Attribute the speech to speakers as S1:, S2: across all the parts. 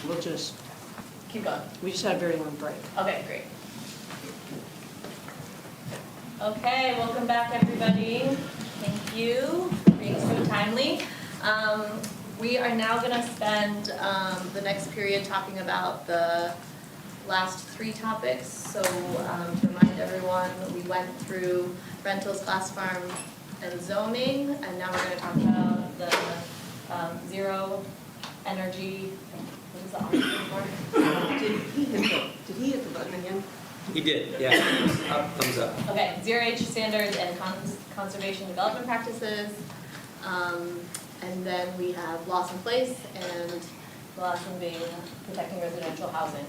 S1: We'll just,
S2: Keep going.
S1: we just had a very long break.
S2: Okay, great. Okay, welcome back, everybody. Thank you for being so timely. We are now going to spend the next period talking about the last three topics. So to remind everyone, we went through rentals, class farm, and zoning, and now we're going to talk about the zero energy. What is the option for?
S1: Did he hit the button again?
S3: He did, yeah. Up, thumbs up.
S2: Okay, zero-H standards and conservation development practices. And then we have loss in place, and the last one being protecting residential housing.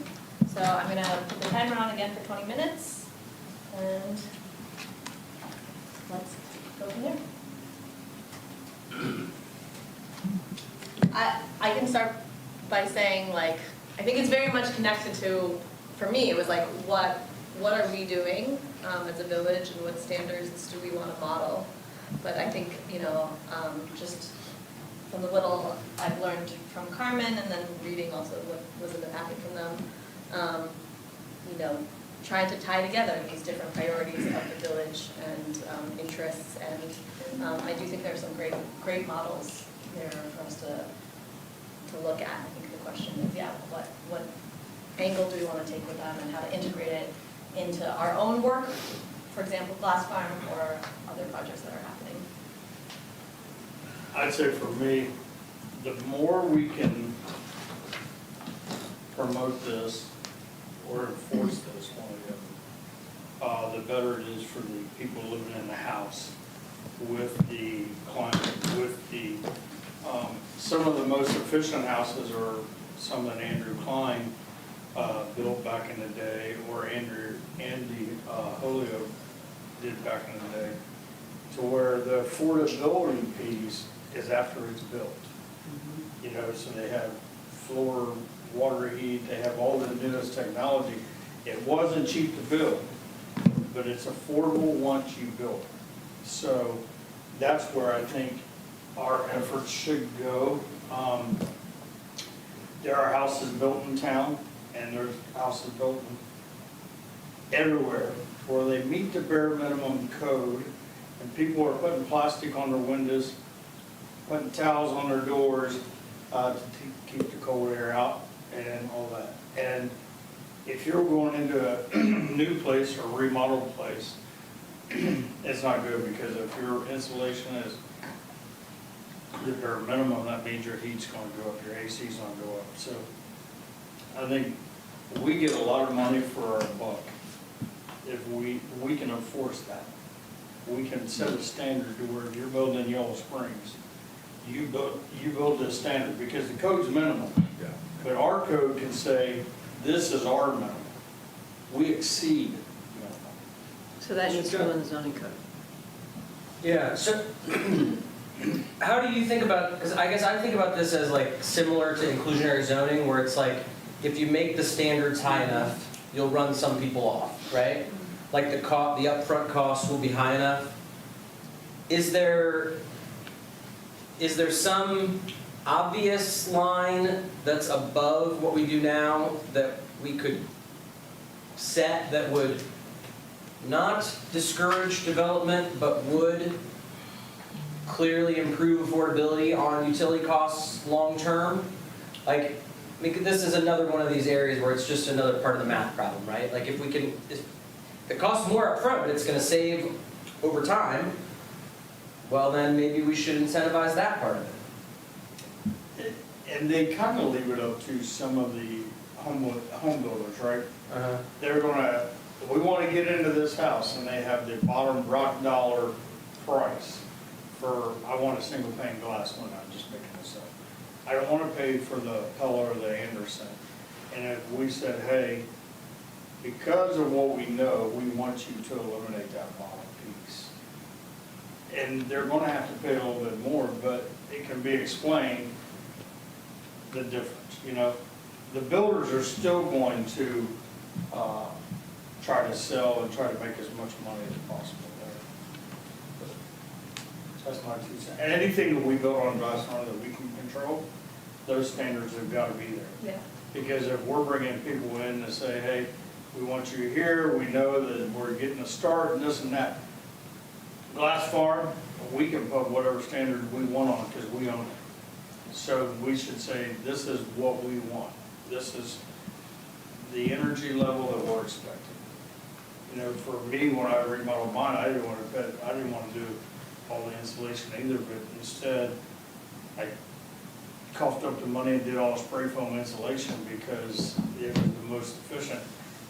S2: So I'm gonna put the timer on again for 20 minutes, and let's go from there. I can start by saying, like, I think it's very much connected to, for me, it was like, what are we doing as a village, and what standards do we want to model? But I think, just from the little I've learned from Carmen, and then reading also what was in the packet from them, trying to tie together these different priorities of the village and interests, and I do think there are some great models there for us to look at. I think the question is, what angle do we want to take with them, and how to integrate it into our own work, for example, Glass Farm, or other projects that are happening.
S4: I'd say for me, the more we can promote this or enforce this, one or the other, the better it is for the people living in the house with the climate, with the, some of the most efficient houses are some that Andrew Klein built back in the day, or Andy Holyoke did back in the day, to where the affordability piece is after it's built. So they have floor water heat, they have all the newest technology. It wasn't cheap to build, but it's affordable once you build it. So that's where I think our efforts should go. There are houses built in town, and there's houses built everywhere where they meet the bare minimum code, and people are putting plastic on their windows, putting towels on their doors to keep the cold air out and all that. And if you're going into a new place or remodeled place, it's not good, because if your insulation is the bare minimum, that means your heat's going to go up, your AC's going to go up. So I think we get a lot of money for our buck if we can enforce that. We can set a standard to where if you're building in Yellow Springs, you build this standard, because the code's minimum.
S3: Yeah.
S4: But our code can say, this is our minimum. We exceed minimum.
S1: So that needs to go in the zoning code.
S3: Yeah, so how do you think about, because I guess I think about this as like similar to inclusionary zoning, where it's like, if you make the standards high enough, you'll run some people off, right? Like the upfront cost will be high enough. Is there some obvious line that's above what we do now that we could set that would not discourage development, but would clearly improve affordability on utility costs long term? Like, this is another one of these areas where it's just another part of the math problem, right? Like, if it costs more up front, but it's going to save over time, well, then maybe we should incentivize that part of it.
S4: And they kind of leave it up to some of the home builders, right? They're gonna, we want to get into this house, and they have the bottom rock dollar price for, I want a single pane glass window. I'm just making this up. I don't want to pay for the Pella or the Anderson. And if we said, hey, because of what we know, we want you to eliminate that bottom piece. And they're going to have to pay a little bit more, but it can be explained the difference. The builders are still going to try to sell and try to make as much money as possible there. That's my 2 cents. And anything that we build on Glass Farm that we can control, those standards have got to be there.
S2: Yeah.
S4: Because if we're bringing people in to say, hey, we want you here, we know that we're getting a start and this and that. Glass farm, we can put whatever standard we want on it because we own it. So we should say, this is what we want. This is the energy level that we're expecting. You know, for me, when I remodeled mine, I didn't want to do all the insulation either, but instead, I coughed up the money and did all spray foam insulation because it was the most efficient.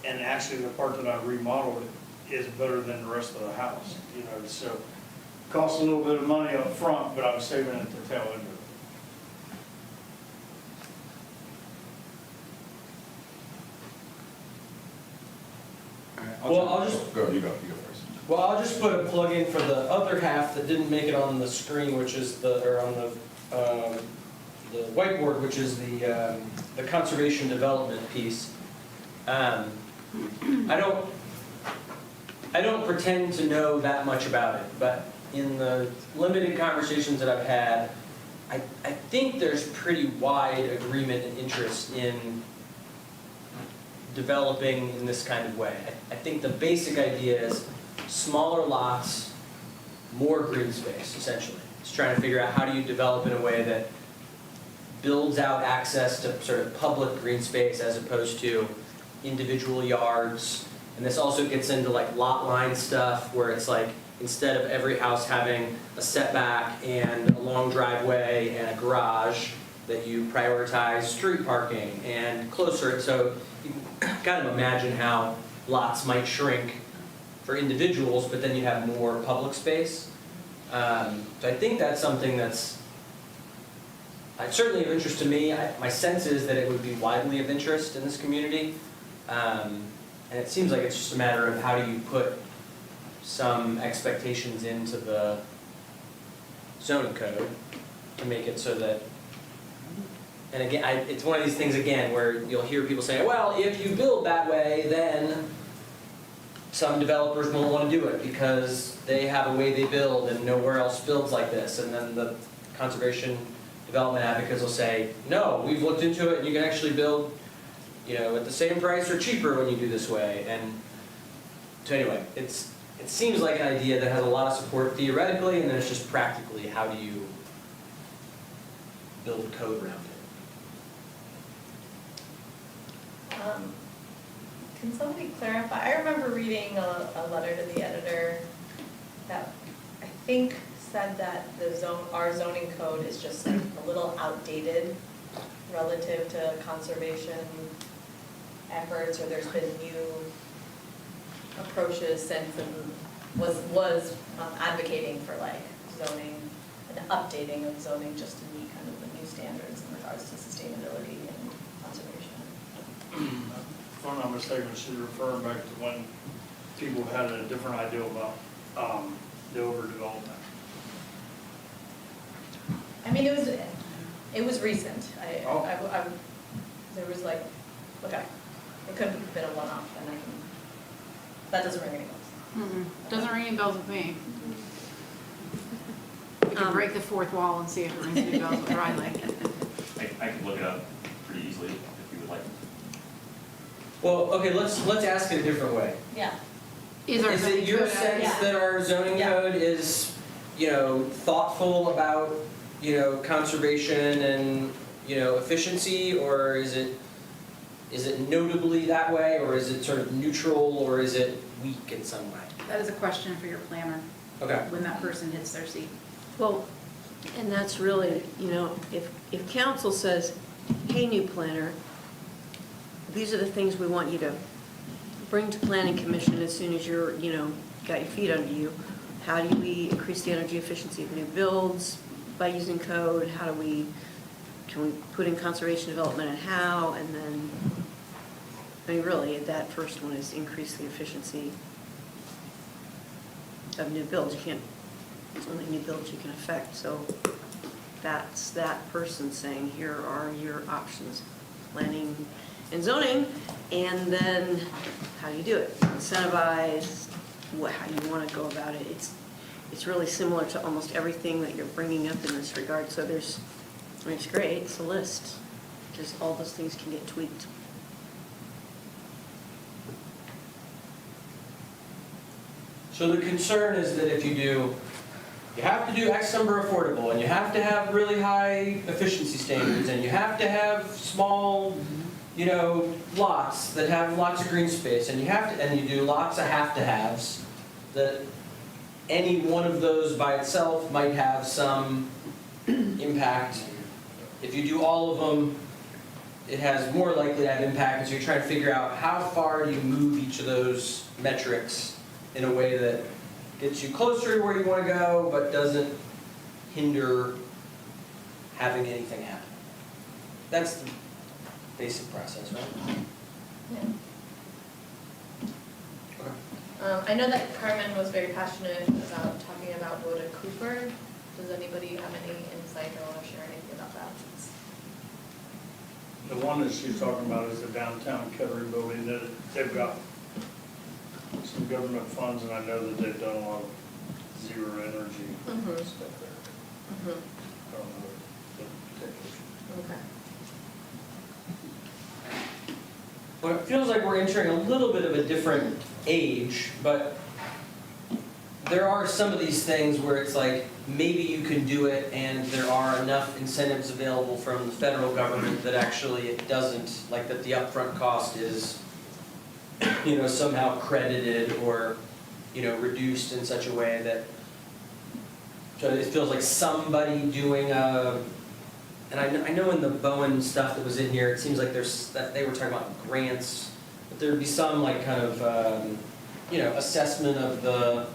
S4: And actually, the part that I remodeled is better than the rest of the house, you know, so costs a little bit of money up front, but I'm saving it to tail end of it.
S3: Well, I'll just-
S5: Go, you go first.
S3: Well, I'll just put a plug in for the other half that didn't make it on the screen, which is or on the whiteboard, which is the conservation development piece. I don't pretend to know that much about it, but in the limited conversations that I've had, I think there's pretty wide agreement and interest in developing in this kind of way. I think the basic idea is smaller lots, more green space, essentially. It's trying to figure out how do you develop in a way that builds out access to sort of public green space as opposed to individual yards. And this also gets into like lot line stuff where it's like instead of every house having a setback and a long driveway and a garage, that you prioritize street parking and closer. So you can kind of imagine how lots might shrink for individuals, but then you have more public space. So I think that's something that's certainly of interest to me. My sense is that it would be widely of interest in this community. And it seems like it's just a matter of how do you put some expectations into the zoning code to make it so that, and again, it's one of these things again where you'll hear people say, well, if you build that way, then some developers won't want to do it because they have a way they build and nowhere else builds like this. And then the conservation development advocates will say, no, we've looked into it and you can actually build, you know, at the same price or cheaper when you do this way. And so anyway, it seems like an idea that has a lot of support theoretically, and then it's just practically how do you build code around it.
S2: Can somebody clarify? I remember reading a letter to the editor that I think said that our zoning code is just like a little outdated relative to conservation efforts, or there's been new approaches since, and was advocating for like zoning, an updating of zoning just to meet kind of the new standards in regards to sustainability and conservation.
S4: If I'm not mistaken, I should refer back to when people had a different idea about the overdevelopment.
S2: I mean, it was recent.
S4: Oh.
S2: There was like, okay, it couldn't have been a one-off, and that doesn't ring any bells.
S6: Doesn't ring any bells with me. We can break the fourth wall and see if it rings any bells with Riley.
S5: I can look it up pretty easily if you would like.
S3: Well, okay, let's ask it a different way.
S2: Yeah.
S6: Is our
S3: Is it
S6: zoning
S3: your
S6: code
S3: sense
S2: Yeah.
S3: that our zoning
S2: Yeah.
S3: code is, you know, thoughtful about, you know, conservation and, you know, efficiency, or is it notably that way, or is it sort of neutral, or is it weak in some way?
S6: That is a question for your planner
S3: Okay.
S6: when that person hits their seat.
S1: Well, and that's really, you know, if council says, hey, new planner, these are the things we want you to bring to planning commission as soon as you're, you know, got your feet under you. How do we increase the energy efficiency of new builds by using code? Can we put in conservation development and how? And then, I mean, really, that first one is increase the efficiency of new builds. It's only new builds you can affect, so that's that person saying, here are your options, planning and zoning, and then how do you do it? Incentivize, how do you want to go about it? It's really similar to almost everything that you're bringing up in this regard, so it's great, it's a list. because all those things can get tweaked.
S3: So the concern is that if you have to do X number affordable, and you have to have really high efficiency standards, and you have to have small, lots that have lots of green space, and you do lots of have-to-haves, that any one of those by itself might have some impact. If you do all of them, it has more likely to have impact, and so you're trying to figure out how far do you move each of those metrics in a way that gets you closer to where you want to go, but doesn't hinder having anything happen. That's the basic process, right?
S2: Yeah.
S3: Okay.
S2: I know that Carmen was very passionate about talking about Rhoda Cooper. Does anybody have any insight or want to share anything about that?
S4: The one that she's talking about is the downtown Kettering building, that they've got some government funds, and I know that they've done a lot of zero energy
S2: Mhm.
S4: stuff there.
S2: Mhm.
S4: I don't know the particulars.
S2: Okay.
S3: Well, it feels like we're entering a little bit of a different age, but there are some of these things where it's like, maybe you can do it and there are enough incentives available from the federal government that actually it doesn't, like that the upfront cost is, somehow credited or, reduced in such a way that, so it feels like somebody doing and I know in the Bowen stuff that was in here, it seems like that they were talking about grants, but there'd be some like kind of, assessment of the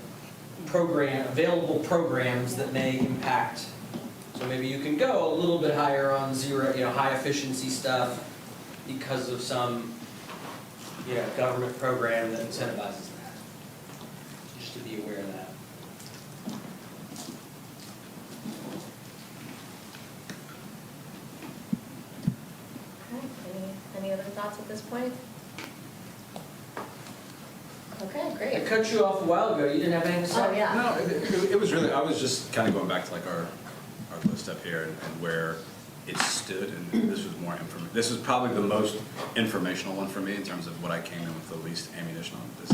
S3: available programs that may impact. So maybe you can go a little bit higher on zero, high efficiency stuff because of some, government program that incentivizes that. Just to be aware of that.
S2: Okay, any other thoughts at this point? Okay,
S3: I
S2: great.
S3: cut you off a while ago, you didn't have anything to say?
S2: Oh, yeah.
S7: No, it was really, I was just kind of going back to like our list up here and where it stood, and this was more this was probably the most informational one for me in terms of what I came in with the least ammunition on this,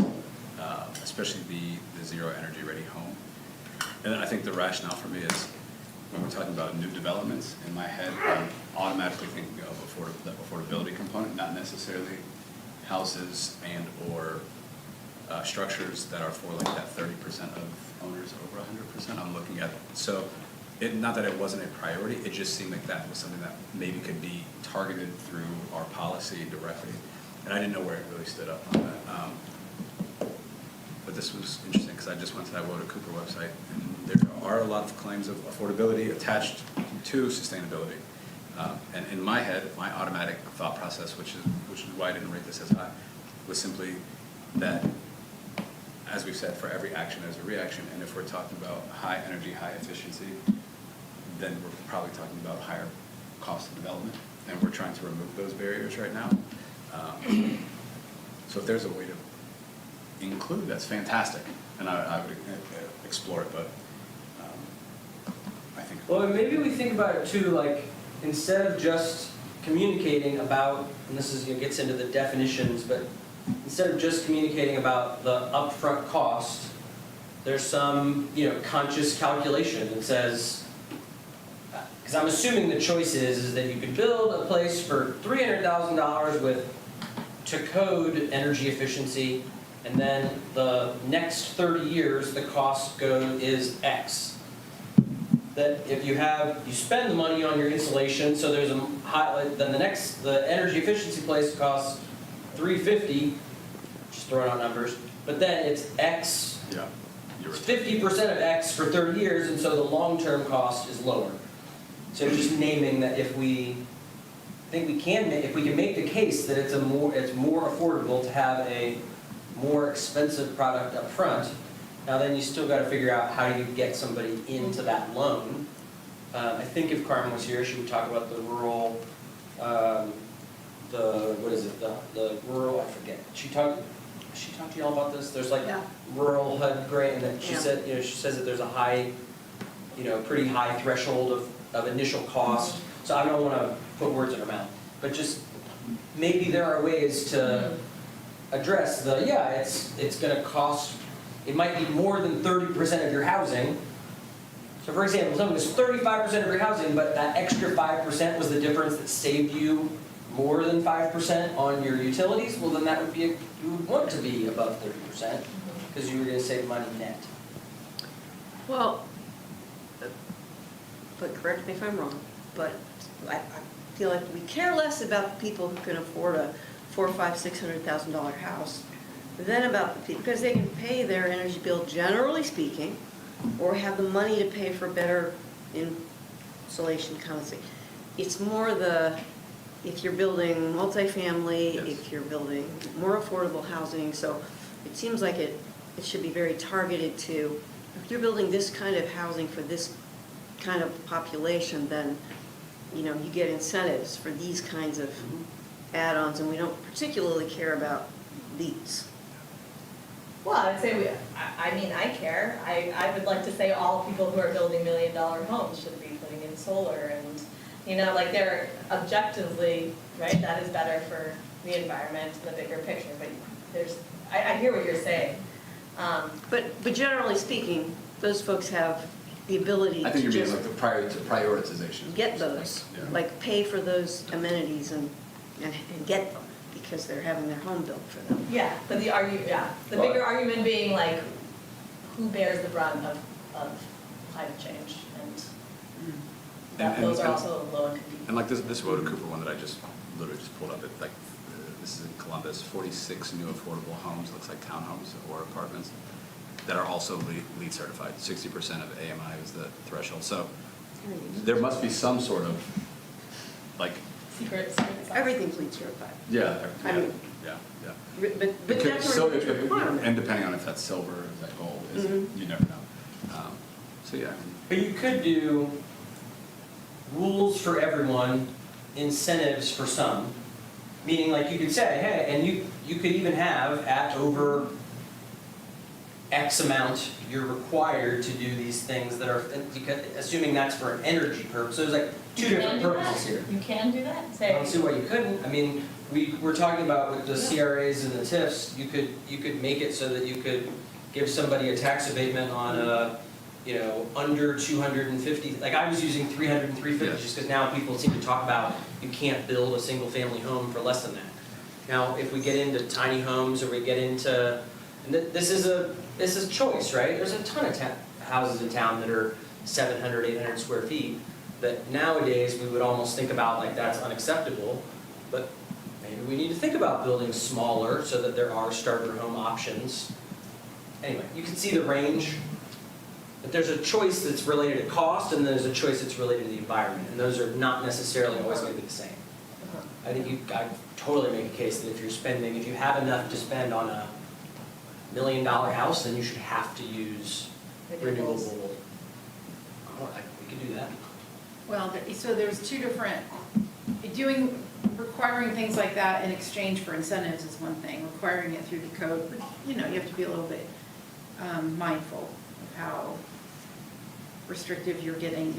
S7: especially the zero energy ready home. And I think the rationale for me is when we're talking about new developments, in my head, I'm automatically thinking of the affordability component, not necessarily houses and or structures that are for like that 30% of owners over 100%. I'm looking at, so not that it wasn't a priority, it just seemed like that was something that maybe could be targeted through our policy directly. And I didn't know where it really stood up on that. But this was interesting because I just went to that Rhoda Cooper website, and there are a lot of claims of affordability attached to sustainability. And in my head, my automatic thought process, which is why I didn't rate this as high, was simply that, as we've said, for every action there's a reaction, and if we're talking about high energy, high efficiency, then we're probably talking about higher cost of development, and we're trying to remove those barriers right now. So if there's a way to include, that's fantastic, and I would explore it, but I think.
S3: Well, maybe we think about it too, like, instead of just communicating about, and this is, gets into the definitions, but instead of just communicating about the upfront cost, there's some, conscious calculation that says, because I'm assuming the choice is that you could build a place for $300,000 with to-code energy efficiency, and then the next 30 years, the cost is X. That if you spend the money on your insulation, so there's a high, then the energy efficiency place costs $350, just throwing out numbers, but then it's X,
S7: Yeah.
S3: it's 50% of X for 30 years, and so the long-term cost is lower. So just naming that if we can make the case that it's more affordable to have a more expensive product up front, now then you still got to figure out how do you get somebody into that loan. I think if Carmen was here, she would talk about the rural, the rural, I forget. She talked to y'all about this? There's like
S1: Yeah.
S3: rural HUD grant, and that she
S1: Yeah.
S3: said, she says that there's a high, pretty high threshold of initial cost. So I don't want to put words in her mouth. but just, maybe there are ways to address it's gonna cost, it might be more than 30% of your housing. So for example, something was 35% of your housing, but that extra 5% was the difference that saved you more than 5% on your utilities, well then that would be, you would want to be above 30%, because you were gonna save money net.
S1: Well, but correct me if I'm wrong, but I feel like we care less about the people who can afford a $400,000, $500,000, $600,000 house than about the people, because they can pay their energy bill, generally speaking, or have the money to pay for better insulation kind of thing. It's more if you're building multifamily,
S7: Yes.
S1: if you're building more affordable housing, so it seems like it should be very targeted to, if you're building this kind of housing for this kind of population, then, you get incentives for these kinds of add-ons, and we don't particularly care about these.
S2: Well, I would say I care. I would like to say all people who are building $1 million homes should be putting in solar and, they're objectively, right, that is better for the environment and the bigger picture, but I hear what you're saying.
S1: But generally speaking, those folks have the ability
S7: I think
S1: to
S7: you're
S1: just
S7: being like the prioritization.
S1: get those,
S7: Yeah.
S1: like pay for those amenities and get them, because they're having their home built for them.
S2: Yeah, but the bigger argument being like, who bears the brunt of climate change, and those are also low income people.
S7: And like this Woda Cooper one that I just literally just pulled up, this is in Columbus, 46 new affordable homes, looks like townhomes or apartments, that are also LEED certified. 60% of AMI is the threshold. So there must be some sort of, like,
S2: Secret
S1: Everything's LEED certified.
S7: yeah,
S1: I mean-
S7: yeah.
S1: But
S7: Because-
S1: that's
S7: so
S1: a requirement.
S7: and depending on if that's silver or if that's gold, you never know. So yeah,
S3: But you could do rules for everyone, incentives for some, meaning like you could say, hey, and you could even have at over X amount, you're required to do these things that are, because, assuming that's for an energy purpose, so there's like two different purposes here.
S2: You can do that?
S3: I don't see why you couldn't. I mean, we're talking about with the CRAs and the TIFs, you could make it so that you could give somebody a tax abatement on a, under 250, like I was using 300 and 350 just because now people seem to talk about you can't build a single family home for less than that. Now, if we get into tiny homes or we get into, and this is a choice, right? There's a ton of houses in town that are 700, 800 square feet that nowadays we would almost think about like that's unacceptable, but maybe we need to think about building smaller so that there are starter home options. Anyway, you can see the range, but there's a choice that's related to cost and there's a choice that's related to the environment, and those are not necessarily always going to be the same. I think I totally make a case that if you have enough to spend on a $1 million house, then you should have to use renewable. We could do that.
S6: Well, so there's two different, requiring things like that in exchange for incentives is one thing, requiring it through the code, but, you have to be a little bit mindful of how restrictive you're getting.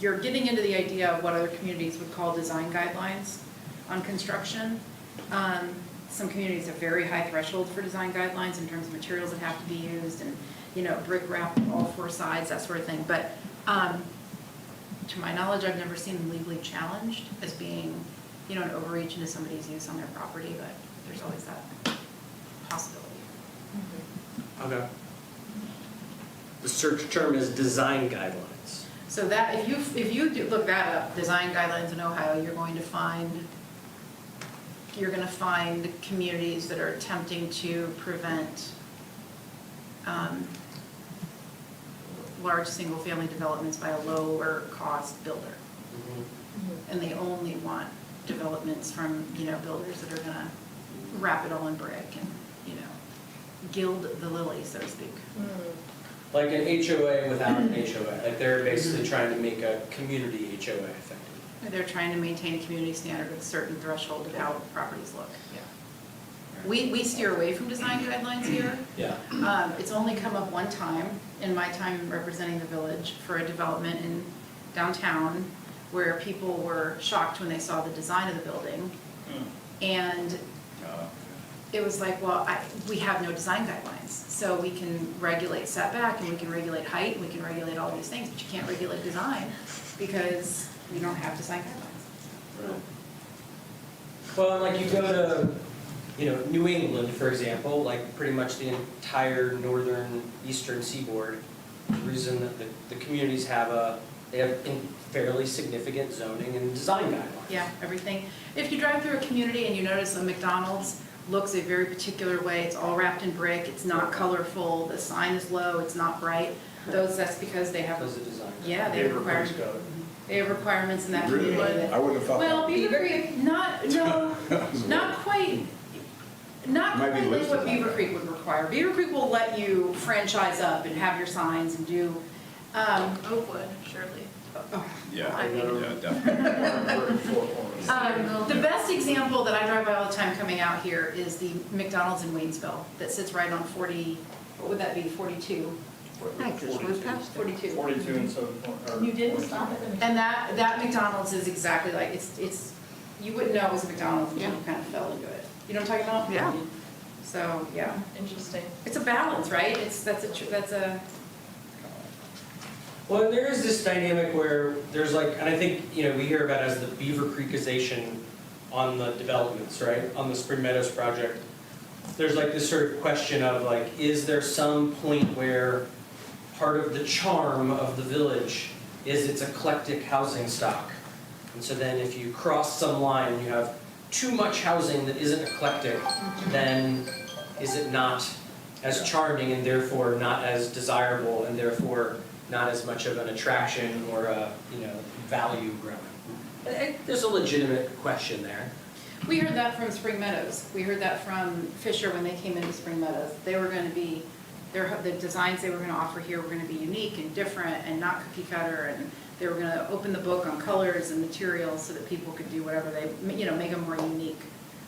S6: You're getting into the idea of what other communities would call design guidelines on construction. Some communities have very high thresholds for design guidelines in terms of materials that have to be used and, brick wrap all four sides, that sort of thing. But to my knowledge, I've never seen them legally challenged as being, an overreach into somebody's use on their property, but there's always that possibility.
S3: Okay. The search term is design guidelines.
S6: So that, if you look that up, design guidelines in Ohio, you're going to find communities that are attempting to prevent large single-family developments by a lower cost builder. And they only want developments from, builders that are gonna wrap it all in brick and, gild the lily, so to speak.
S3: Like an HOA without an HOA. Like they're basically trying to make a community HOA effectively.
S6: They're trying to maintain a community standard with a certain threshold of how properties look. We steer away from design guidelines here.
S3: Yeah.
S6: It's only come up one time in my time representing the village for a development in downtown where people were shocked when they saw the design of the building. And it was like, well, we have no design guidelines, so we can regulate setback, and we can regulate height, and we can regulate all these things, but you can't regulate design, because we don't have design guidelines.
S3: Well, and like you go to, New England, for example, like pretty much the entire northern eastern seaboard, the reason that the communities they have fairly significant zoning and design guidelines.
S6: Yeah, everything. If you drive through a community and you notice a McDonald's looks a very particular way, it's all wrapped in brick, it's not colorful, the sign is low, it's not bright, that's because they have,
S3: Because of design.
S6: yeah, they have requirements. They have requirements in that community. that-
S7: I wouldn't have thought
S6: Well,
S7: that.
S6: Beaver Creek, not quite
S7: Might be
S6: like
S7: listed
S6: what
S7: that
S6: Beaver
S7: way.
S6: Creek would require. Beaver Creek will let you franchise up and have your signs and do,
S2: Oakwood, surely.
S7: Yeah,
S6: I mean-
S7: yeah, definitely.
S6: the best example that I drive by all the time coming out here is the McDonald's in Waynesville that sits right on 40, what would that be, 42?
S1: I just went past it.
S6: 42.
S4: 42 and 7.
S2: You didn't stop at the
S6: And that McDonald's is exactly like, it's, you wouldn't know it was a McDonald's until you
S1: Yeah.
S6: kind of fell into it. You know what I'm talking about?
S1: Yeah.
S6: So, yeah,
S2: Interesting.
S6: it's a balance, right? That's a,
S3: Well, and there is this dynamic where there's like, and I think, we hear about it as the Beaver Creekization on the developments, right? On the Spring Meadows project. There's like this sort of question of like, is there some point where part of the charm of the village is its eclectic housing stock? And so then if you cross some line and you have too much housing that isn't eclectic, then is it not as charming and therefore not as desirable and therefore not as much of an attraction or a, value growing? There's a legitimate question there.
S6: we heard that from Spring Meadows. We heard that from Fisher when they came into Spring Meadows. They were gonna be, the designs they were gonna offer here were gonna be unique and different and not cookie cutter, and they were gonna open the book on colors and materials so that people could do whatever they, make a more unique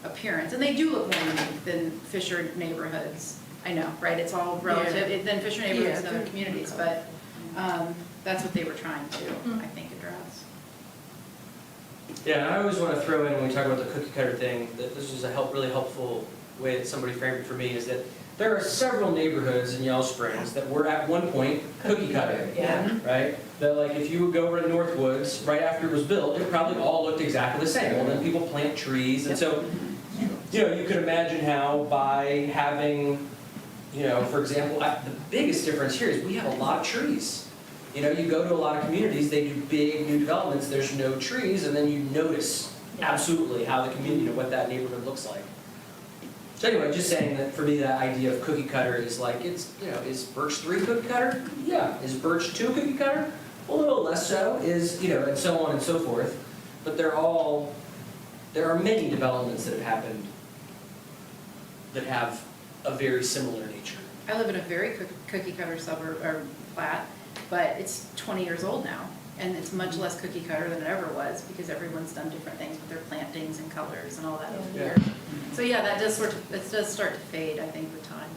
S6: appearance. And they do look more unique than Fisher neighborhoods. I know, right? It's all relative, than Fisher neighborhoods and
S1: Yeah,
S6: other
S1: they're-
S6: communities, but that's what they were trying to, I think, address.
S3: Yeah, and I always want to throw in when we talk about the cookie cutter thing, that this is a really helpful way that somebody framed it for me, is that there are several neighborhoods in Yellow Springs that were at one point cookie cutter.
S2: Yeah.
S3: Right? That like if you would go over to Northwoods, right after it was built, it probably all looked exactly the same. Well, then people plant trees, and so, you could imagine how by having, for example, the biggest difference here is we have a lot of trees. You go to a lot of communities, they do big new developments, there's no trees, and then you notice absolutely how the community, what that neighborhood looks like. So anyway, just saying that for me, that idea of cookie cutter is like, it's, is Birch 3 cookie cutter? Yeah. Is Birch 2 cookie cutter? A little less so, and so on and so forth. But there are many developments that have happened that have a very similar nature.
S6: I live in a very cookie cutter suburb, or plat, but it's 20 years old now. And it's much less cookie cutter than it ever was, because everyone's done different things with their plantings and colors and all that over the
S3: Yeah.
S6: years. So yeah, it does start to fade, I think, with time.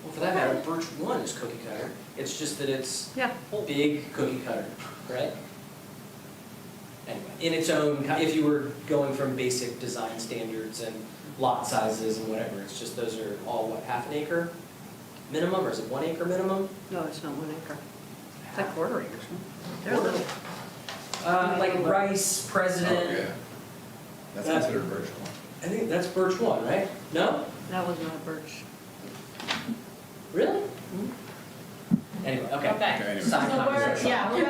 S3: Well, for that matter, Birch 1 is cookie cutter. It's just that it's
S1: Yeah.
S3: big cookie cutter, right? Anyway, in its own, if you were going from basic design standards and lot sizes and whatever, it's just those are all, what, half an acre minimum, or is it 1 acre minimum?
S1: No, it's not 1 acre. It's like quarter acres. They're
S3: Quarter.
S1: little.
S3: Like Rice,
S7: Oh,
S3: President,
S7: yeah. That's
S3: That-
S7: considered Birch one.
S3: I think that's Birch 1, right? No?
S1: That was not birch.
S3: Really? Anyway, okay.
S2: Okay.
S7: Okay, anyway.
S3: Side
S2: So
S3: conversation.
S2: we're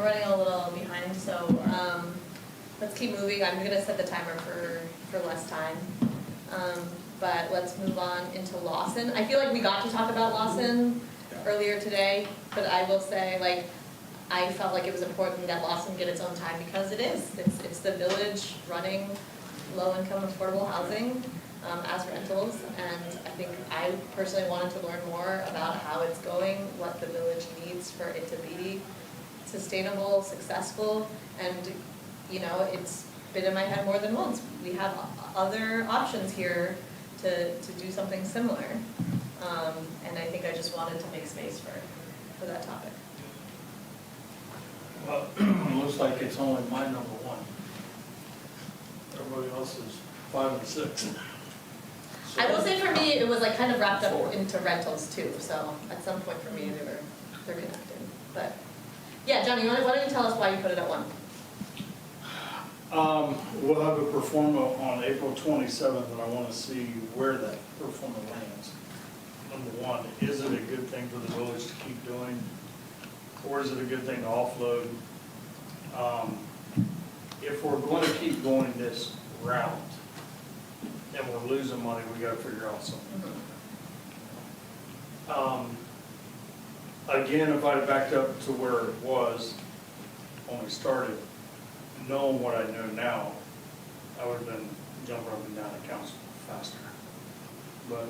S2: running a little behind, so, let's keep moving. I'm gonna set the timer for less time. But let's move on into Lawson. I feel like we got to talk about Lawson
S7: Yeah.
S2: earlier today, but I will say, like, I felt like it was important that Lawson get its own time because it is. It's the village running low-income affordable housing as rentals, and I think I personally wanted to learn more about how it's going, what the village needs for it to be sustainable, successful, and, it's been in my head more than once. We have other options here to do something similar, and I think I just wanted to make space for that topic.
S4: Well, it looks like it's only my number one. Everybody else is 5 and 6.
S2: I will say for me, it was like kind of wrapped up into rentals too, so at some point for me, they're connected. But, yeah, Johnny, why don't you tell us why you put it at 1?
S4: We'll have a performer on April 27th, and I want to see where that performer lands. Number one, is it a good thing for the village to keep doing, or is it a good thing to offload? If we're going to keep going this route, and we're losing money, we gotta figure out something. Again, if I'd have backed up to where it was when we started, knowing what I know now, I would have been jumping up and down the council faster. But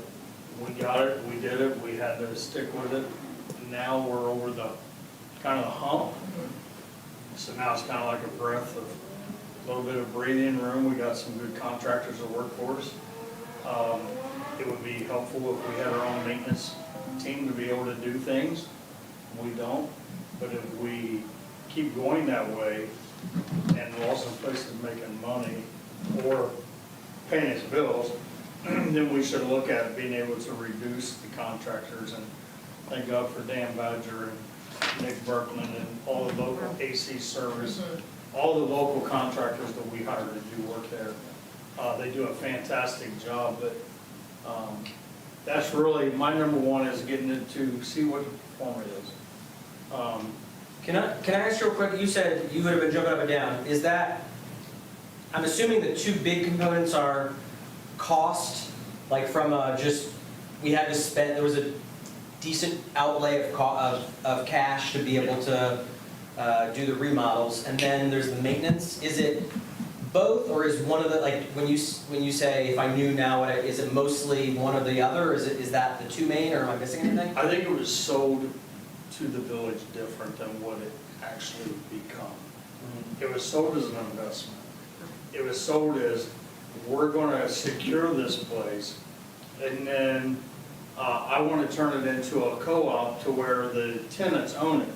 S4: we got it, we did it, we had to stick with it. Now we're over the kind of the hump. So now it's kind of like a breath of a little bit of breathing room. We got some good contractors that work for us. It would be helpful if we had our own maintenance team to be able to do things. We don't, but if we keep going that way and we're also places making money or paying its bills, then we should look at being able to reduce the contractors. And thank God for Dan Badger and Nick Berkman and all the local AC service, all the local contractors that we hire to do work there. They do a fantastic job, but that's really, my number one is getting it to see what the performer is.
S3: Can I ask you real quick, you said you would have been jumping up and down, is that, I'm assuming the two big components are cost, like from just, we had to spend, there was a decent outlay of cash to be able to do the remodels, and then there's the maintenance. Is it both, or is one of the, like, when you say, if I knew now, is it mostly one or the other, or is that the two main, or am I missing anything?
S4: I think it was sold to the village different than what it actually become. It was sold as an investment. It was sold as, we're gonna secure this place, and then I wanna turn it into a co-op to where the tenants own it.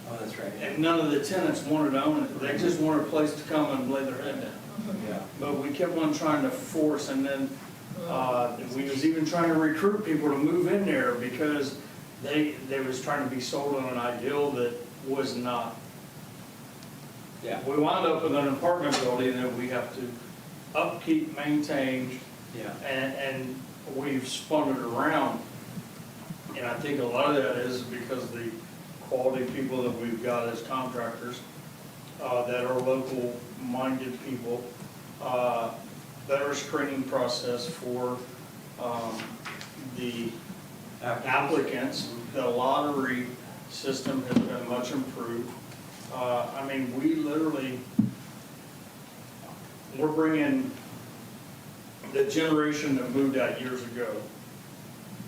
S3: Oh, that's right.
S4: And none of the tenants wanted to own it. They just wanted a place to come and lay their head down.
S3: Yeah.
S4: But we kept on trying to force, and then we was even trying to recruit people to move in there because they was trying to be sold on an ideal that was not.
S3: Yeah.
S4: We wound up with an apartment building that we have to upkeep, maintain,
S3: Yeah.
S4: and we've spun it around. And I think a lot of that is because of the quality people that we've got as contractors, that are local-minded people, better screening process for the applicants. The lottery system has been much improved. I mean, we literally, we're bringing the generation that moved out years ago.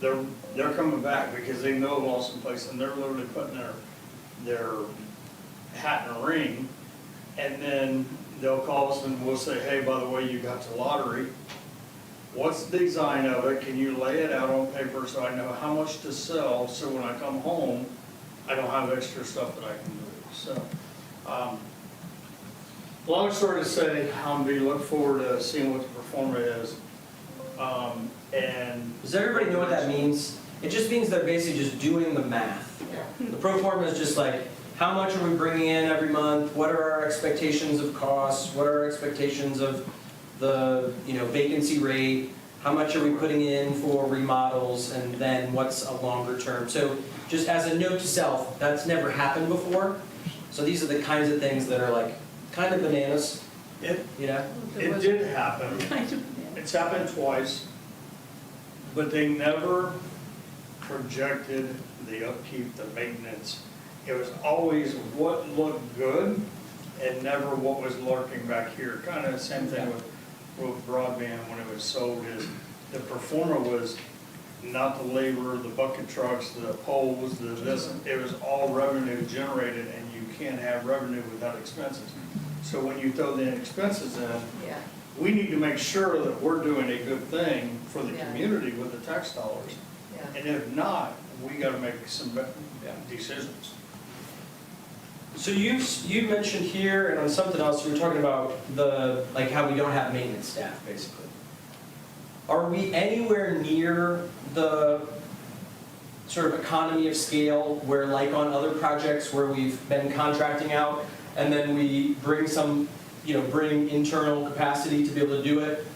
S4: They're coming back because they know Lawson Place, and they're literally putting their hat in a ring, and then they'll call us and we'll say, hey, by the way, you got the lottery. What's the design of it? Can you lay it out on paper so I know how much to sell, so when I come home, I don't have extra stuff that I can do. So, long story to say, we look forward to seeing what the performer is. And
S3: Does everybody know what that means? It just means they're basically just doing the math. The pro forma is just like, how much are we bringing in every month? What are our expectations of costs? What are our expectations of the, vacancy rate? How much are we putting in for remodels? And then what's a longer term? So just as a note to self, that's never happened before. So these are the kinds of things that are like kind of bananas,
S4: it
S3: It
S4: did happen. It's happened twice, but they never projected the upkeep, the maintenance. It was always what looked good and never what was lurking back here. Kind of the same thing with broadband when it was sold, is the performer was not the labor, the bucket trucks, the poles, the this, it was all revenue generated, and you can't have revenue without expenses. So when you throw the expenses in,
S2: Yeah.
S4: we need to make sure that we're doing a good thing for the
S2: Yeah.
S4: community with the tax dollars.
S2: Yeah.
S4: And if not, we gotta make some decisions.
S3: So you mentioned here, and on something else, you were talking about like how we don't have maintenance staff, basically. Are we anywhere near the sort of economy of scale where, like on other projects where we've been contracting out, and then we bring bring internal capacity to be able to do it?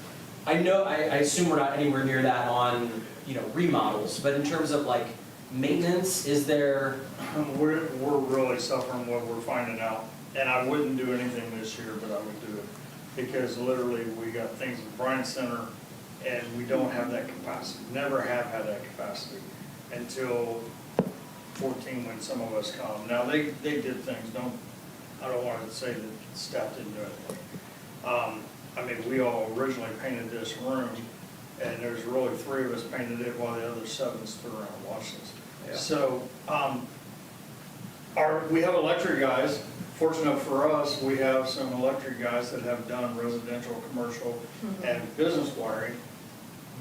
S3: I assume we're not anywhere near that on, remodels, but in terms of like maintenance, is there?
S4: We're really suffering what we're finding out, and I wouldn't do anything this year, but I would do it. Because literally, we got things at Bryant Center, and we don't have that capacity, never have had that capacity until 14 when some of us come. Now, they did things, I don't want to say that staff didn't do anything. We all originally painted this room, and there's really 3 of us painted it while the other 7 stood around and watched us.
S3: Yeah.
S4: So, we have electric guys. Fortunate for us, we have some electric guys that have done residential, commercial, and business wiring.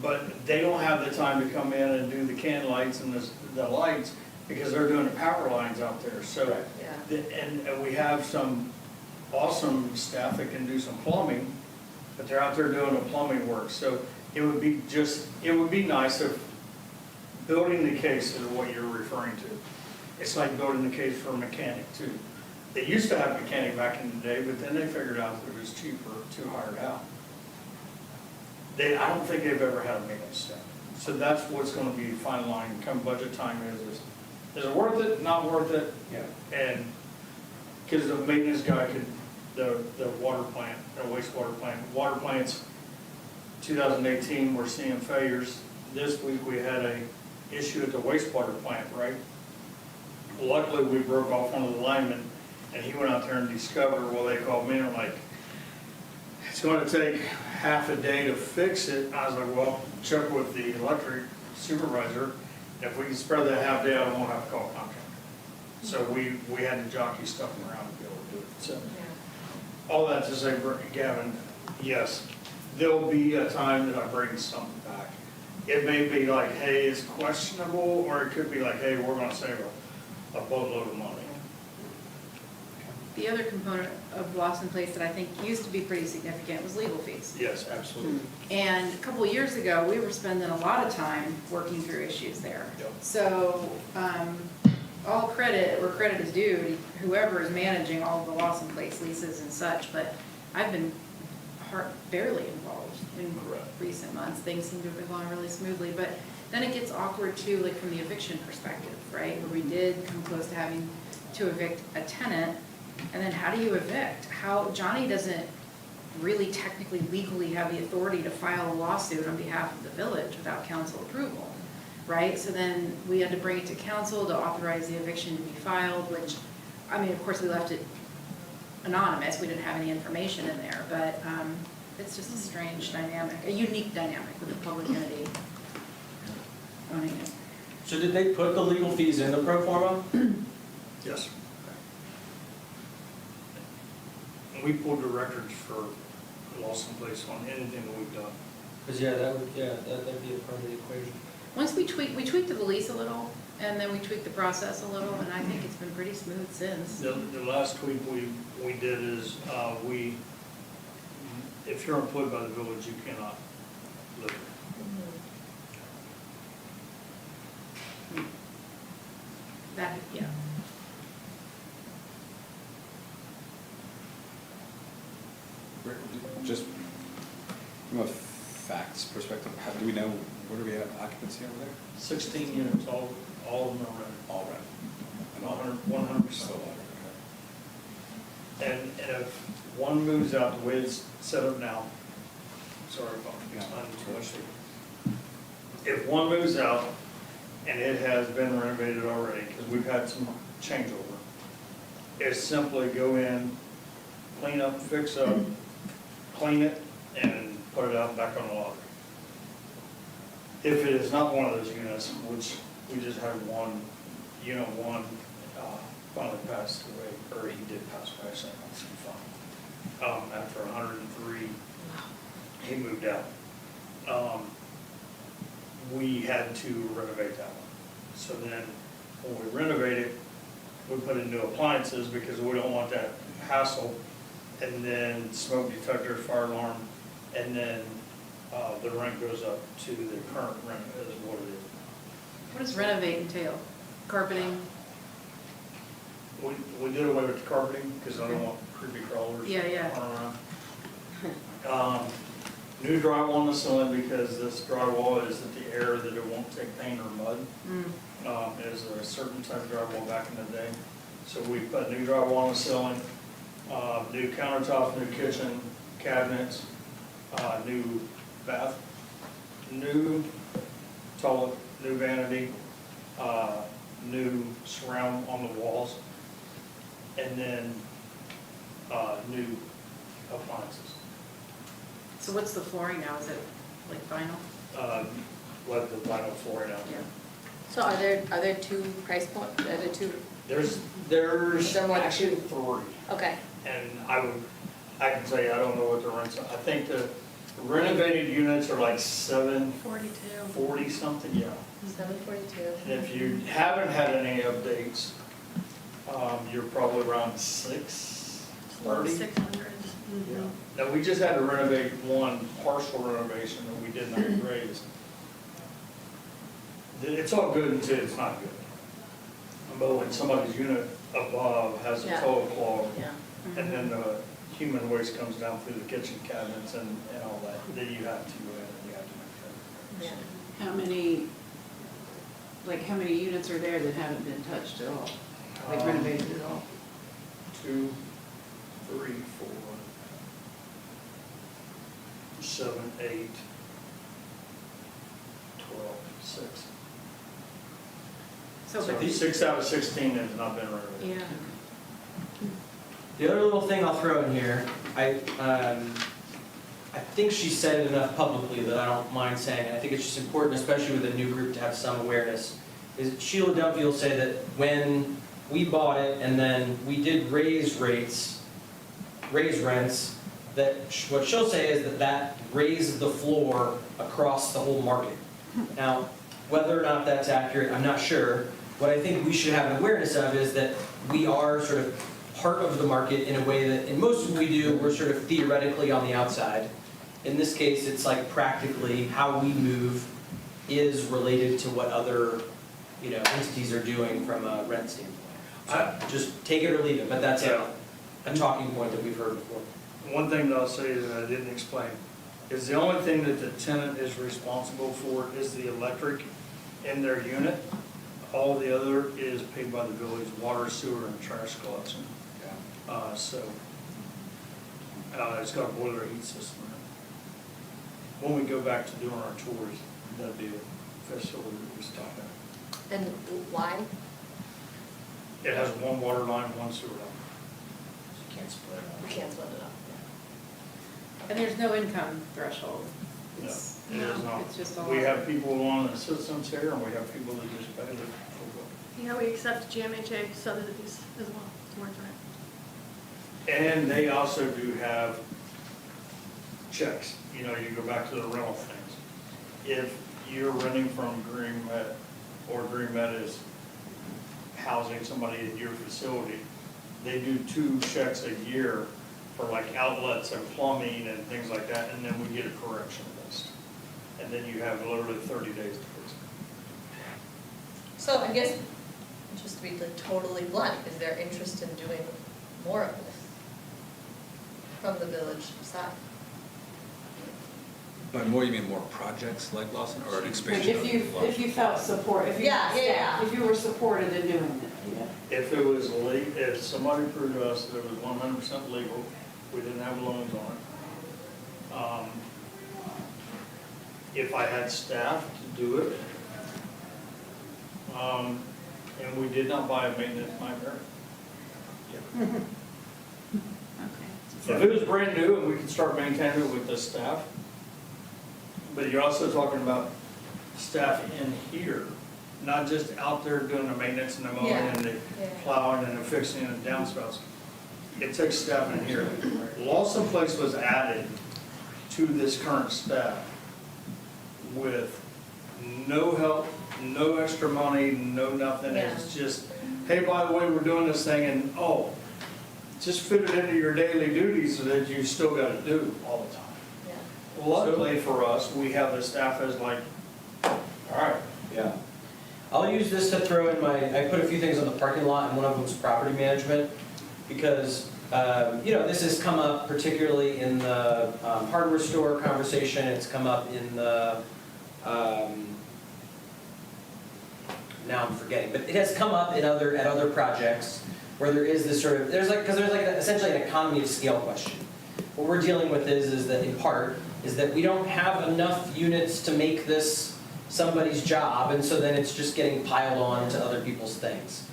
S4: But they don't have the time to come in and do the can lights and the lights because they're doing the power lines out there. So,
S2: Yeah.
S4: and we have some awesome staff that can do some plumbing, but they're out there doing the plumbing work. So it would be nice if building the case is what you're referring to. It's like building the case for a mechanic too. They used to have a mechanic back in the day, but then they figured out that it was cheaper to hire it out. I don't think they've ever had a maintenance staff. So that's what's gonna be fine line come budget time is it worth it, not worth it?
S3: Yeah.
S4: And, because the maintenance guy could, the water plant, the wastewater plant, water plants, 2018, we're seeing failures. This week we had a issue at the wastewater plant, right? Luckily, we broke off one of the linemen, and he went out there and discovered, well, they called me and were like, it's gonna take half a day to fix it. I was like, well, check with the electric supervisor. If we can spread that half day, I won't have to call a contractor. So we had to jockey stuff around to be able to do it. So all that to say, Gavin, yes, there'll be a time that I bring something back. It may be like, hey, it's questionable, or it could be like, hey, we're gonna save a boatload of money.
S6: The other component of Lawson Place that I think used to be pretty significant was legal fees.
S4: Yes, absolutely.
S6: And a couple of years ago, we were spending a lot of time working through issues there.
S4: Yep.
S6: So, all credit where credit is due to whoever is managing all of the Lawson Place leases and such, but I've been barely involved in
S4: Correct.
S6: recent months. Things seem to have been going really smoothly, but then it gets awkward too, like from the eviction perspective, right? Where we did come close to having to evict a tenant, and then how do you evict? Johnny doesn't really technically legally have the authority to file a lawsuit on behalf of the village without council approval, right? So then we had to bring it to council to authorize the eviction to be filed, which, of course, we left it anonymous, we didn't have any information in there, but it's just a strange dynamic, a unique dynamic with a public entity owning it.
S3: So did they put the legal fees in the pro forma?
S4: Yes. And we pulled the records for Lawson Place on anything that we've done.
S3: Because that'd be a part of the equation.
S6: Once we tweaked the lease a little, and then we tweaked the process a little, and I think it's been pretty smooth since.
S4: The last tweak we did is, if you're employed by the village, you cannot live.
S6: That, yeah.
S7: Just from a facts perspective, do we know, where do we have occupancy over there?
S4: 16 units, all of them are rented.
S7: All right. And all
S4: 100%.
S7: still okay.
S4: And if one moves out the way it's set up now, sorry if I'm explaining too much. If one moves out and it has been renovated already, because we've had some changeover, it's simply go in, clean up, fix up, clean it, and put it out back on the lot. If it is not one of those units, which we just had one, unit one finally passed away, or he did pass away, so that's fine. After 103, he moved out. We had to renovate that one. So then, when we renovate it, we put in new appliances because we don't want that hassle. And then smoke detector, fire alarm, and then the rent goes up to the current rent is what it is.
S6: What does renovate entail? Carpeting?
S4: We did away with the carpeting because I don't want creepy crawlers.
S6: Yeah, yeah.
S4: Around. New drywall on the ceiling because this drywall is at the air that it won't take paint or mud. It is a certain type of drywall back in the day. So we put new drywall on the ceiling, new countertops, new kitchen, cabinets, new bath, new toilet, new vanity, new surround on the walls, and then new appliances.
S6: So what's the flooring now? Is it like vinyl?
S4: Let the vinyl flooring out.
S6: Yeah.
S2: So are there two price points, are there two?
S4: There's
S2: Is there more than
S4: actually
S2: two?
S4: 3.
S2: Okay,
S4: And I can tell you, I don't know what the rents are. I think the renovated units are like 740 something, yeah.
S2: 742.
S4: And if you haven't had any updates, you're probably around 630.
S1: 600.
S4: Yeah. Now, we just had to renovate one partial renovation that we did not raise. It's all good until it's not good. But when somebody's unit above has a
S2: Yeah.
S4: total clog,
S2: Yeah.
S4: and then the human waste comes down through the kitchen cabinets and all that, then you have to make sure.
S2: Yeah.
S8: How many, how many units are there that haven't been touched at all? Like renovated at all?
S4: 2, 3, 4, 7, 8, 12, 6.
S6: So,
S4: So
S6: but
S4: 6 out of 16 has not been renovated.
S6: yeah.
S3: The other little thing I'll throw in here, I think she said it enough publicly that I don't mind saying, and I think it's just important, especially with a new group, to have some awareness, is Sheila Dunphy will say that when we bought it and then we did raise rents, that what she'll say is that raised the floor across the whole market. Now, whether or not that's accurate, I'm not sure. What I think we should have an awareness of is that we are sort of part of the market in a way that, in most of what we do, we're sort of theoretically on the outside. In this case, it's like practically how we move is related to what other, entities are doing from a rent standpoint. So just take it or leave it, but that's a talking point that we've heard before.
S4: One thing that I'll say that I didn't explain is the only thing that the tenant is responsible for is the electric in their unit. All the other is paid by the village, water, sewer, and trash collection. It's got a boiler heat system in it. When we go back to doing our tours, that'll be a facility that we stop at.
S2: And why?
S4: It has one water line, one sewer line.
S3: You can't split it
S2: We can't split it up.
S6: And there's no income threshold.
S4: No,
S6: It's-
S4: it is not.
S6: It's just all.
S4: We have people on assistance here, and we have people that just pay the full bill.
S9: Yeah, we accept GMHA subsidies as well, towards rent.
S4: And they also do have checks, you go back to the rental things. If you're renting from Green Met, or Green Met is housing somebody at your facility, they do 2 checks a year for like outlets and plumbing and things like that, and then we get a correction list. And then you have literally 30 days to fix it.
S2: So I guess, just to be totally blunt, is there interest in doing more of this from the village side?
S7: By more, you mean more projects like Lawson, or an
S8: Like
S7: expansion of Lawson?
S8: if you felt support, if you
S2: Yeah,
S8: had
S2: yeah,
S8: staff,
S2: yeah.
S8: if you were supported in doing it, yeah.
S4: If it was if somebody proved to us that it was 100% legal, we didn't have loans on it. If I had staff to do it, and we did not buy a maintenance nightmare.
S8: Okay.
S4: If it was brand new and we could start maintaining it with the staff, but you're also talking about staff in here, not just out there doing the maintenance and the mowing
S2: Yeah.
S4: and the
S2: Yeah.
S4: plowing and the fixing and the downspouts. It takes staff in here. Lawson Place was added to this current staff with no help, no extra money, no nothing. It's just hey, by the way, we're doing this thing, and, oh, just fit it into your daily duties that you still gotta do all the time.
S2: Yeah.
S4: Luckily for us, we have the staff as like, all right,
S3: Yeah. I'll use this to throw in I put a few things on the parking lot, and one of them's property management, because, this has come up particularly in the hardware store conversation, it's come up in the, now I'm forgetting, but it has come up at other projects, where there is this sort of, because there's essentially an economy of scale question. What we're dealing with is that in part, is that we don't have enough units to make this somebody's job, and so then it's just getting piled on to other people's things.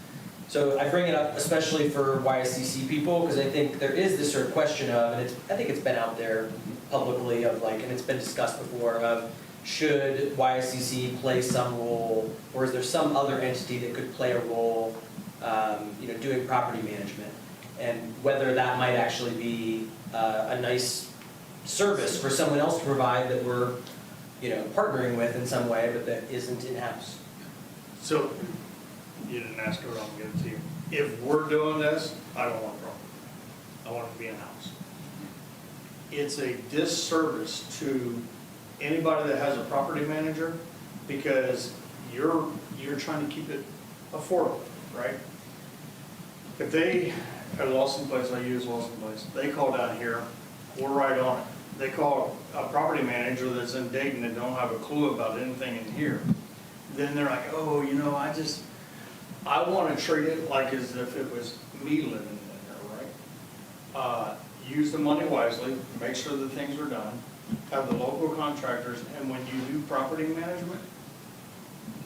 S3: So I bring it up especially for YSCC people, because I think there is this sort of question of, and I think it's been out there publicly of and it's been discussed before, of should YSCC play some role, or is there some other entity that could play a role, doing property management? And whether that might actually be a nice service for someone else to provide that we're partnering with in some way, but that isn't in-house.
S4: so, you didn't ask her, I'll give it to you. If we're doing this, I don't want a problem. I want it to be in-house. It's a disservice to anybody that has a property manager, because you're trying to keep it affordable, right? If they, at Lawson Place, I use Lawson Place, they call down here, we're right on it. They call a property manager that's in Dayton and don't have a clue about anything in here. Then they're like, oh, I want to treat it like as if it was me living in there, right? Use the money wisely, make sure that things are done, have the local contractors, and when you do property management,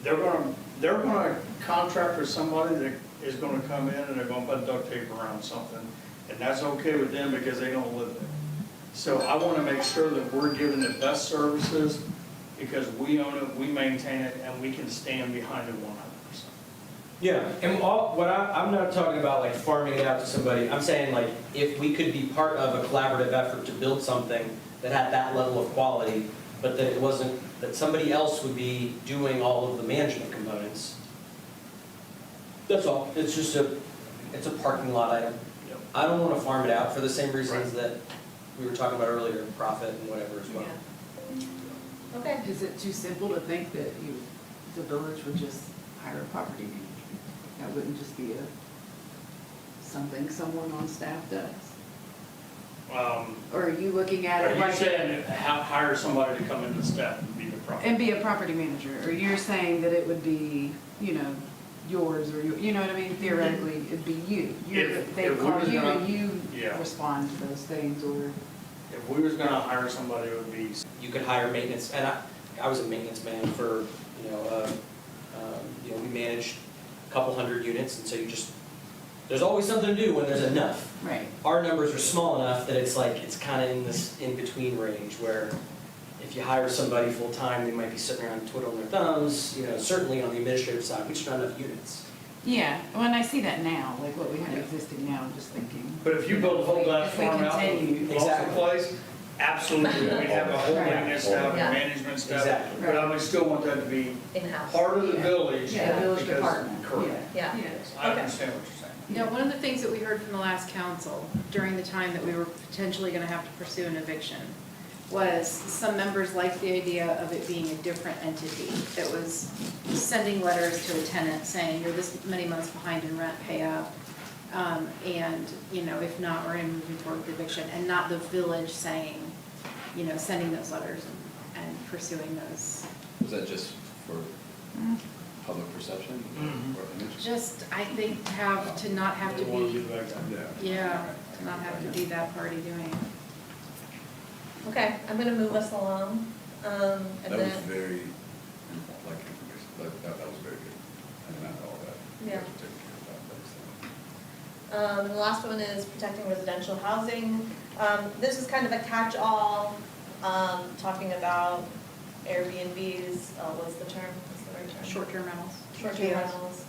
S4: they're gonna contract with somebody that is gonna come in and they're gonna put duct tape around something, and that's okay with them because they don't live there. So I want to make sure that we're giving the best services because we own it, we maintain it, and we can stand behind it 100%.
S3: Yeah, and I'm not talking about farming it out to somebody. I'm saying if we could be part of a collaborative effort to build something that had that level of quality, but that it wasn't, that somebody else would be doing all of the management components. That's all. It's just it's a parking lot item.
S4: Yep.
S3: I don't want to farm it out for the same reasons that we were talking about earlier, profit and whatever as well.
S2: Yeah. Okay.
S8: Is it too simple to think that the village would just hire a property manager? That wouldn't just be something someone on staff does? Or are you looking at
S4: Are
S8: it
S4: you
S8: like?
S4: saying hire somebody to come into staff and be the property?
S8: And be a property manager, or you're saying that it would be, yours, or you know what I mean? Theoretically, it'd be you. They
S4: if we
S8: call
S4: was
S8: you
S4: gonna-
S8: and you
S4: Yeah.
S8: respond to those things, or?
S4: If we was gonna hire somebody, it would be,
S3: You could hire maintenance, and I was a maintenance man for, we managed a couple hundred units, and so there's always something to do when there's enough.
S8: Right.
S3: Our numbers are small enough that it's kind of in this in-between range where if you hire somebody full-time, they might be sitting around twiddling their thumbs, certainly on the administrative side, we just don't have enough units.
S8: Yeah, when I see that now, like what we have existing now, I'm just thinking.
S4: but if you build a whole
S8: If we
S4: platform out
S8: continue.
S4: in Lawson
S3: Exactly.
S4: Place, absolutely, we'd have a whole
S8: Right.
S4: maintenance staff
S2: Yeah.
S4: and management staff.
S3: Exactly.
S4: But I would still want that to be
S2: In-house.
S4: part of the
S8: Yeah.
S4: village.
S8: Yeah, village
S4: because-
S8: department,
S4: Correct.
S2: Yeah.
S4: I
S2: Okay.
S4: understand what you're saying.
S6: Now, one of the things that we heard from the last council during the time that we were potentially gonna have to pursue an eviction was some members liked the idea of it being a different entity that was sending letters to a tenant saying, you're this many months behind in rent, pay up. And, if not, we're gonna move you toward eviction, and not the village saying, sending those letters and pursuing those.
S7: Was that just for public perception or image?
S6: Just, I think, to not have to
S4: They want to
S6: be,
S4: do that.
S6: yeah, to not have to be that party doing it.
S2: Okay, I'm gonna move us along, and
S7: That was
S2: then,
S7: very, information, that was very good. And not all that. You
S2: Yeah.
S7: have to take care of that,
S2: the last one is protecting residential housing. This is kind of a catch-all, talking about Airbnbs, what's the term, what's the right term?
S6: Short-term rentals.
S2: Short-term rentals.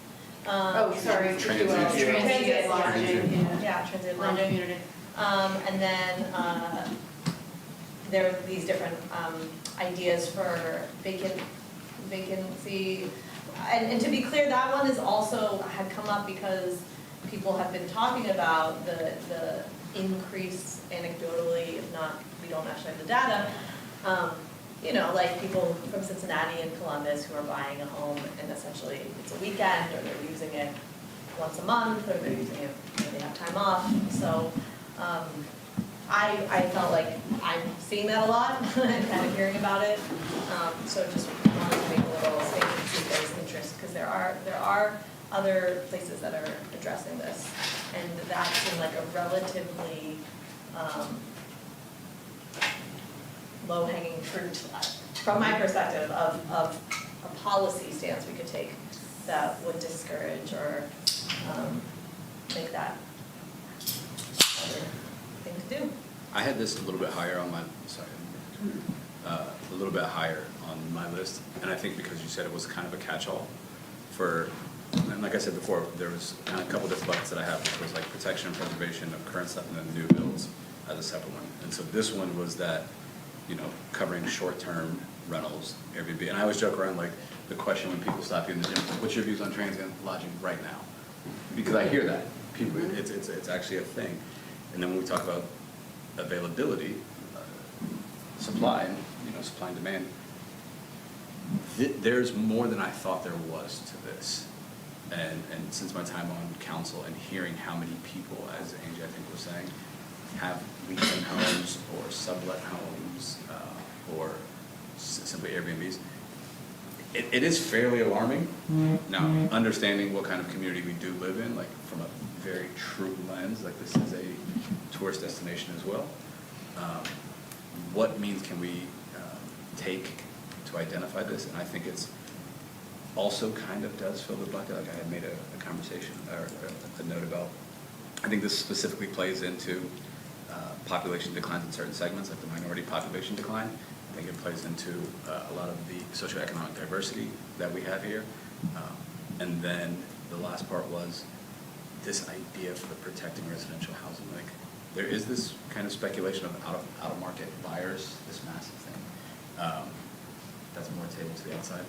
S6: Oh, sorry.
S7: Transient.
S6: Transient lodging, yeah.
S2: Yeah, transient
S6: Rent
S2: lodging.
S6: community.
S2: And then, there are these different ideas for vacant vacancy. And to be clear, that one is also, had come up because people have been talking about the increase anecdotally, if not, we don't actually have the data. You know, like people from Cincinnati and Columbus who are buying a home and essentially it's a weekend, or they're using it once a month, or they're using it when they have time off. So I felt like I'm seeing that a lot and kind of hearing about it. So just wanted to make a little statement to see if there's interest, because there are other places that are addressing this, and that seemed like a relatively low-hanging fruit, from my perspective, of a policy stance we could take that would discourage or make that another thing to do.
S7: I had this a little bit higher on my, sorry, a little bit higher on my list, and I think because you said it was kind of a catch-all for, and like I said before, there was kind of a couple different buckets that I have, which was like protection and preservation of current stuff and then new builds as a separate one. And so this one was that, you know, covering short-term rentals, Airbnb. And I always joke around, like, the question when people stop you in the gym, what's your views on transient lodging right now? Because I hear that. People, it's actually a thing. And then when we talk about availability, supply, and, you know, supply and demand, there's more than I thought there was to this. And since my time on council and hearing how many people, as Angie I think was saying, have weekend homes or sublet homes or simply Airbnbs, it is fairly alarming. Now, understanding what kind of community we do live in, like from a very true lens, like this is a tourist destination as well. What means can we take to identify this? And I think it's also kind of does fill the bucket. Like I had made a conversation or a note about, I think this specifically plays into population declines in certain segments, like the minority population decline. I think it plays into a lot of the socioeconomic diversity that we have here. And then the last part was this idea for the protecting residential housing. Like there is this kind of speculation of out-of-market buyers, this massive thing. That's more table to the outside.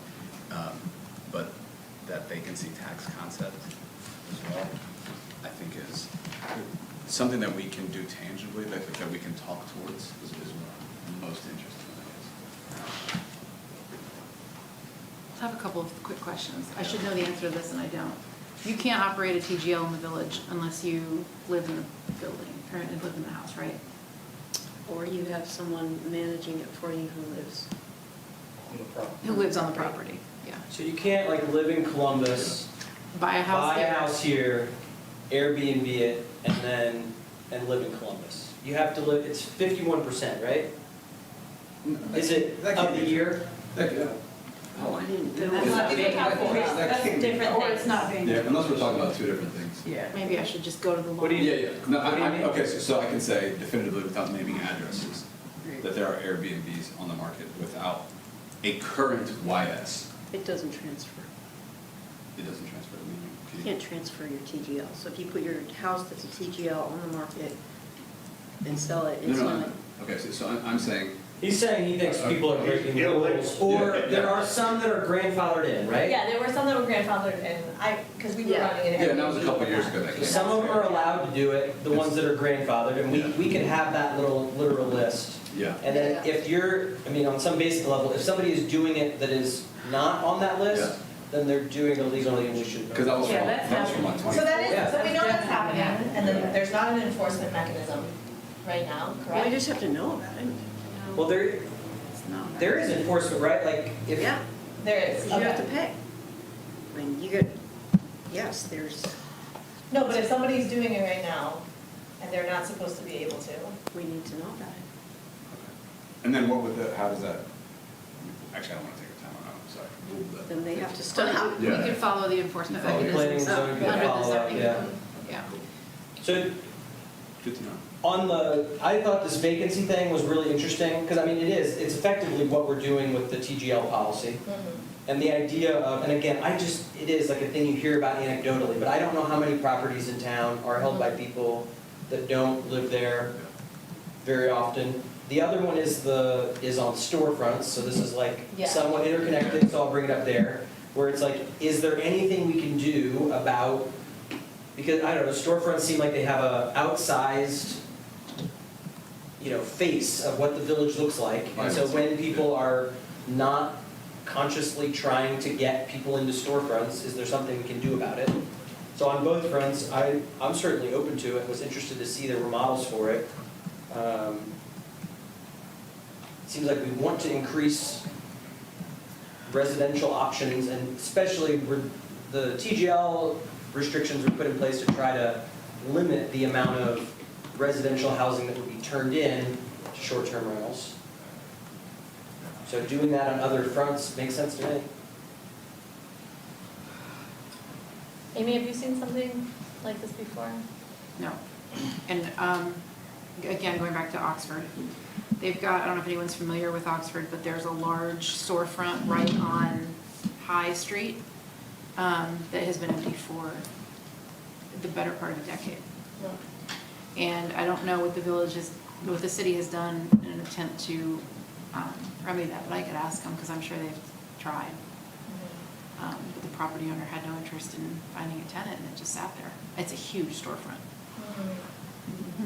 S7: But that vacancy tax concept as well, I think is something that we can do tangibly, that we can talk towards is what I'm most interested in, I guess.
S6: I have a couple of quick questions. I should know the answer to this and I don't. You can't operate a TGL in the village unless you live in the building or live in the house, right?
S1: Or you have someone managing it for you who lives.
S4: On the property.
S6: Who lives on the property, yeah.
S3: So you can't like live in Columbus,
S6: Buy a house
S3: buy a
S6: there.
S3: house here, Airbnb it, and live in Columbus. You have to live, it's 51%, right? Is it of the year?
S1: Oh, I didn't know.
S2: That's not even top four. That's different
S6: Or
S2: things.
S6: it's not being.
S7: Yeah, unless we're talking about two different things.
S6: Yeah, maybe I should just go to the law.
S3: What do you-
S7: Yeah. No,
S3: What do you mean?
S7: okay, so I can say definitively without naming addresses, that there are Airbnbs on the market without a current YS.
S1: It doesn't transfer.
S7: It doesn't transfer to me.
S1: You can't transfer your TGL. So if you put your house that's a TGL on the market and sell it, it's
S7: No,
S1: not.
S7: okay, so I'm saying,
S3: He's saying he thinks people are breaking the rules, or there are some that are grandfathered in, right?
S2: Yeah, there were some that were grandfathered in, because we were
S1: Yeah.
S2: running an
S7: yeah, and that was a
S2: Airbnb
S7: couple
S2: with
S7: years
S2: that.
S7: ago that
S3: So
S7: came.
S3: some of them are allowed to do it, the ones that are grandfathered, and we can have that little literal list.
S7: Yeah.
S3: And then if you're, I mean, on some basic level, if somebody is doing it that is not on that list, then they're doing it illegally and we should know.
S7: Because that was
S6: Yeah,
S7: from,
S6: that's
S7: that was from like 20.
S2: So that
S3: Yeah.
S2: is, so we know that's
S6: Definitely
S2: happening, and then there's not an enforcement mechanism right now,
S1: Well,
S2: correct?
S1: you just have to know about it.
S3: Well,
S6: It's not.
S3: there is enforcement, right? Like, if.
S1: Yeah,
S2: There is,
S1: because you have to
S2: okay.
S1: pay. I mean, you get, yes, there's,
S2: No, but if somebody's doing it right now, and they're not supposed to be able to,
S1: we need to know about it.
S7: And then what would how does that, actually, I don't want to take your time on that, I'm sorry.
S1: Then they have to stop.
S6: We could follow the enforcement
S3: Follow the planning
S6: mechanisms
S3: zone,
S6: under the
S3: follow up,
S6: zoning
S3: yeah.
S6: code. Yeah.
S3: So
S7: Good to know.
S3: on the, I thought this vacancy thing was really interesting, because I mean, it's effectively what we're doing with the TGL policy. And the idea of, and again, it is like a thing you hear about anecdotally, but I don't know how many properties in town are held by people that don't live there very often. The other one is on storefronts, so this is like
S2: Yeah.
S3: somewhat interconnected, so I'll bring it up there. Where it's like, is there anything we can do about, because, I don't know, storefronts seem like they have a outsized, face of what the village looks like. And so when people are not consciously trying to get people into storefronts, is there something we can do about it? So on both fronts, I'm certainly open to it, was interested to see there were models for it. Seems like we want to increase residential options, and especially the TGL restrictions were put in place to try to limit the amount of residential housing that would be turned in to short-term rentals. So doing that on other fronts makes sense to me.
S2: Amy, have you seen something like this before?
S6: No. And again, going back to Oxford, they've got, I don't know if anyone's familiar with Oxford, but there's a large storefront right on High Street that has been empty for the better part of a decade.
S2: No.
S6: And I don't know what what the city has done in an attempt to remedy that, but I could ask them, because I'm sure they've tried. But the property owner had no interest in finding a tenant, and it just sat there. It's a huge storefront.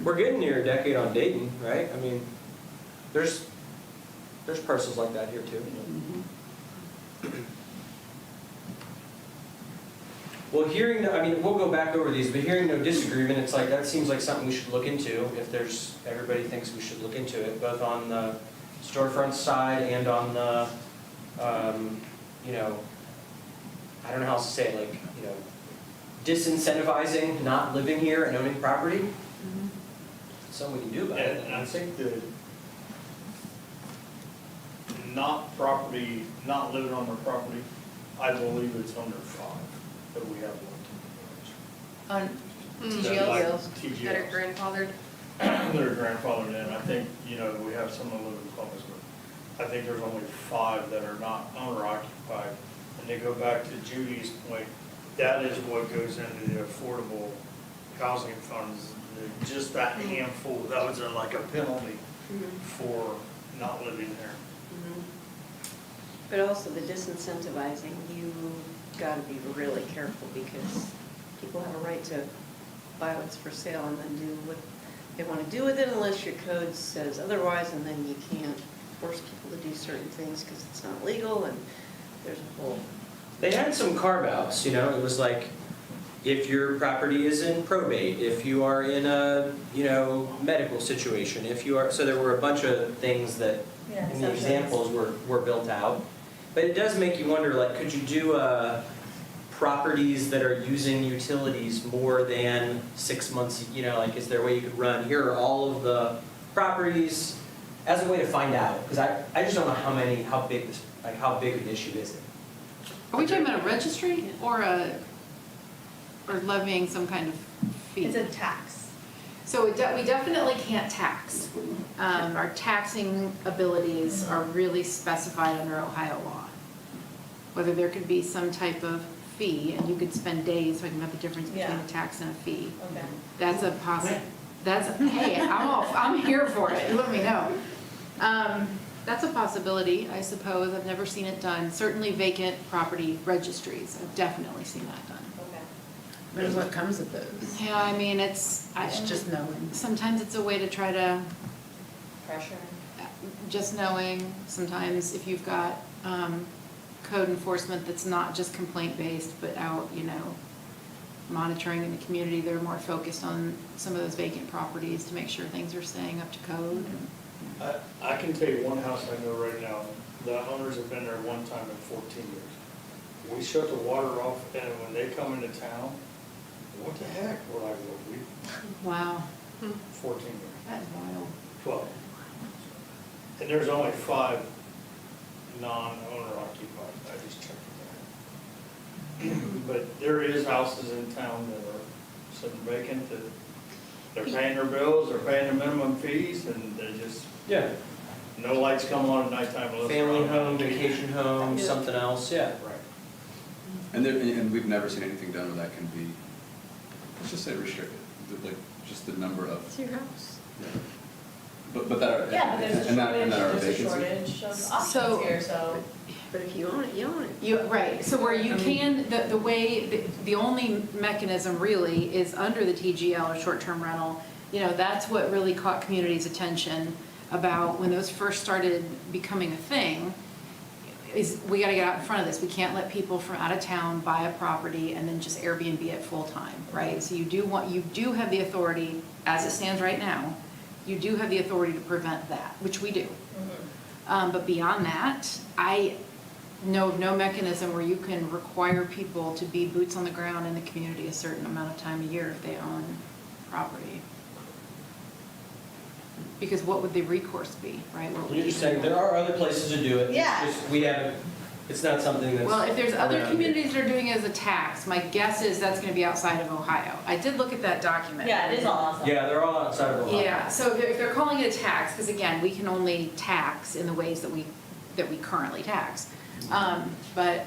S3: We're getting near a decade on Dayton, right? I mean, there's parcels like that here too. Well, we'll go back over these, but hearing no disagreement, it's like, that seems like something we should look into, if everybody thinks we should look into it, both on the storefront side and on the, I don't know how else to say it, disincentivizing not living here and owning property. Something we can do about it.
S4: And I think that not living on their property, I believe it's under 5 that we have one.
S6: On
S4: Like
S6: TGLs.
S9: That are grandfathered.
S4: That are grandfathered in. I think, we have some that live in Columbus, but I think there's only 5 that are not owner occupied. And they go back to Judy's point, that is what goes into the affordable housing funds. Just that handful, that was like a penalty for not living there.
S1: But also the disincentivizing, you gotta be really careful, because people have a right to buy what's for sale and then do what they wanna do with it unless your code says otherwise, and then you can't force people to do certain things because it's not legal, and there's a whole.
S3: They had some carve-outs, it was like, if your property is in probate, if you are in a, medical situation, so there were a bunch of things that, in the examples, were built out. But it does make you wonder, could you do properties that are using utilities more than 6 months, is there a way you could run, here are all of the properties, as a way to find out? Because I just don't know how big of an issue is it?
S6: Are we talking about a registry or levying some kind of fee?
S2: It's a tax.
S6: So we definitely can't tax. Our taxing abilities are really specified under Ohio law. Whether there could be some type of fee, and you could spend days talking about the difference between
S2: Yeah.
S6: a tax and a fee.
S2: Okay.
S6: That's a hey, I'm here for it, let me know. That's a possibility, I suppose. I've never seen it done. Certainly vacant property registries, I've definitely seen that done.
S2: Okay.
S8: But what comes of those?
S6: Yeah, I mean, it's
S8: just knowing.
S6: sometimes it's a way to try to,
S2: Pressure.
S6: just knowing, sometimes if you've got code enforcement that's not just complaint-based, but out, monitoring in the community, they're more focused on some of those vacant properties to make sure things are staying up to code.
S4: I can tell you one house I know right now, the owners have been there one time in 14 years. We shut the water off, and when they come into town, what the heck? We're like,
S6: Wow,
S4: 14 years,
S6: that is wild.
S4: 12. And there's only 5 non-owner occupied. I just checked it. But there is houses in town that are sitting vacant, that they're paying their bills, they're paying their minimum fees, and they just,
S3: Yeah.
S4: no lights come on at nighttime. unless they're
S3: Family
S4: on
S3: home,
S4: vacation.
S3: vacation home, something else, yeah.
S4: Right.
S7: And we've never seen anything done where that can be, let's just say restricted, just the number of.
S9: It's your house.
S7: But that are.
S2: Yeah, but there's a
S7: and that-
S2: shortage,
S7: and that are
S2: there's a
S7: vacancies.
S2: shortage of
S6: So-
S2: options here, so.
S1: But if you own it, you own it.
S6: You, right, so where you can, the way, the only mechanism really is under the TGL or short-term rental. You know, that's what really caught community's attention about when those first started becoming a thing, is we gotta get out in front of this. We can't let people from out of town buy a property and then just Airbnb it full-time, right? So you do have the authority, as it stands right now, you do have the authority to prevent that, which we do. But beyond that, I know of no mechanism where you can require people to be boots on the ground in the community a certain amount of time a year if they own property. Because what would the recourse be, right? What would
S3: You're
S6: you
S3: just saying, there are other places to do it. It's
S2: Yeah.
S3: just we haven't, it's not something that's.
S6: Well, if there's other
S3: around here.
S6: communities that are doing it as a tax, my guess is that's gonna be outside of Ohio. I did look at that document.
S2: Yeah, it is all awesome.
S3: Yeah, they're all outside of Ohio.
S6: Yeah, so if they're calling it a tax, because again, we can only tax in the ways that we currently tax. But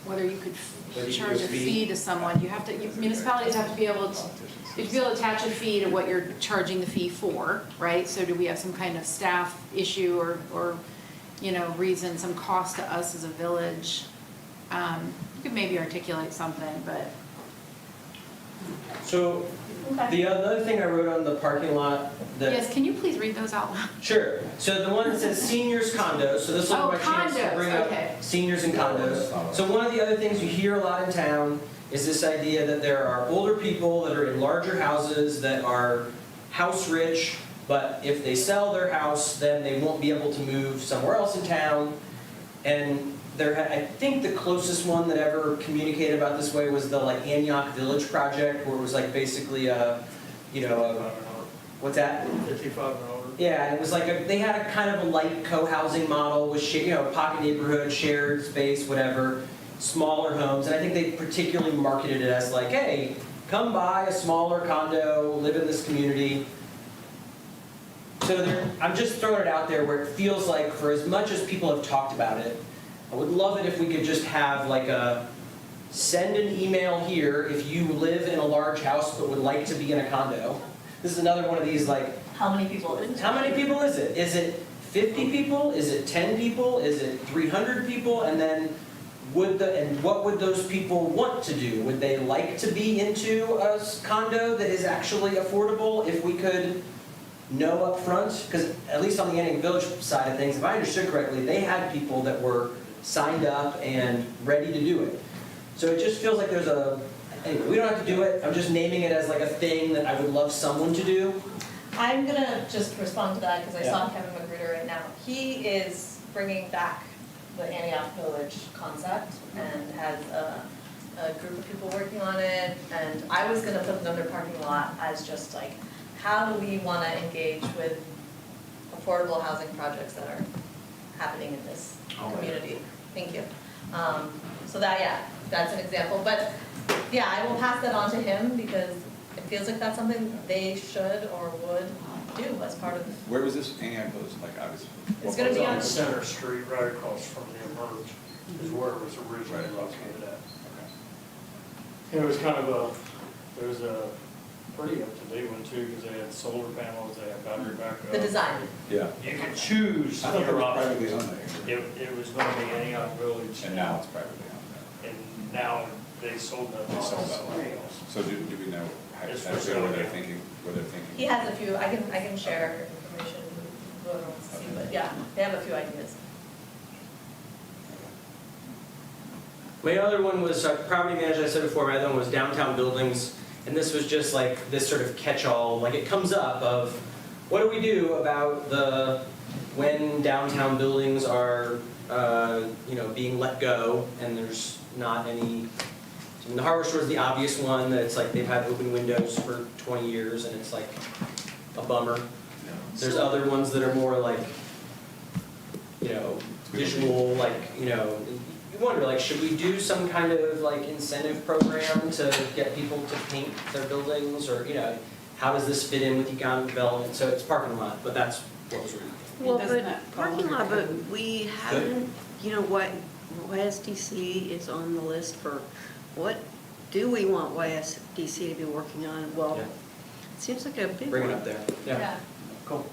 S6: whether you could
S3: Whether you do
S6: charge
S3: a
S6: a
S3: fee.
S6: fee to someone, municipalities have to be able to attach a fee to what you're charging the fee for, right? So do we have some kind of staff issue or, you know, reason, some cost to us as a village? You could maybe articulate something, but.
S3: So,
S2: Okay.
S3: the other thing I wrote on the parking lot that.
S6: Yes, can you please read those out loud?
S3: Sure. So the one that says seniors condos, so this will
S6: Oh,
S3: be my chance to
S6: condos,
S3: bring up
S6: okay.
S3: seniors and condos. So one of the other things you hear a lot in town is this idea that there are older people that are in larger houses that are house rich, but if they sell their house, then they won't be able to move somewhere else in town. And I think the closest one that ever communicated about this way was the like Antioch Village project, where it was like basically what's that?
S4: 55 and older.
S3: Yeah, and it was like they had a kind of a light co-housing model with pocket neighborhood, shared space, whatever, smaller homes, and I think they particularly marketed it as like, hey, come buy a smaller condo, live in this community. So I'm just throwing it out there where it feels like for as much as people have talked about it, I would love it if we could just have like send an email here if you live in a large house but would like to be in a condo. This is another one of these like,
S2: How many people?
S3: how many people is it? Is it 50 people? Is it 10 people? Is it 300 people? And then what would those people want to do? Would they like to be into a condo that is actually affordable if we could know up front? Because at least on the Antioch Village side of things, if I understood correctly, they had people that were signed up and ready to do it. So it just feels like there's anyway, we don't have to do it. I'm just naming it as like a thing that I would love someone to do.
S2: I'm gonna just respond to that because I saw
S3: Yeah.
S2: Kevin Magruder right now. He is bringing back the Antioch Village concept and has a group of people working on it. And I was gonna put another parking lot as just like, how do we wanna engage with affordable housing projects that are happening in this community? Thank you. So that's an example. But yeah, I will pass that on to him because it feels like that's something they should or would do as part of.
S7: Where was this Antioch Village, like obviously?
S2: It's gonna be on-
S4: Center Street, right across from the Emerge, is where it was originally located at.
S7: Okay.
S4: It was it was a pretty up-to-date one too, because they had solar panels, they had battery backup.
S2: The design.
S7: Yeah.
S4: You could choose
S7: I thought that
S4: your
S7: was
S4: option.
S7: privately owned there.
S4: It was gonna be Antioch Village.
S7: And now it's privately owned
S4: And now they sold that
S7: there. They
S4: lot
S7: sold
S4: to
S7: that
S4: somebody
S7: lot.
S4: else.
S7: So do we know
S4: It's for
S7: hypothetically
S4: sale,
S7: where they're
S4: yeah.
S7: thinking,
S2: He has a few, I can share information, whoever wants to see, but yeah, they have a few ideas.
S3: My other one was property management, I said before, my other one was downtown buildings. And this was just like this sort of catch-all, like it comes up of, what do we do about when downtown buildings are, being let go and there's not any, I mean, the hardware store is the obvious one, that it's like they've had open windows for 20 years and it's like a bummer. There's other ones that are more like, visual, like, you wonder, like, should we do some kind of like incentive program to get people to paint their buildings, or how does this fit in with economic development? So it's parking lot, but that's what was reading.
S1: Well,
S8: Doesn't
S1: but
S8: that fall
S1: parking
S8: under
S1: lot, but
S8: code?
S1: we haven't, what YSDC is on the list for, what do we want YSDC to be working on? Well,
S3: Yeah.
S1: it seems like a big one.
S3: Bring it up there. Yeah. Cool.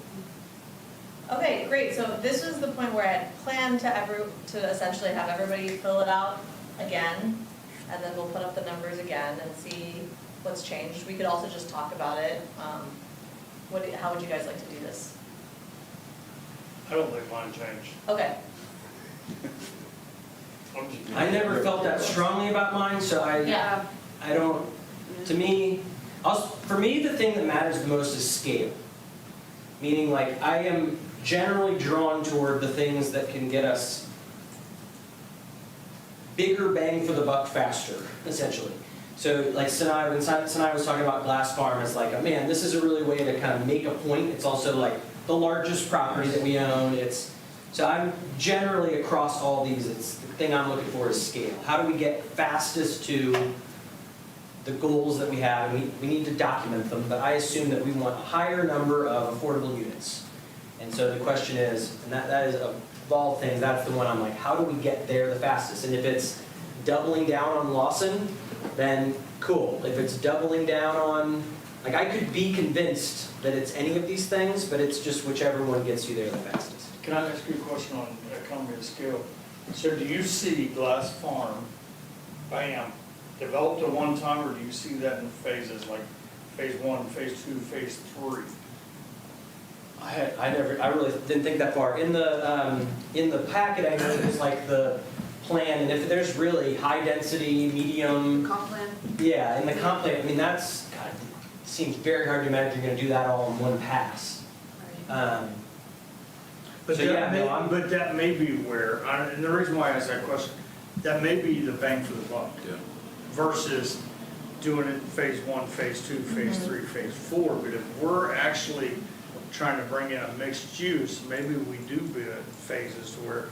S2: Okay, great, so this was the point where I had planned to essentially have everybody fill it out again, and then we'll put up the numbers again and see what's changed. We could also just talk about it. How would you guys like to do this?
S4: I don't think mine changed.
S2: Okay,
S3: I never felt that strongly about mine, so
S2: yeah,
S3: I don't, to me, for me, the thing that matters the most is scale. Meaning, like, I am generally drawn toward the things that can get us bigger bang for the buck faster, essentially. So, like Sinai, when Sinai was talking about Glass Farm, it's like, oh, man, this is a really way to kind of make a point. It's also like the largest property that we own. So I'm generally across all these, it's the thing I'm looking for is scale. How do we get fastest to the goals that we have? We need to document them, but I assume that we want a higher number of affordable units. And so the question is, and that is of all things, that's the one I'm like, how do we get there the fastest? And if it's doubling down on Lawson, then cool. If it's doubling down on, like, I could be convinced that it's any of these things, but it's just whichever one gets you there the fastest.
S4: Can I ask you a question on economy of scale? So do you see Glass Farm, bam, developed at one time, or do you see that in phases, like phase 1, phase 2, phase 3?
S3: I really didn't think that far. In the packet, I know there's like the plan, and if there's really high density, medium,
S8: Comp plan?
S3: yeah, in the comp plan, I mean, that's, God, it seems very hard to imagine you're gonna do that all in one pass.
S4: But
S3: So, yeah, no,
S4: but that may be where, and the reason why I asked that question, that may be the bang for the buck
S7: Yeah.
S4: versus doing it in phase 1, phase 2, phase 3, phase 4. But if we're actually trying to bring in a mixed use, maybe we do bid phases where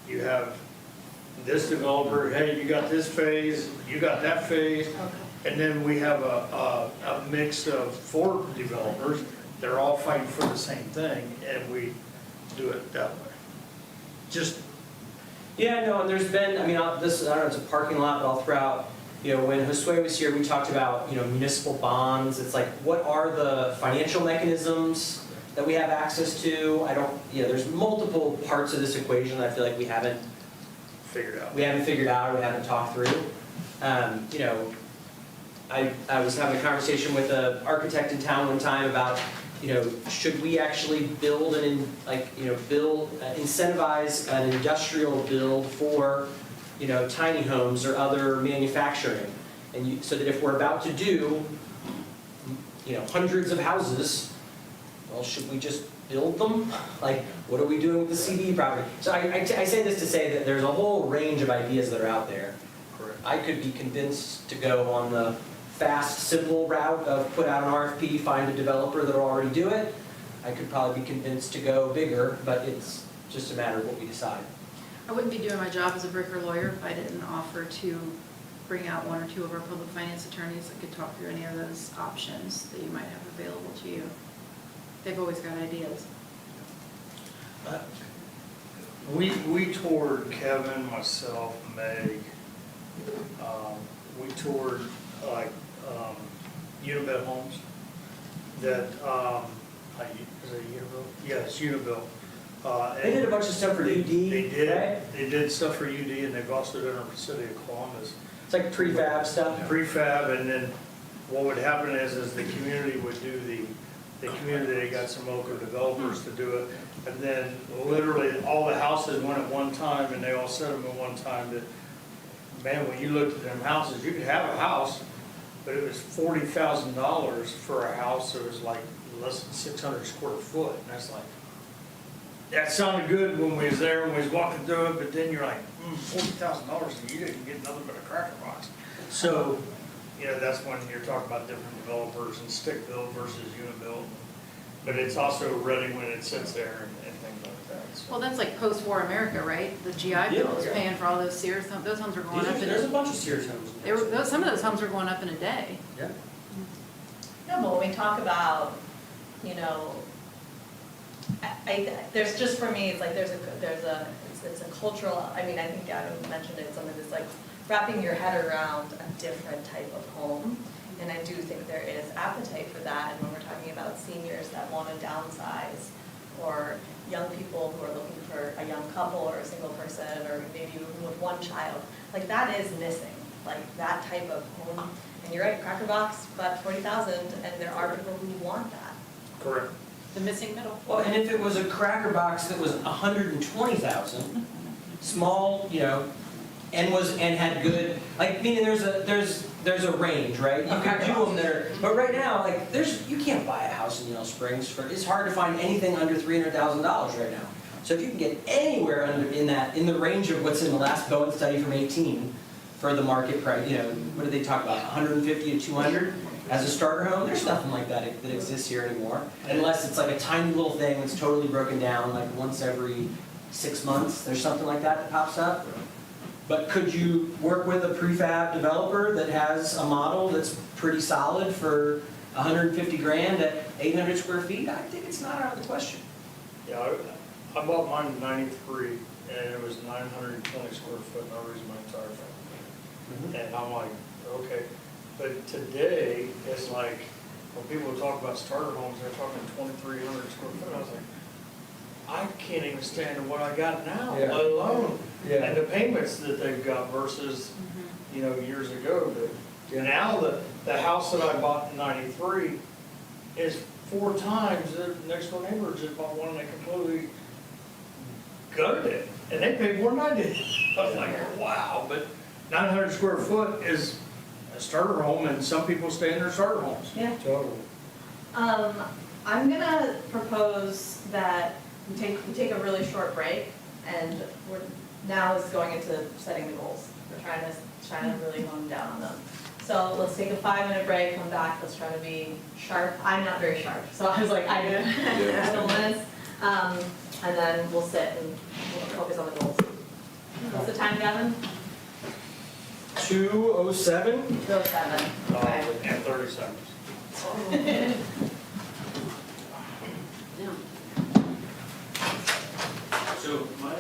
S4: you have this developer, hey, you got this phase, you got that phase, and then we have a mix of 4 developers. They're all fighting for the same thing, and we do it that way. Just,
S3: Yeah, no, and there's been, I mean, I don't know, it's a parking lot, but I'll throw out, when Josue was here, we talked about, municipal bonds. It's like, what are the financial mechanisms that we have access to? There's multiple parts of this equation that I feel like we haven't
S4: figured out.
S3: figured out or we haven't talked through. I was having a conversation with an architect in town one time about, should we actually build incentivize an industrial build for, tiny homes or other manufacturing? And so that if we're about to do, hundreds of houses, well, should we just build them? Like, what are we doing with the CD property? So I say this to say that there's a whole range of ideas that are out there. I could be convinced to go on the fast, simple route of put out an RFP, find a developer that'll already do it. I could probably be convinced to go bigger, but it's just a matter of what we decide.
S6: I wouldn't be doing my job as a Bricker lawyer if I didn't offer to bring out 1 or 2 of our public finance attorneys that could talk through any of those options that you might have available to you. They've always got ideas.
S4: We toured, Kevin, myself, Meg, we toured like Unibet homes that, is it Unibet? Yeah, it's Unibet.
S3: They did a bunch of stuff for UD,
S4: They did,
S3: right?
S4: they did stuff for UD, and they've also done it for the city of Columbus.
S3: It's like prefab stuff.
S4: Prefab, and then what would happen is the community would do the community, they got some local developers to do it, and then literally all the houses went at one time, and they all set them at one time. That, man, when you looked at them houses, you could have a house, but it was $40,000 for a house that was like less than 600 square foot, and that's like, that sounded good when we was there, when we was walking through it, but then you're like, $40,000, and you didn't get nothing but a cracker box. So, that's when you're talking about different developers and stick build versus unit build. But it's also ready when it sits there and things like that. So.
S6: Well, that's like post-war America, right? The GI Bill was paying for all those Sears homes. Those homes were going up in
S3: There's a bunch of Sears homes.
S6: some of those homes were going up in a day.
S3: Yeah.
S2: no, but when we talk about, there's just, for me, it's like it's a cultural, I mean, I think Gavin mentioned it, something that's like wrapping your head around a different type of home And I do think there is appetite for that, and when we're talking about seniors that want to downsize, or young people who are looking for a young couple or a single person, or maybe even with one child, like that is missing, like that type of home. And you're right, Cracker Box, but 40,000, and there are people who want that.
S4: Correct.
S6: The missing middle.
S3: Well, and if it was a Cracker Box that was 120,000, small, you know, and had good, like, meaning there's a range, right? You could do them there, but right now, like, you can't buy a house in Yellow Springs it's hard to find anything under $300,000 right now. So if you can get anywhere in the range of what's in the last Bowen study from 18 for the market price, you know, what did they talk about, 150 to 200 as a starter home? There's nothing like that exists here anymore, unless it's like a tiny little thing that's totally broken down, like once every 6 months, there's something like that pops up. But could you work with a prefab developer that has a model that's pretty solid for 150 grand at 800 square feet? I think it's not out of the question.
S4: Yeah, I bought mine in '93, and it was 920 square foot, and I raised my entire family. And I'm like, okay, but today, it's like, when people talk about starter homes, they're talking 2,300 square foot, I was like, I can't even stand what I got now,
S3: Yeah.
S4: let alone,
S3: Yeah.
S4: and the payments that they've got versus, you know, years ago. And now the house that I bought in '93 is 4 times, the next door neighbor just bought one and they completely gutted it, and they paid more than I did. I was like, wow, but 900 square foot is a starter home, and some people stay in their starter homes.
S2: Yeah.
S4: Totally.
S2: I'm gonna propose that we take a really short break, and we're now is going into setting the goals. We're trying to really hone down on them. So let's take a 5-minute break, come back, let's try to be sharp. I'm not very sharp, so I was like, I need a couple minutes. And then we'll sit and we'll focus on the goals. What's the time, Gavin?
S3: 2:07?
S2: 2:07. Okay.
S4: And 30 seconds.
S5: So my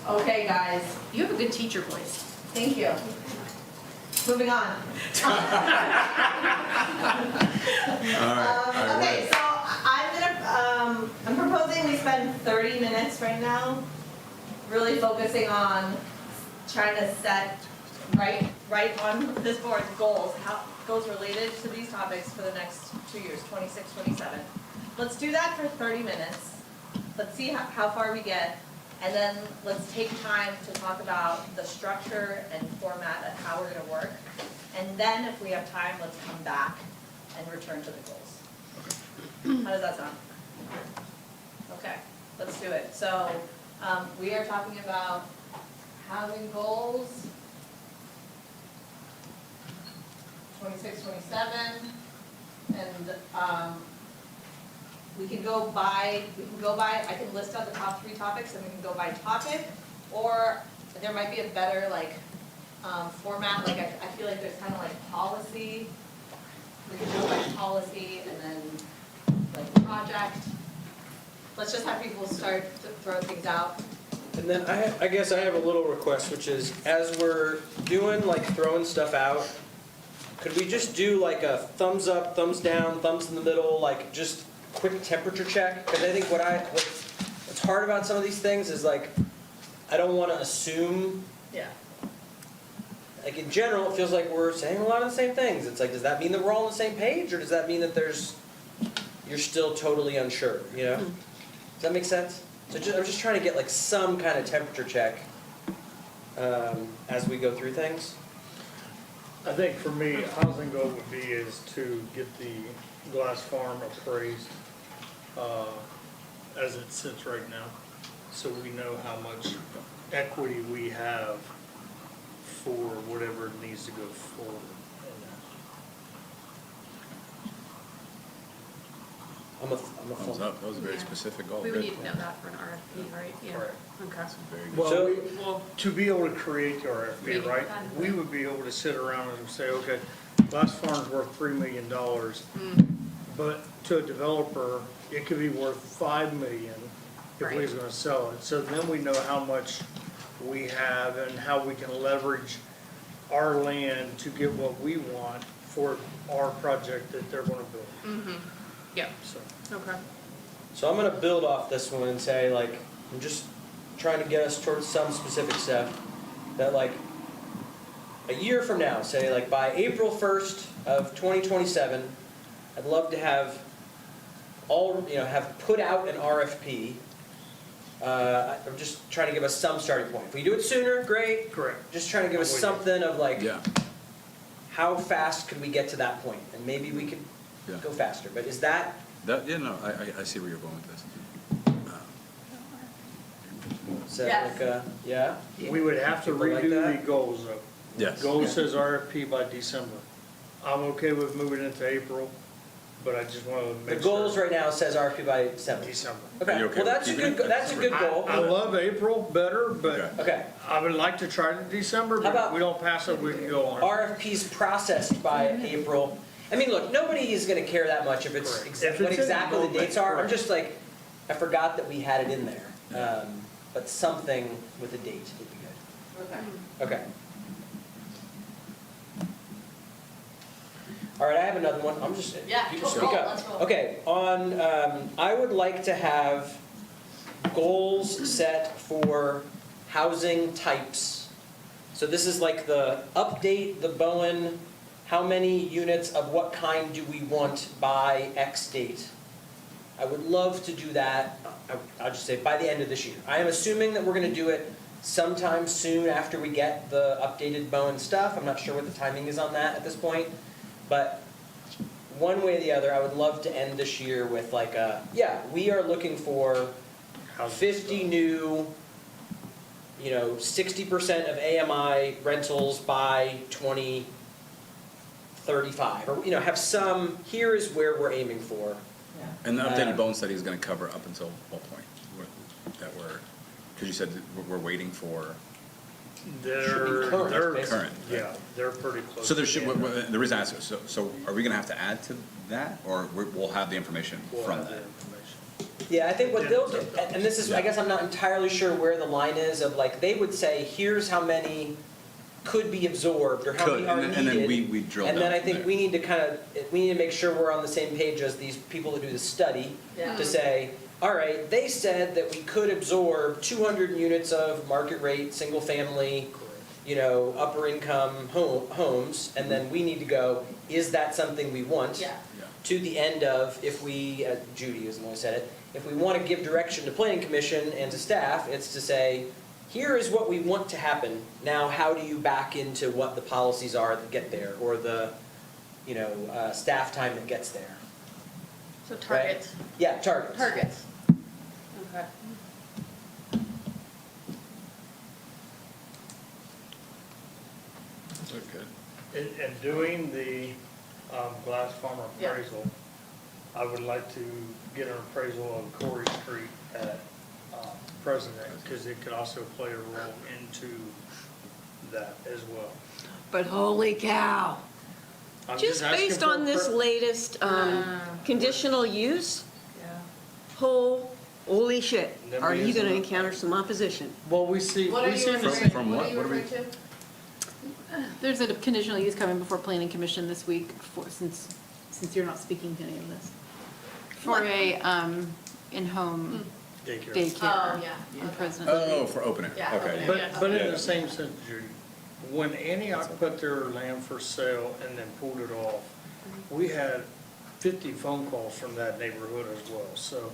S2: Okay, guys,
S6: You have a good teacher voice.
S2: thank you. Moving on.
S7: All right,
S2: Okay, so I'm proposing we spend 30 minutes right now really focusing on trying to set right on this board goals, goals related to these topics for the next 2 years, 26, 27. Let's do that for 30 minutes. Let's see how far we get. And then let's take time to talk about the structure and format of how we're gonna work. And then if we have time, let's come back and return to the goals. How does that sound? Okay, let's do it. So, we are talking about housing goals, 26, 27, and, we can go by, I can list out the top 3 topics and we can go by topic, or there might be a better format, I feel like there's kind of like policy. We can go by policy and then project. Let's just have people start to throw things out.
S3: And then I guess I have a little request, which is, as we're doing, throwing stuff out, could we just do a thumbs up, thumbs down, thumbs in the middle, just quick temperature check? Because I think what's hard about some of these things is I don't want to assume,
S2: Yeah.
S3: in general, it feels like we're saying a lot of the same things. It's does that mean that we're all on the same page, or does that mean that you're still totally unsure, Does that make sense? So I'm just trying to get some kind of temperature check as we go through things.
S4: I think for me, a housing goal would be is to get the Glass Farm appraised as it sits right now, so we know how much equity we have for whatever needs to go forward in that.
S3: I'm a
S7: Thumbs
S3: thumb.
S7: up, that was a very
S6: Yeah.
S7: specific goal.
S9: We would
S7: Good.
S9: need to know that for an RFP, right? Yeah.
S4: Correct.
S9: Okay.
S7: That's very good.
S4: Well,
S3: So-
S9: Well,
S4: to be able to create the RFP,
S9: Maybe
S4: right,
S9: kind of.
S4: we would be able to sit around and say, okay, Glass Farm's worth $3 million, but to a developer, it could be worth $5 million if we
S9: Right.
S4: was gonna sell it. So then we know how much we have and how we can leverage our land to get what we want for our project that they're gonna build,
S9: yeah,
S4: so.
S9: okay.
S3: So I'm gonna build off this one and say I'm just trying to get us towards some specific stuff that a year from now, say by April 1st of 2027, I'd love to have have put out an RFP. I'm just trying to give us some starting point. If we do it sooner, great.
S4: Correct.
S3: Just trying to give us
S4: I'm with you.
S3: something of
S7: Yeah,
S3: how fast could we get to that point? And maybe we could
S7: yeah.
S3: go faster. But is that,
S7: Yeah, no, I see where you're going with this.
S3: is that
S2: Yes.
S3: yeah?
S4: We would have to
S3: People like
S4: redo
S3: that?
S4: the goals though.
S7: Yes.
S4: Goal says RFP by December. I'm okay with moving into April, but I just want to
S3: The
S4: make sure.
S3: goals right now says RFP by December.
S4: December.
S3: Okay,
S7: Are you okay
S3: well,
S7: with
S3: that's a
S7: keeping
S3: good,
S7: it?
S3: that's a good goal.
S4: I love April better, but
S7: Okay.
S3: Okay,
S4: I would like to try to December,
S3: How
S4: but
S3: about-
S4: if we don't pass it, we can go on.
S3: RFPs processed by April. I mean, look, nobody is gonna care that much if it's,
S4: Correct.
S3: exa-
S4: If
S3: what
S4: it's in the
S3: exactly the
S4: moment,
S3: dates are. I'm
S4: correct.
S3: just I forgot that we had it in there. But something with a date would be good.
S2: Okay.
S3: Okay. All right, I have another one. I'm just,
S2: Yeah,
S3: you
S2: let's
S3: speak
S2: roll,
S3: up.
S2: let's roll.
S3: Okay, I would like to have goals set for housing types. So this is the update, the Bowen, how many units of what kind do we want by X date? I would love to do that, I'll just say by the end of this year. I am assuming that we're gonna do it sometime soon after we get the updated Bowen stuff. I'm not sure what the timing is on that at this point. But one way or the other, I would love to end this year with we are looking for 50 new, 60% of AMI rentals by 2035. Or, have some, here is where we're aiming for.
S7: And the updated Bowen study is gonna cover up until what point? Because you said that we're waiting for,
S4: They're
S3: current, basically.
S7: Current, right.
S4: Yeah, they're pretty close.
S7: so there should,
S4: to the end.
S7: the reason I ask, so are we gonna have to add to that, or we'll have the information
S4: We'll
S7: from
S4: have the
S7: that?
S4: information.
S3: Yeah, I think what they'll do, and this is, I guess I'm not entirely sure where the line is of like, they would say, here's how many could be absorbed or how
S7: Could,
S3: many are
S7: and then
S3: needed.
S7: we drill
S3: And
S7: down
S3: then I
S7: from
S3: think
S7: there.
S3: we need to kind of, we need to make sure we're on the same page as these people that do the study.
S2: Yeah.
S3: To say, all right, they said that we could absorb 200 units of market rate, single family, you know, upper income homes, and then we need to go, is that something we want?
S2: Yeah.
S3: To the end of, if we, Judy is the one who said it, if we want to give direction to planning commission and to staff, it's to say, here is what we want to happen. Now, how do you back into what the policies are that get there, or the, you know, staff time that gets there?
S2: So targets.
S3: Yeah, targets.
S2: Targets. Okay.
S7: Okay.
S4: And doing the Glass Farm
S2: Yeah.
S4: appraisal, I would like to get an appraisal of Corey Street at President, because it could also play a role into that as well.
S1: But holy cow.
S4: I'm
S1: Just
S4: asking
S1: based
S4: for
S1: on
S4: a
S1: this
S4: pre-
S1: latest conditional use,
S2: Yeah.
S1: holy shit,
S4: Then
S1: are
S4: we
S1: you
S4: use
S1: gonna
S4: it.
S1: encounter some opposition?
S4: Well, we see,
S2: What are
S4: we
S2: you
S4: see the
S2: referring,
S7: From
S2: what
S7: what?
S2: are you
S7: What are we-
S2: referring to?
S6: There's a conditional use coming before planning commission this week since you're not speaking to any of this. For a, in-home
S4: daycare.
S6: daycare
S2: Oh, yeah.
S6: in
S2: Okay.
S6: President.
S7: Oh, for opening,
S2: Yeah,
S7: okay.
S2: opening.
S4: But in
S7: Yeah.
S4: the same sense, Judy, when Antioch put their land for sale and then pulled it off, we had 50 phone calls from that neighborhood as well, so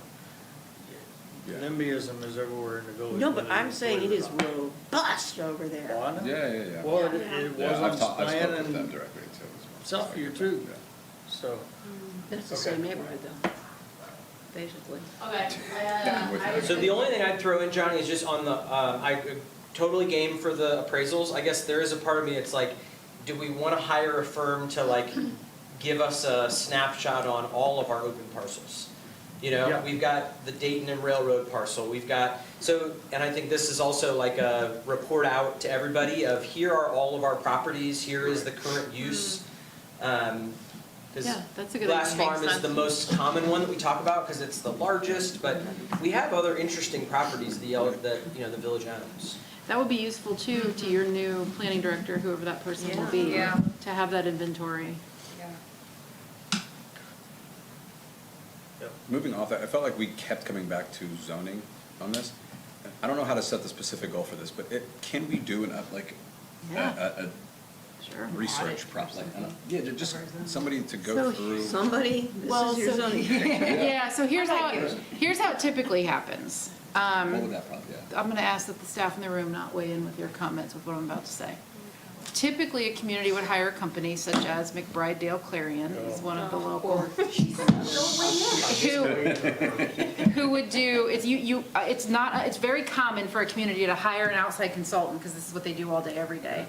S7: Yeah.
S4: NIMBYism is everywhere in the village.
S1: No, but
S4: whether
S1: I'm
S4: you
S1: saying it
S4: believe
S1: is
S4: or not.
S1: robust over there.
S4: Well, I know.
S7: Yeah, yeah, yeah.
S4: Well, it
S7: Yeah, I've
S4: wasn't
S7: talked, I've
S4: planned
S7: spoken with them
S4: and
S7: directly too as well.
S4: Southview too,
S7: Yeah.
S4: so.
S1: That's the
S4: Okay.
S1: same neighborhood though, basically.
S2: Okay.
S3: So the only thing I'd throw in, Johnny, is just on the, I totally game for the appraisals. I guess there is a part of me, it's like, do we want to hire a firm to like give us a snapshot on all of our open parcels? You know,
S4: Yeah.
S3: we've got the Dayton and Railroad parcel, we've got, so, and I think this is also like a report out to everybody of here are all of our properties, here is the current use. 'Cause
S6: Yeah, that's a good
S3: Glass
S6: idea.
S3: Farm is the most common one that we talk about because it's the largest, but we have other interesting properties that, you know, the village owns.
S6: That would be useful too, to your new planning director, whoever that person will be.
S2: Yeah.
S6: To have that inventory.
S7: Moving off that, I felt like we kept coming back to zoning on this. I don't know how to set the specific goal for this, but can we do a
S6: Sure.
S7: research process? Yeah, just somebody to go
S1: So
S7: through.
S1: somebody, this
S6: Well,
S1: is your
S6: so-
S1: zoning.
S6: Yeah, so here's how it typically happens.
S7: What would that probably, yeah.
S6: I'm gonna ask that the staff in the room not weigh in with your comments with what I'm about to say. Typically, a community would hire a company such as McBride Dale Clarion, is one of the local, who would do, it's very common for a community to hire an outside consultant, because this is what they do all day, every day.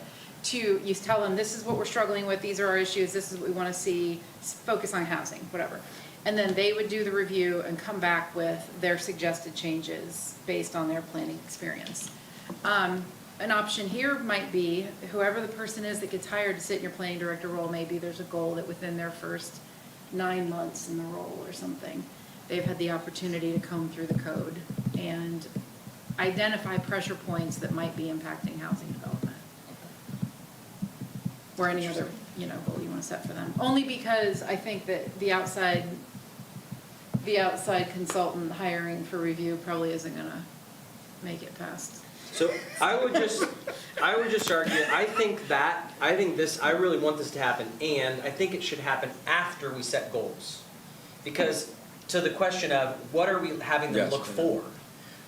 S6: You tell them, this is what we're struggling with, these are our issues, this is what we wanna see, focus on housing, whatever. And then they would do the review and come back with their suggested changes based on their planning experience. An option here might be, whoever the person is that gets hired to sit in your planning director role, maybe there's a goal that within their first 9 months in the role or something, they've had the opportunity to comb through the code and identify pressure points that might be impacting housing development. Or any other, goal you want to set for them. Only because I think that the outside consultant hiring for review probably isn't gonna make it past.
S3: So I would just argue, I really want this to happen, and I think it should happen after we set goals. Because to the question of, what are we having them
S7: Yes.
S3: look for?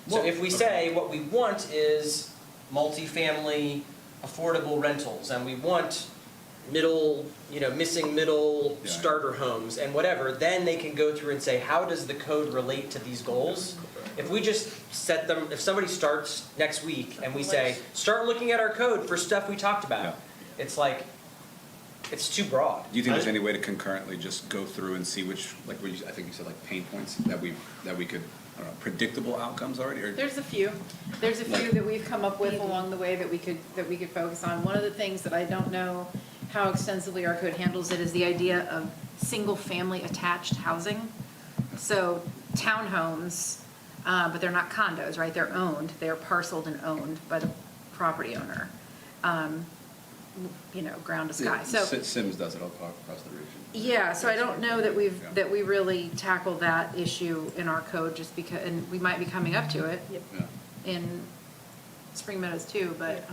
S3: So if we say what we want is multifamily, affordable rentals, and we want missing middle
S7: Yeah.
S3: starter homes and whatever, then they can go through and say, how does the code relate to these goals? If we just set them, if somebody starts next week and we say, start looking at our code for stuff we talked
S7: Yeah.
S3: about, it's like, it's too broad.
S7: Do you think there's any way to concurrently just go through and see which, I think you said like pain points that we could, I don't know, predictable outcomes already? Or
S6: There's a few that we've come up with along the way that we could focus on. One of the things that I don't know how extensively our code handles it is the idea of single-family attached housing. So townhomes, but they're not condos, right? They're owned, they're parceled and owned by the property owner. You know, ground to sky, so.
S7: Sims does it all across the region.
S6: Yeah, so I don't know that
S7: Yeah.
S6: that we really tackled that issue in our code, just because, and we might be coming up to it
S7: Yeah.
S6: in Spring Meadows too, but,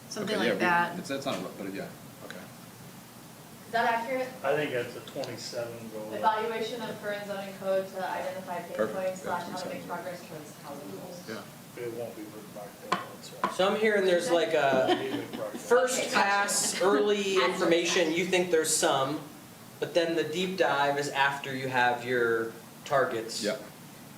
S6: something
S7: Okay, yeah,
S6: like that.
S7: It's not, but yeah, okay.
S2: Is that accurate?
S4: I think that's a 27 goal.
S2: Evaluation of current zoning code to identify pain
S7: Perfect.
S2: points /
S7: Yeah,
S2: how to make
S7: 27.
S2: progress towards housing goals.
S7: Yeah.
S4: It won't be written back there, that's
S3: So I'm hearing there's like a
S4: right.
S3: first pass, early information, you think there's some, but then the deep dive is after you have your targets.
S7: Yeah.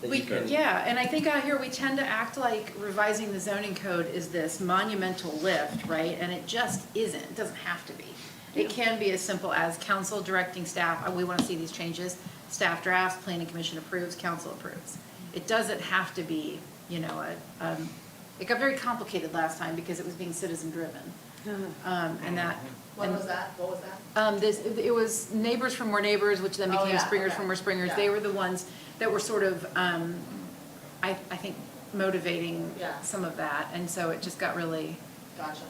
S3: That
S6: We,
S3: you can.
S6: yeah, and I think out here, we tend to act like revising the zoning code is this monumental lift, right? And it just isn't, it doesn't have to be. It can be as simple as council directing staff, we want to see these changes, staff drafts, planning commission approves, council approves. It doesn't have to be, you know, it got very complicated last time because it was being citizen-driven. And that.
S2: What was that? What was that?
S6: It was Neighbors for More Neighbors, which then
S2: Oh,
S6: became
S2: yeah,
S6: Springers
S2: okay.
S6: for More Springers.
S2: Yeah.
S6: They were the ones that were sort of, I think, motivating
S2: Yeah.
S6: some of that. And so it just got really,
S2: Gotcha.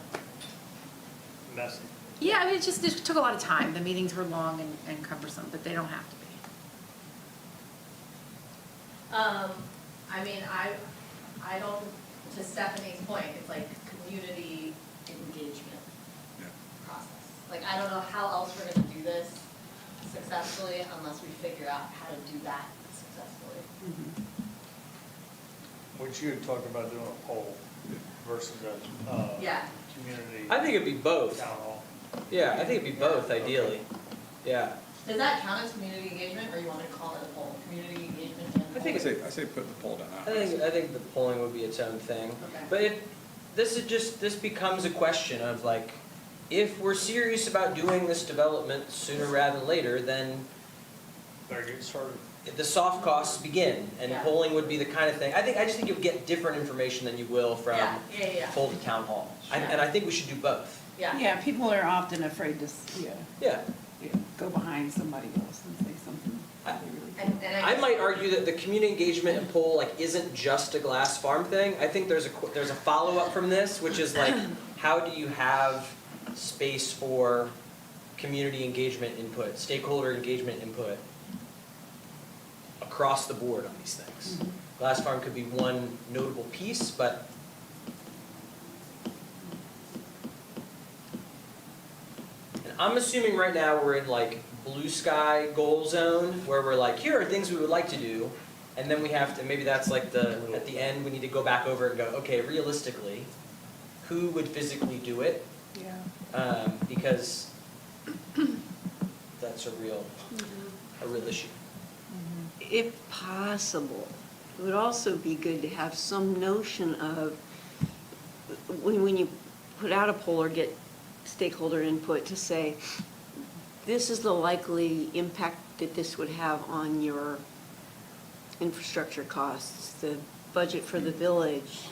S4: Messy.
S6: yeah, I mean, it just took a lot of time. The meetings were long and cumbersome, but they don't have to be.
S2: I mean, I don't, to Stephanie's point, it's like community engagement
S7: Yeah.
S2: process. Like, I don't know how else we're gonna do this successfully unless we figure out how to do that successfully.
S4: Which you had talked about doing a poll versus a,
S2: Yeah.
S4: community
S3: I think it'd be both.
S4: town hall.
S3: Yeah, I think it'd be both ideally. Yeah.
S2: Does that count as community engagement, or you want to call it a poll? Community engagement and
S3: I think
S2: poll?
S3: it's
S7: I say put the poll down.
S3: I think the polling would be its own thing.
S2: Okay.
S3: But if, this becomes a question of like, if we're serious about doing this development sooner rather than later, then
S4: Better get started.
S3: the soft costs begin, and
S2: Yeah.
S3: polling would be the kind of thing. I just think you'll get different information than you will from
S2: Yeah.
S3: poll to town hall. And I think we should do both.
S2: Yeah.
S8: Yeah, people are often afraid to,
S3: Yeah.
S8: go behind somebody else and say something they really.
S2: And
S3: I might argue that the community engagement and poll like isn't just a Glass Farm thing. I think there's a follow-up from this, which is like, how do you have space for community engagement input, stakeholder engagement input across the board on these things? Glass Farm could be one notable piece, but and I'm assuming right now we're in like blue sky goal zone where we're like, here are things we would like to do, and then we have to, maybe that's like at the end, we need to go back over and go, okay, realistically, who would physically do it?
S8: Yeah.
S3: Because that's a real issue.
S1: If possible, it would also be good to have some notion of, when you put out a poll or get stakeholder input, to say, this is the likely impact that this would have on your infrastructure costs, the budget for the village,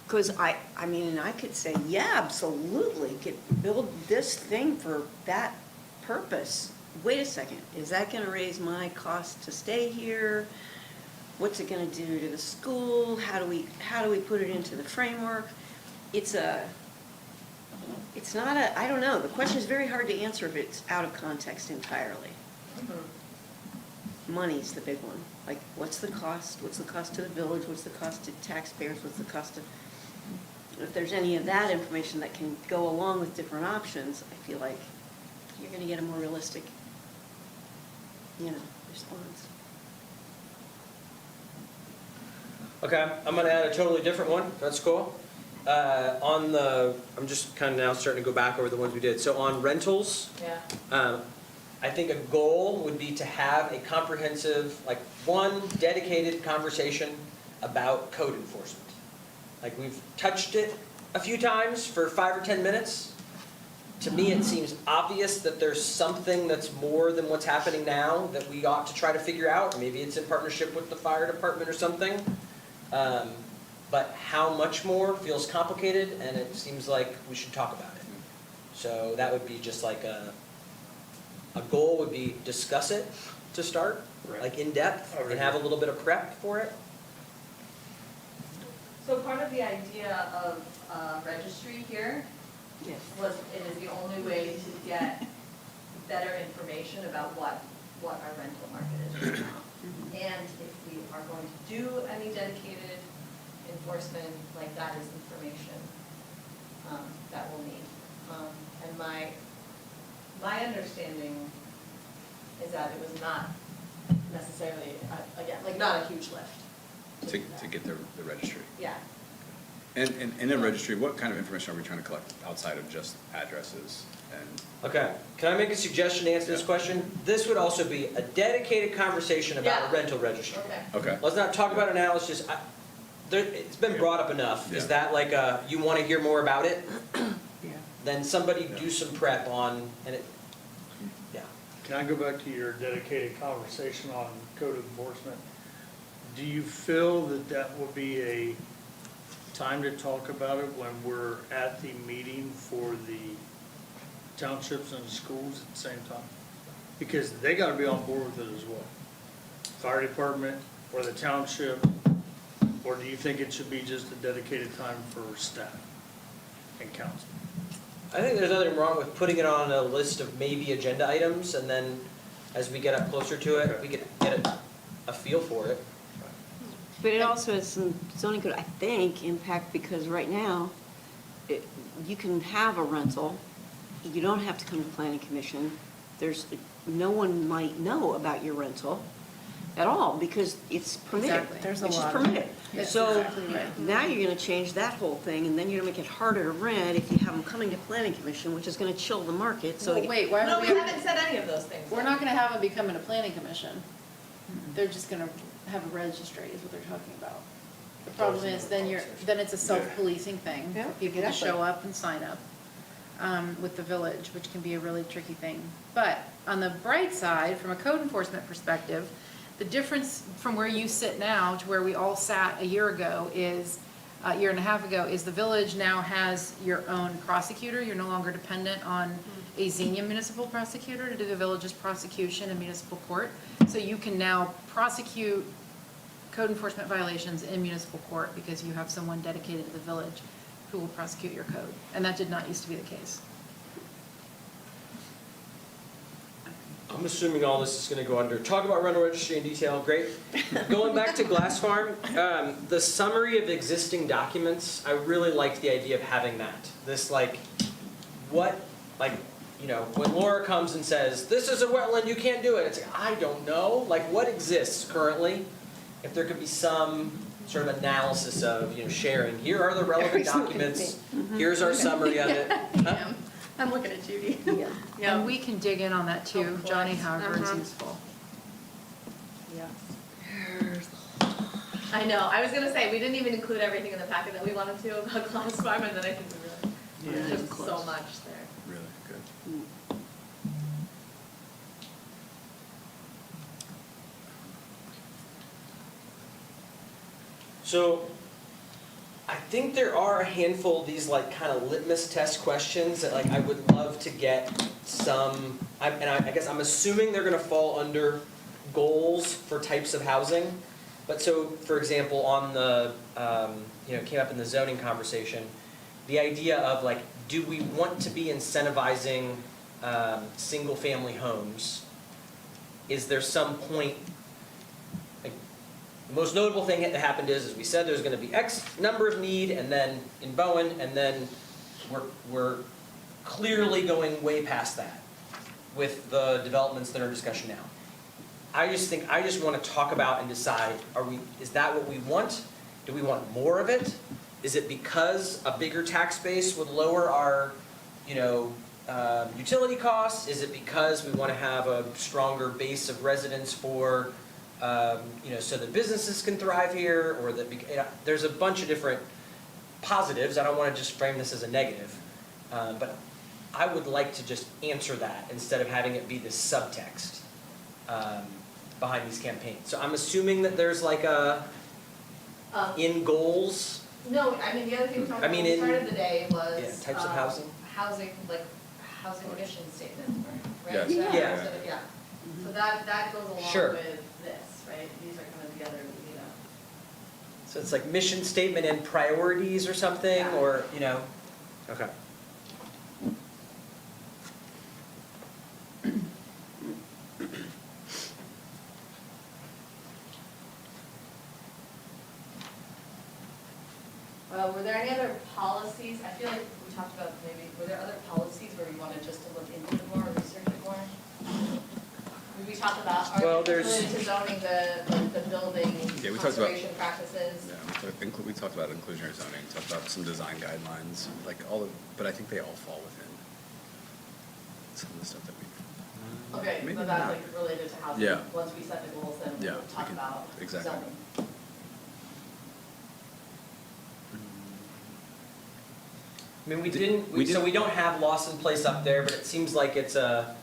S1: because I mean, I could say, yeah, absolutely, could build this thing for that purpose. Wait a second, is that gonna raise my cost to stay here? What's it gonna do to the school? How do we put it into the framework? It's not I don't know, the question is very hard to answer if it's out of context entirely. Money's the big one, like, what's the cost? What's the cost to the village? What's the cost to taxpayers? What's the cost of, if there's any of that information that can go along with different options, I feel like you're gonna get a more realistic, response.
S3: Okay, I'm gonna add a totally different one, that's cool. I'm just kind of now starting to go back over the ones we did. So on rentals,
S2: Yeah.
S3: I think a goal would be to have a comprehensive, like, one dedicated conversation about code enforcement. Like, we've touched it a few times for 5 or 10 minutes. To me, it seems obvious that there's something that's more than what's happening now that we ought to try to figure out. Maybe it's in partnership with the fire department or something. But how much more feels complicated, and it seems like we should talk about it. So that would be just like a goal would be discuss it. to start,
S4: Right.
S3: like in depth,
S4: I would
S3: and have a
S4: agree.
S3: little bit of prep for it.
S2: So part of the idea of registry here
S1: Yes.
S2: was it is the only way to get better information about what our rental market is right now. And if we are going to do any dedicated enforcement, like that is information that we'll need. And my understanding is that it was not necessarily, again, like not a huge lift.
S7: To get the registry.
S2: Yeah.
S7: And in the registry, what kind of information are we trying to collect outside of just addresses and?
S3: Okay, can I make a suggestion to answer this
S7: Yeah.
S3: question? This would also be a dedicated conversation about
S2: Yeah.
S3: a rental registry.
S2: Okay.
S7: Okay.
S3: Let's not talk about it now, let's just, it's been brought up enough. Is
S7: Yeah.
S3: that like you want to hear more about it?
S8: Yeah.
S3: Then somebody do some prep on, and it, yeah.
S4: Can I go back to your dedicated conversation on code enforcement? Do you feel that that will be a time to talk about it when we're at the meeting for the townships and schools at the same time? Because they gotta be on board with it as well. Fire department or the township, or do you think it should be just a dedicated time for staff and council?
S3: I think there's nothing wrong with putting it on a list of maybe agenda items, and then as we get up closer to it, we could get a feel for it.
S1: But it also has some zoning code, I think, impact, because right now, you can have a rental, you don't have to come to planning commission, no one might know about your rental at all, because it's permitted.
S6: Exactly. There's a
S1: Which is
S6: lot of-
S1: permitted.
S6: That's
S1: So,
S6: exactly right.
S1: now you're gonna change that whole thing, and then you're gonna make it harder to rent if you have them coming to planning commission, which is gonna chill the market, so.
S6: Well, wait, why
S2: No,
S6: would
S2: we
S6: we,
S2: haven't said any of those things.
S6: we're
S2: yet.
S6: not gonna have them become in a planning commission. They're just gonna have a registry is what they're talking about. The problem is then it's a self-policing thing
S1: Yeah,
S6: for people to
S1: exactly.
S6: show up and sign up with the village, which can be a really tricky thing. But on the bright side, from a code enforcement perspective, the difference from where you sit now to where we all sat a year ago is, a year and a half ago, is the village now has your own prosecutor. You're no longer dependent on a Xenia municipal prosecutor to do the village's prosecution in municipal court. So you can now prosecute code enforcement violations in municipal court because you have someone dedicated to the village who will prosecute your code. And that did not used to be the case.
S3: I'm assuming all this is gonna go under, talk about rental registry in detail, great. Going back to Glass Farm, the summary of existing documents, I really liked the idea of having that. This like, what, like, you know, when Laura comes and says, this is a wetland, you can't do it, it's like, I don't know, like what exists currently? If there could be some sort of analysis of, you know, sharing, here are the relevant documents, here's our summary of it. Huh?
S9: I'm looking at Judy.
S1: Yeah.
S6: And we can dig in on that too,
S2: Of
S6: Johnny,
S2: course.
S6: however is
S9: Uh-huh.
S6: useful.
S2: I know, I was gonna say, we didn't even include everything in the packet that we wanted to about Glass Farm, and then I think we really,
S4: Yeah.
S2: there's so much there.
S7: Really good.
S3: So, I think there are a handful of these like kind of litmus test questions that like I would love to get some, I guess I'm assuming they're gonna fall under goals for types of housing. But so, for example, on the, you know, came up in the zoning conversation, the idea of like, do we want to be incentivizing single-family homes? Is there some point, like, the most notable thing that happened is we said there's gonna be X number of need, and then in Bowen, and then we're clearly going way past that with the developments that are in discussion now. I just wanna talk about and decide, is that what we want? Do we want more of it? Is it because a bigger tax base would lower our, you know, utility costs? Is it because we wanna have a stronger base of residents for, you know, so that businesses can thrive here, or that, you know, there's a bunch of different positives. I don't wanna just frame this as a negative. But I would like to just answer that instead of having it be this subtext behind these campaigns. So I'm assuming that there's like a, in goals,
S2: No, I mean, the other thing we talked
S3: I
S2: about
S3: mean,
S2: when we
S3: in-
S2: started the day was.
S3: yeah, types of housing.
S2: Housing, like, housing mission statement, right?
S7: Yes.
S2: Is that-
S3: Yeah.
S2: is that- Yeah. So that goes along
S3: Sure.
S2: with this, right? These are kind of the other, you know.
S3: So it's like mission statement and priorities or something,
S2: Yeah.
S3: or, you know? Okay.
S2: Were there any other policies? I feel like we talked about maybe, were there other policies where you wanted just to look into it more or research it more? We talked about,
S3: Well,
S2: are
S3: there's-
S2: related to zoning, the building
S7: Yeah, we talked about-
S2: conservation practices?
S7: Yeah, we talked about inclusionary zoning, talked about some design guidelines, like all of, but I think they all fall within some of the stuff that we.
S2: Okay,
S7: Maybe
S2: so that's
S7: not.
S2: like related to housing.
S7: Yeah.
S2: Once we set the goals, then
S7: Yeah,
S2: we'll
S7: we
S2: talk
S7: can-
S2: about
S7: exactly.
S2: zoning.
S3: I mean, we didn't, so
S7: didn't-
S3: we don't have Lawson Place up there, but it seems like it's a,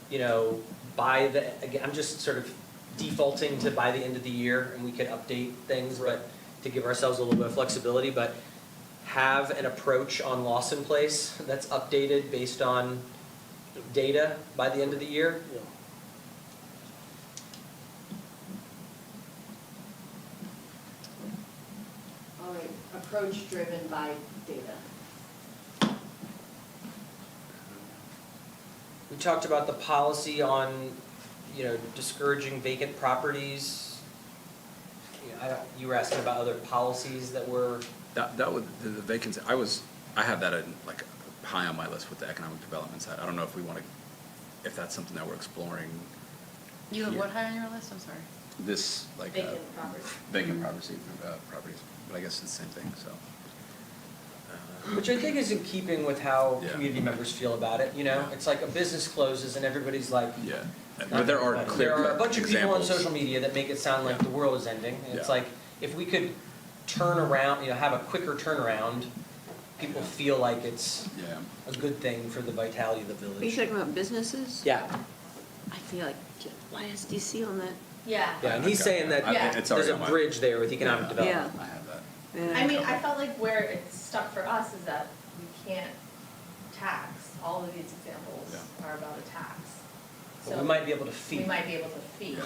S3: you know, by the, again, I'm just sort of defaulting to by the end of the year, and we could update things, but to give ourselves a little bit of flexibility, but have an approach on Lawson Place that's updated based on data by the end of the year.
S2: All right, approach driven by data.
S3: We talked about the policy on, you know, discouraging vacant properties. You were asking about other policies that were,
S7: That would, the vacancy, I have that in, like, high on my list with the economic development side. I don't know if we want to, if that's something that we're exploring.
S6: You have
S7: here.
S6: what high on your list? I'm sorry.
S7: This, like,
S2: Vacant property.
S7: vacant properties, but I guess it's the same thing, so.
S3: which I think is in keeping with how
S7: Yeah.
S3: community members feel about it, you know?
S7: Yeah.
S3: It's like a business closes and everybody's like,
S7: Yeah,
S3: not
S7: but there are
S3: everybody.
S7: clear
S3: There are a bunch of people on
S7: examples.
S3: social media that make it sound like
S7: Yeah.
S3: the world is ending. And it's
S7: Yeah.
S3: like, if we could turn around, you know, have a quicker turnaround, people feel like it's
S7: Yeah,
S3: a good thing for the vitality of the
S1: Are you
S3: village.
S1: talking about businesses?
S3: Yeah,
S1: I feel like, why is DC on that?
S2: Yeah.
S3: yeah, and he's
S7: I've got
S3: saying that
S2: Yeah.
S7: It's
S3: there's
S7: already
S3: a
S7: on my.
S3: bridge there with economic
S7: Yeah.
S3: development.
S1: Yeah.
S7: I have that.
S1: Yeah.
S2: I mean, I felt like where it's stuck for us is that we can't tax. All of these examples
S7: Yeah.
S2: are about a tax.
S3: But
S2: So
S3: we might be able to feed.
S2: we might be able to fee.
S7: Yeah.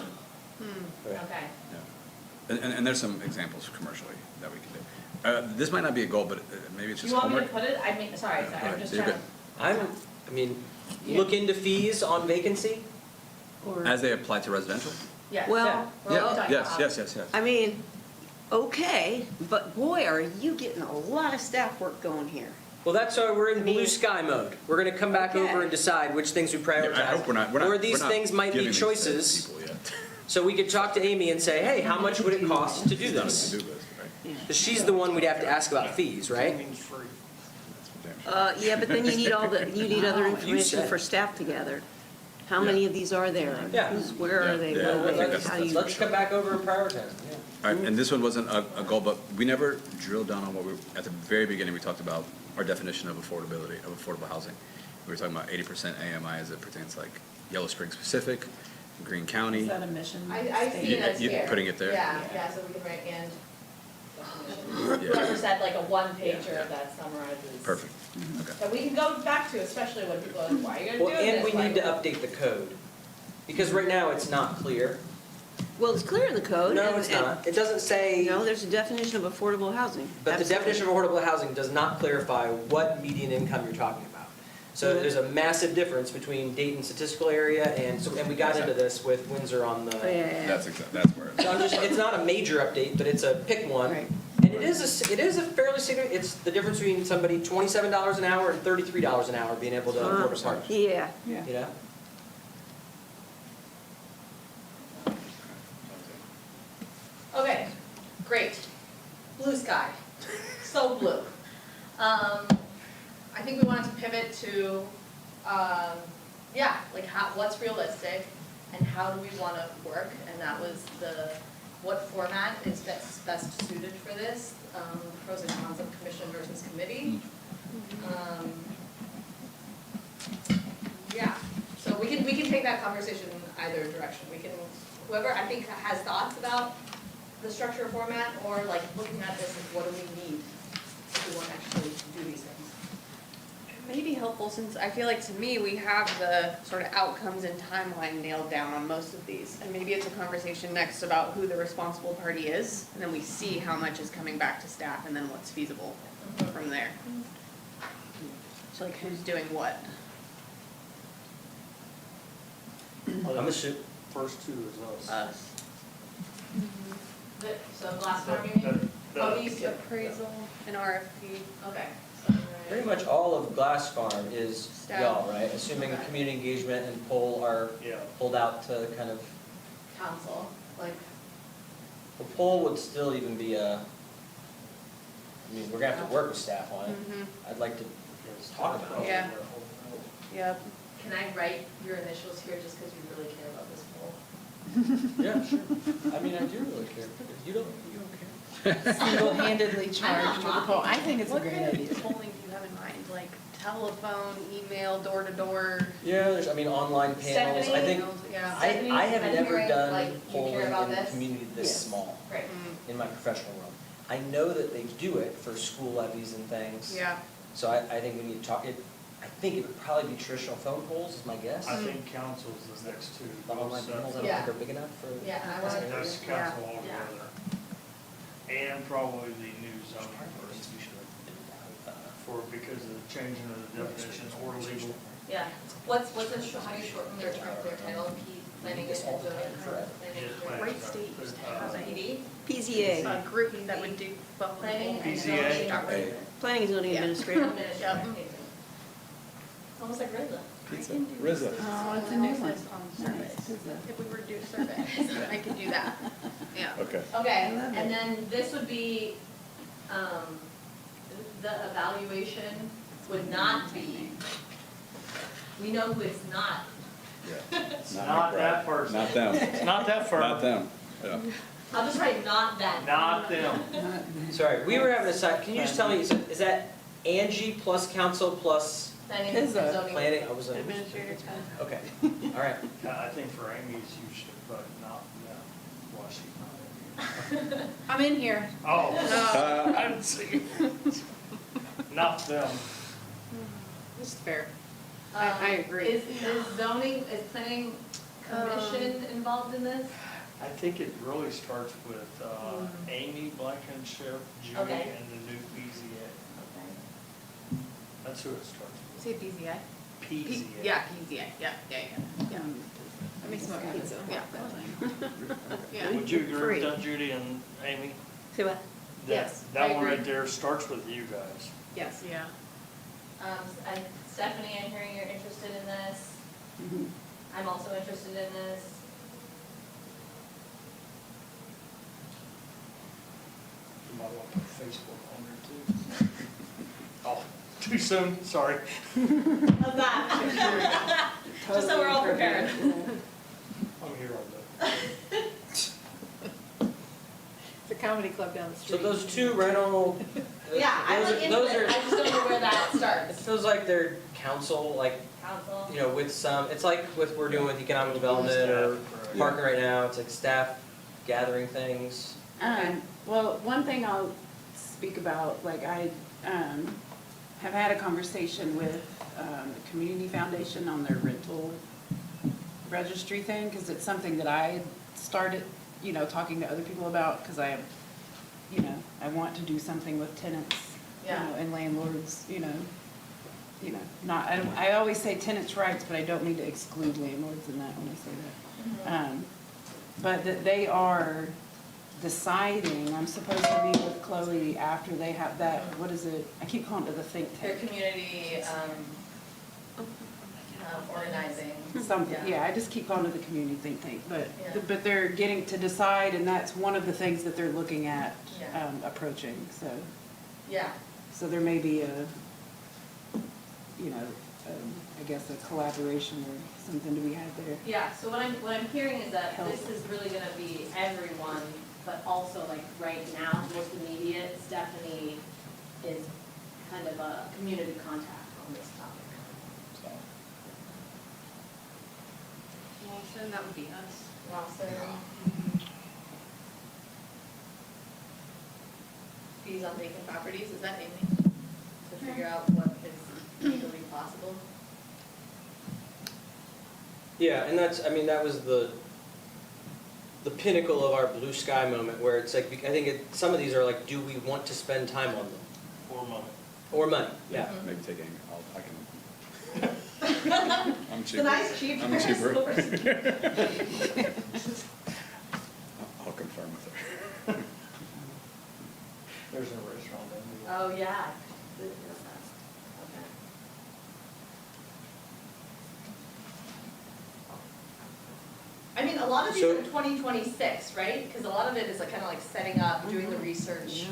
S3: Right.
S2: Okay.
S7: Yeah. And there's some examples commercially that we can do. This might not be a goal, but maybe it's
S2: Do
S7: just
S2: you want me to
S7: homework.
S2: put it, I mean, sorry,
S7: Go
S2: I'm
S7: ahead.
S2: just
S7: You're
S2: trying to.
S7: good.
S3: I mean,
S2: Yeah.
S3: look into fees on vacancy.
S1: Or,
S7: As they apply to residential?
S2: Yes.
S1: Well,
S2: We're only
S7: Yeah,
S2: talking
S7: yes,
S2: about-
S7: yes.
S1: I mean, okay, but boy, are you getting a lot of staff work going here.
S3: Well, that's why we're in
S1: I mean-
S3: blue sky mode. We're gonna come back
S1: Okay.
S3: over and decide which things we
S7: Yeah,
S3: prioritize.
S7: I hope we're not,
S3: Or these things might be
S7: giving these to
S3: choices,
S7: people yet.
S3: so we could talk to Amy and say, hey, how much would it cost to do this?
S7: To-do list, right?
S3: Because she's the one we'd have to ask about fees, right?
S4: Means free.
S7: That's for damn sure.
S1: Yeah, but then you need you need other
S3: You
S1: information
S3: said.
S1: for staff to gather. How many of these are there?
S3: Yeah.
S1: Where
S7: Yeah.
S1: are they?
S7: Yeah,
S1: What
S7: I
S1: are
S7: think
S1: they?
S7: that's-
S1: How do you?
S3: Let's come back over and prioritize, yeah.
S7: All right, and this one wasn't a goal, but we never drilled down on what we, at the very beginning, we talked about our definition of affordability, of affordable housing. We were talking about 80% AMI as it pertains like Yellow Spring specific, Greene County.
S6: Is that a mission?
S2: I see
S6: statement?
S2: it as
S7: You-
S2: here.
S7: putting it there?
S2: Yeah, so we can write and definition.
S7: Yeah.
S2: Whoever said like a one pager that summarizes.
S7: Perfect, okay.
S2: That we can go back to, especially when people are like, why are you gonna do
S3: Well,
S2: this?
S3: and we need to
S2: Like-
S3: update the code. Because right now, it's not clear.
S1: Well, it's clear in the code.
S3: No,
S1: and-
S3: it's not. It doesn't say.
S1: No, there's a definition of affordable housing.
S3: But the
S1: Absolutely.
S3: definition of affordable housing does not clarify what median income you're talking about. So
S1: Mhm.
S3: there's a massive difference between Dayton statistical area and we got into this with Windsor on the.
S1: Oh, yeah, yeah, yeah.
S7: That's where.
S3: So I'm just, it's not a major update, but it's a pick one.
S1: Right.
S3: And it is a fairly significant, it's the difference between somebody $27 an hour and $33 an hour being able to afford a park,
S1: Yeah.
S3: you know?
S2: Okay, great. Blue sky, so blue. I think we wanted to pivot to, like what's realistic and how do we wanna work? And that was what format is best suited for this, pros and cons of commission versus committee. Yeah, so we can take that conversation either direction. We can, whoever I think has thoughts about the structure or format, or like looking at this, like what do we need if we want to actually do these things?
S10: Maybe helpful, since I feel like to me, we have the sort of outcomes and timeline nailed down on most of these. And maybe it's a conversation next about who the responsible party is, and then we see how much is coming back to staff and then what's feasible from there. So like who's doing what?
S3: I'm assuming,
S4: First two is us.
S10: Us.
S2: So last one, you mean? Oh,
S4: The-
S2: these two.
S10: Appraisal and RFP.
S2: Okay. So,
S3: pretty much all of Glass Farm is
S10: Staff.
S3: y'all, right? Assuming
S2: Okay.
S3: community engagement and poll are
S4: Yeah.
S3: pulled out to kind of,
S2: Council, like,
S3: the poll would still even be a, I mean, we're gonna have to work with staff on it.
S10: Mm-hmm.
S3: I'd like to talk about it.
S10: Yeah. Yep.
S2: can I write your initials here just because you really care about this poll?
S3: Yeah, sure. I mean, I do really care. You don't care?
S6: Single-handedly charged with the poll. I think it's a
S10: What
S6: great
S10: kind
S6: idea.
S10: of polling do you have in mind? Like telephone, email, door to door?
S3: Yeah, there's, I mean, online panels. I think,
S10: Yeah.
S3: I have
S2: I'm
S3: never
S2: hearing,
S3: done
S2: like, you
S3: polling
S2: care about
S3: in a
S2: this?
S3: community this
S6: Yes.
S3: small
S2: Great.
S10: Mm,
S3: in my professional world. I know that they do it for school levies and things.
S10: Yeah.
S3: So I think we need to talk, I think it would probably be traditional phone polls is my guess.
S4: I think council's the next two.
S3: The online panels, I don't
S2: Yeah.
S3: think are big enough for.
S2: Yeah, I
S4: That's
S2: wanna-
S4: that's council altogether. And probably the new zoning first, because of the changing of the definitions or legal.
S2: Yeah, what's how do you shorten their title, planning and zoning?
S10: Great state used to have
S2: PD?
S1: PZA,
S10: a group that would do both.
S2: Planning and
S4: PZA?
S2: zoning.
S1: Planning and Zoning Administrator.
S2: Administrator. It's almost like RZA.
S7: Rizza.
S6: Oh, it's a new one.
S10: If we were to do a survey, I could do that. Yeah.
S7: Okay.
S2: Okay,
S6: love
S2: and
S6: it.
S2: then this would be, the evaluation would not be, we know who it's not.
S4: It's not that person.
S7: Not them,
S4: It's not that firm.
S7: not them, yeah.
S2: I'll just write not them.
S4: Not them.
S3: Sorry, we were having a side, can you just tell me, is that Angie plus council plus
S2: Planning and
S6: Pizza.
S2: zoning.
S3: planning? I was like,
S10: Administrator time.
S3: okay, all right.
S4: I think for Amy's, you should put not them, while she's not in here.
S6: I'm in here.
S4: Oh, I didn't see. Not them.
S6: This is fair. I agree.
S2: Is zoning, is planning commission involved in this?
S4: I think it really starts with Amy Blankenship, Judy,
S2: Okay.
S4: and the new PZA.
S2: Okay.
S4: That's who it starts
S10: Say BZI?
S4: with. PZA.
S10: Yeah, PZI, yeah.
S6: That makes me want pizza.
S10: Yeah. Yeah.
S4: Would you agree
S6: Free.
S4: with that, Judy and Amy?
S1: Say what?
S4: That-
S6: Yes, I
S4: That one
S6: agree.
S4: right there starts with you guys.
S6: Yes.
S10: Yeah.
S2: And Stephanie, I'm hearing you're interested in this.
S6: Mhm.
S2: I'm also interested in this.
S4: You might want to put Facebook on there too. Oh, too soon, sorry.
S2: How's that? Just so we're all prepared.
S4: I'm here all day.
S6: It's a comedy club down the
S3: So
S6: street.
S3: those two rental.
S2: Yeah, I
S3: those
S2: look
S3: are-
S2: into
S3: those
S2: it,
S3: are-
S2: I just don't know where that
S3: It
S2: starts.
S3: feels like they're council, like,
S2: Council?
S3: you know, with some, it's like with, we're doing with economic development or parking right now, it's like staff gathering things.
S6: Well, one thing I'll speak about, like I have had a conversation with the Community Foundation on their rental registry thing, because it's something that I had started, you know, talking to other people about, because I have, you know, I want to do something with tenants, you
S2: Yeah.
S6: know, and landlords, you know, not, I always say tenants' rights, but I don't mean to exclude landlords in that when I say that. But that they are deciding, I'm supposed to meet with Chloe after they have that, what is it? I keep calling it the think
S2: Their
S6: tank.
S2: community, organizing.
S6: Something, yeah, I just keep calling it the community think tank,
S2: Yeah.
S6: but they're getting to decide, and that's one of the things that they're looking at,
S2: Yeah.
S6: approaching, so.
S2: Yeah,
S6: So there may be a, you know, I guess a collaboration or something to be had there.
S2: yeah, so what I'm hearing is that this is really gonna be everyone, but also like right now, most immediate, Stephanie is kind of a community contact on this topic.
S10: Well, so that would be us.
S2: Lawson. Fees on vacant properties, is that Amy? To figure out what is legally possible.
S3: Yeah, and that's, I mean, that was the pinnacle of our blue sky moment, where it's like, I think some of these are like, do we want to spend time on them?
S4: Or money.
S3: Or money, yeah.
S7: Maybe taking, I can. I'm
S2: It's a
S7: cheaper.
S2: nice cheap
S7: I'm cheaper.
S2: source.
S7: I'll confirm with her.
S4: There's a restaurant in there.
S2: Oh, yeah. Didn't know that. Okay. I mean, a lot of these
S3: So-
S2: are 2026, right? Because a lot of it is like kind of like setting up, doing the research,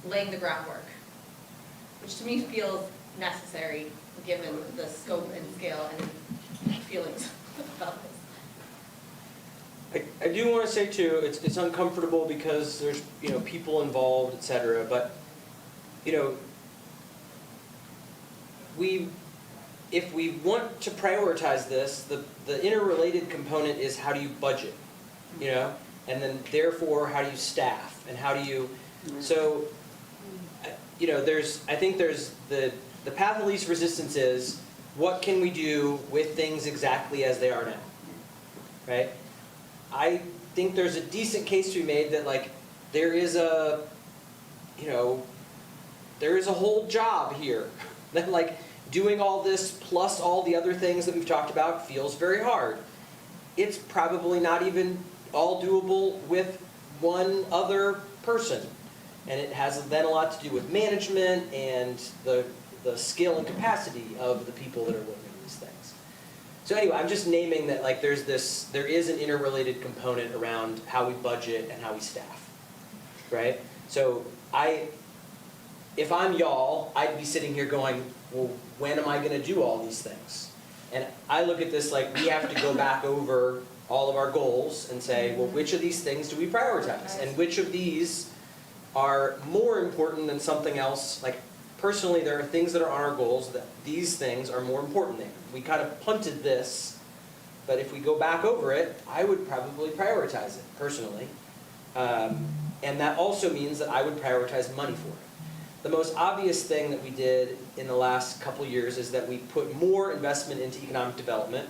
S2: laying the groundwork, which to me feels necessary given the scope and scale and feelings about this.
S3: I do want to say too, it's uncomfortable because there's, you know, people involved, et cetera, but, you know, if we want to prioritize this, the interrelated component is how do you budget, you know? And then therefore, how do you staff, and how do you, so, you know, I think there's the path of least resistance is, what can we do with things exactly as they are now, right? I think there's a decent case to be made that like, there is a, you know, there is a whole job here, that like, doing all this plus all the other things that we've talked about feels very hard. It's probably not even all doable with one other person. And it has then a lot to do with management and the skill and capacity of the people that are working on these things. So anyway, I'm just naming that like there is an interrelated component around how we budget and how we staff, right? So if I'm y'all, I'd be sitting here going, well, when am I gonna do all these things? And I look at this like we have to go back over all of our goals and say, well, which of these things do we prioritize? And which of these are more important than something else? Like, personally, there are things that are on our goals that these things are more important than. We kind of punted this, but if we go back over it, I would probably prioritize it, personally. And that also means that I would prioritize money for it. The most obvious thing that we did in the last couple years is that we put more investment into economic development.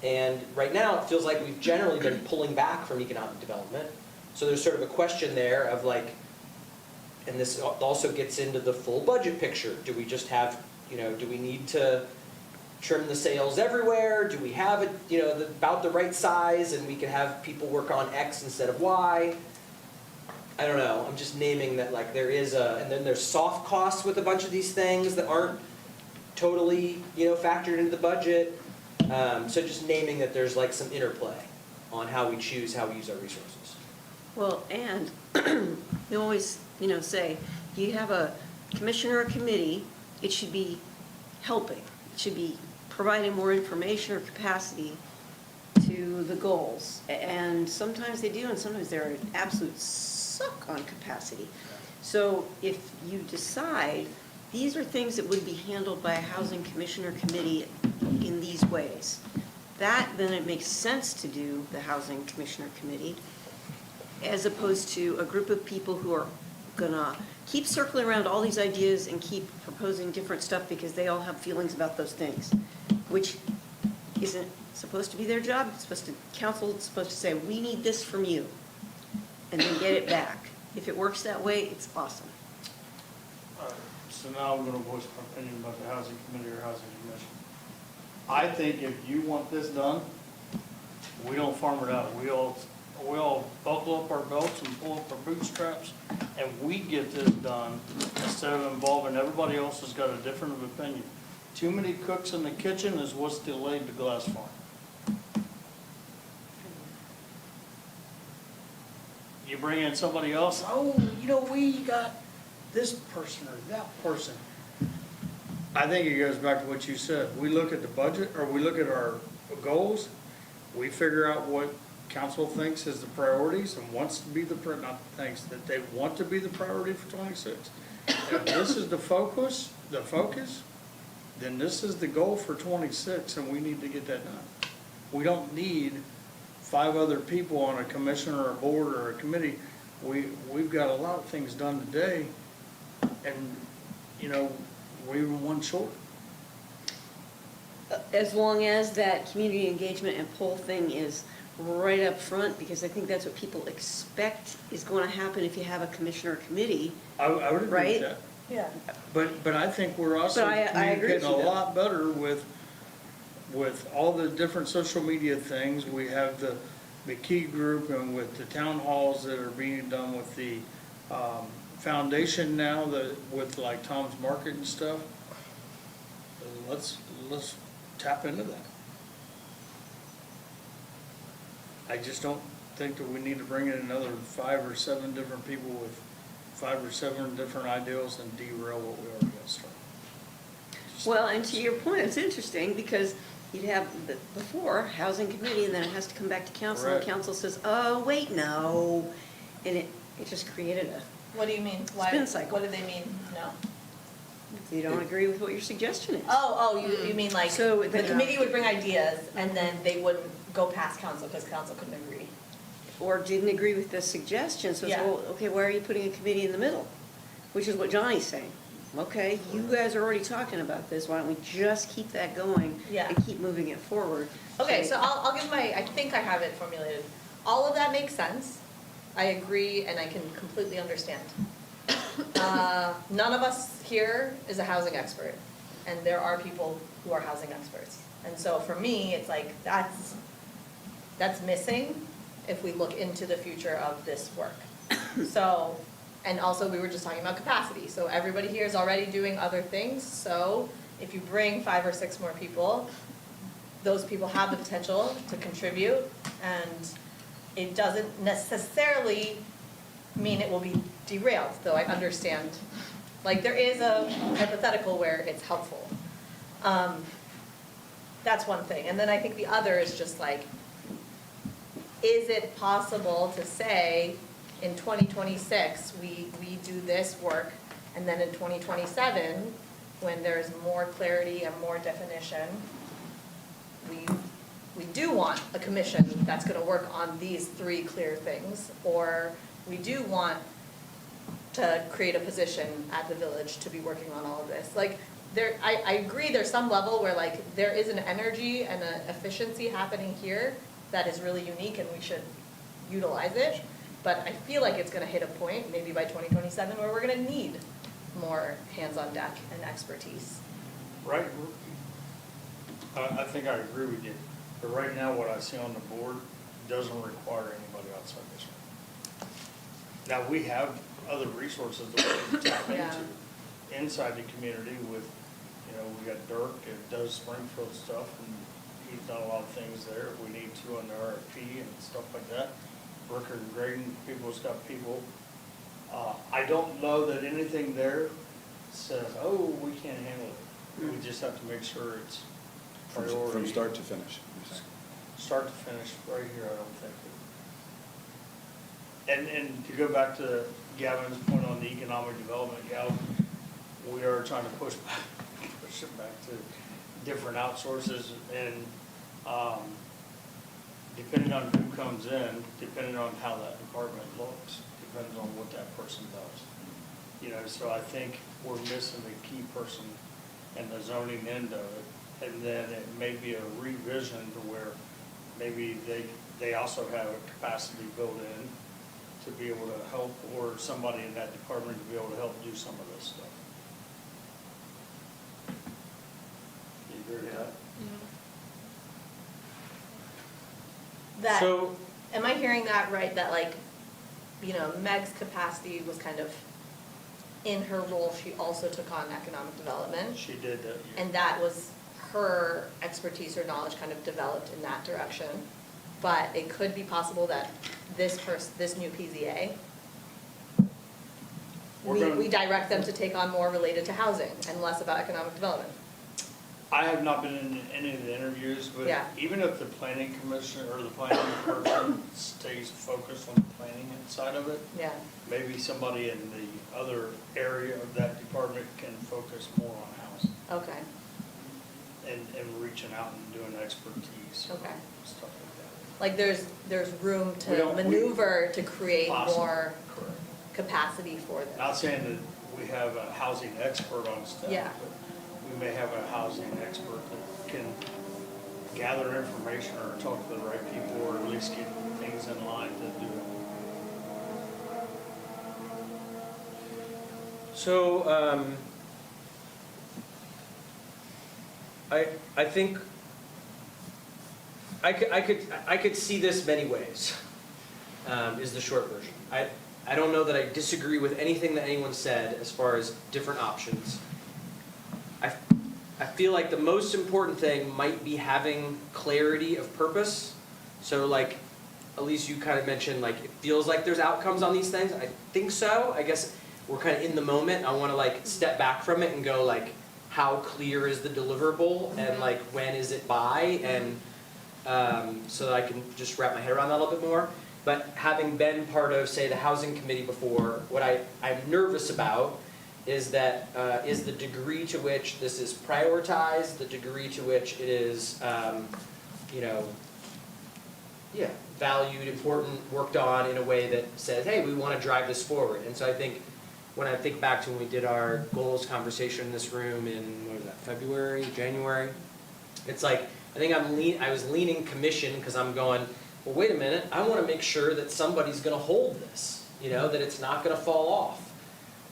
S3: And right now, it feels like we've generally been pulling back from economic development. So there's sort of a question there of like, and this also gets into the full budget picture. Do we just have, you know, do we need to trim the sails everywhere? Do we have it, you know, about the right size and we can have people work on X instead of Y? I don't know, I'm just naming that like there is and then there's soft costs with a bunch of these things that aren't totally, you know, factored into the budget. So just naming that there's like some interplay on how we choose how we use our resources.
S1: Well, and you always, you know, say, you have a commission or a committee, it should be helping. It should be providing more information or capacity to the goals. And sometimes they do, and sometimes they're an absolute suck on capacity. So if you decide, these are things that would be handled by a housing commission or committee in these ways, then it makes sense to do the housing commission or committee, as opposed to a group of people who are gonna keep circling around all these ideas and keep proposing different stuff because they all have feelings about those things, which isn't supposed to be their job. It's supposed to, council is supposed to say, we need this from you, and then get it back. If it works that way, it's awesome.
S4: So now I'm gonna voice my opinion about the housing committee or housing commission. I think if you want this done, we don't farm it out. We all buckle up our belts and pull up our bootstraps, and we get this done instead of involving everybody else who's got a different opinion. Too many cooks in the kitchen is what's delayed the glass farm. You bring in somebody else, oh, you know, we got this person or that person. I think it goes back to what you said. We look at the budget, or we look at our goals, we figure out what council thinks is the priorities and wants to be not thinks, that they want to be the priority for 26. If this is the focus, then this is the goal for 26, and we need to get that done. We don't need 5 other people on a commission or a board or a committee. We've got a lot of things done today, and, you know, we're even one short.
S1: as long as that community engagement and poll thing is right up front, because I think that's what people expect is going to happen if you have a commission or committee.
S4: I would agree
S1: Right?
S4: with that.
S2: Yeah.
S4: But I think we're also
S1: But I agree with
S4: communicating a
S1: you, though.
S4: lot better with all the different social media things. We have the key group and with the town halls that are being done with the foundation now, with like Tom's Market and stuff. Let's tap into that. I just don't think that we need to bring in another 5 or 7 different people with 5 or 7 different ideals and derail what we already got started.
S1: Well, and to your point, it's interesting because you'd have before housing committee, and then it has to come back to council, and
S4: Correct.
S1: council says, oh, wait, no. And it just created
S2: What do you mean? Why?
S1: Spin cycle.
S2: What do they mean? No.
S1: you don't agree with what your suggestion is.
S2: You mean like,
S1: So
S2: the
S1: then,
S2: committee would bring ideas and then they wouldn't go past council because council couldn't agree.
S1: Or didn't agree with the suggestion, so it's,
S2: Yeah.
S1: well, okay, why are you putting a committee in the middle? Which is what Johnny's saying. Okay, you guys are already talking about this, why don't we just keep that going?
S2: Yeah.
S1: And keep moving it forward?
S2: Okay, so I'll give I think I have it formulated. All of that makes sense. I agree and I can completely understand. None of us here is a housing expert, and there are people who are housing experts. And so for me, it's like, that's missing if we look into the future of this work. So, and also we were just talking about capacity, so everybody here is already doing other things, so if you bring 5 or 6 more people, those people have the potential to contribute, and it doesn't necessarily mean it will be derailed, though I understand. Like, there is a hypothetical where it's helpful. That's one thing, and then I think the other is just like, is it possible to say, in 2026, we do this work, and then in 2027, when there's more clarity and more definition, we do want a commission that's gonna work on these 3 clear things, or we do want to create a position at the village to be working on all of this. Like, I agree there's some level where like, there is an energy and an efficiency happening here that is really unique and we should utilize it. But I feel like it's gonna hit a point, maybe by 2027, where we're gonna need more hands on deck and expertise.
S4: Right. I think I agree with you. But right now, what I see on the board doesn't require anybody outside this room. Now, we have other resources that we can tap
S2: Yeah.
S4: into inside the community with, we got Dirk that does Springfield stuff, and he's done a lot of things there. We need to on the RFP and stuff like that. Brooker and Graydon, people's got people. I don't know that anything there says, oh, we can't handle it. We just have to make sure it's priority.
S7: From start to finish, you're saying?
S4: Start to finish, right here, I don't think. And to go back to Gavin's point on the economic development, Gavin, we are trying to push it back to different outsources, and depending on who comes in, depending on how that department looks, depends on what that person does. So I think we're missing the key person and the zoning end of it. And then it may be a revision to where maybe they also have a capacity built in to be able to help, or somebody in that department to be able to help do some of this stuff. You agree with that?
S2: That,
S4: So,
S2: am I hearing that right, that like, Meg's capacity was kind of, in her role, she also took on economic development?
S4: she did that.
S2: And that was her expertise or knowledge kind of developed in that direction. But it could be possible that this new PZA, we direct them to take on more related to housing and less about economic development.
S4: I have not been in any of the interviews, but
S2: Yeah.
S4: even if the planning commission or the planning person stays focused on the planning side of it,
S2: Yeah,
S4: maybe somebody in the other area of that department can focus more on housing
S2: okay,
S4: and reaching out and doing expertise.
S2: Okay.
S4: Stuff like
S2: like there's room
S4: We
S2: to
S4: don't-
S2: maneuver to create
S4: Possible.
S2: more
S4: that. Correct.
S2: capacity for them.
S4: Not saying that we have a housing expert on staff.
S2: Yeah.
S4: But we may have a housing expert that can gather information or talk to the right people, or at least get things in line to do it.
S3: So, I think I could see this many ways, is the short version. I don't know that I disagree with anything that anyone said as far as different options. I feel like the most important thing might be having clarity of purpose. So like, Elise, you kind of mentioned like, it feels like there's outcomes on these things. I think so. I guess we're kind of in the moment. I want to like step back from it and go like, how clear is the deliverable and like, when is it by? And so that I can just wrap my head around that a little bit more. But having been part of, say, the housing committee before, what I'm nervous about is that is the degree to which this is prioritized, the degree to which it is, valued, important, worked on in a way that says, hey, we want to drive this forward. And so I think when I think back to when we did our goals conversation in this room in, what was that, February, January? It's like, I think I was leaning commission because I'm going, well, wait a minute, I want to make sure that somebody's going to hold this, that it's not going to fall off.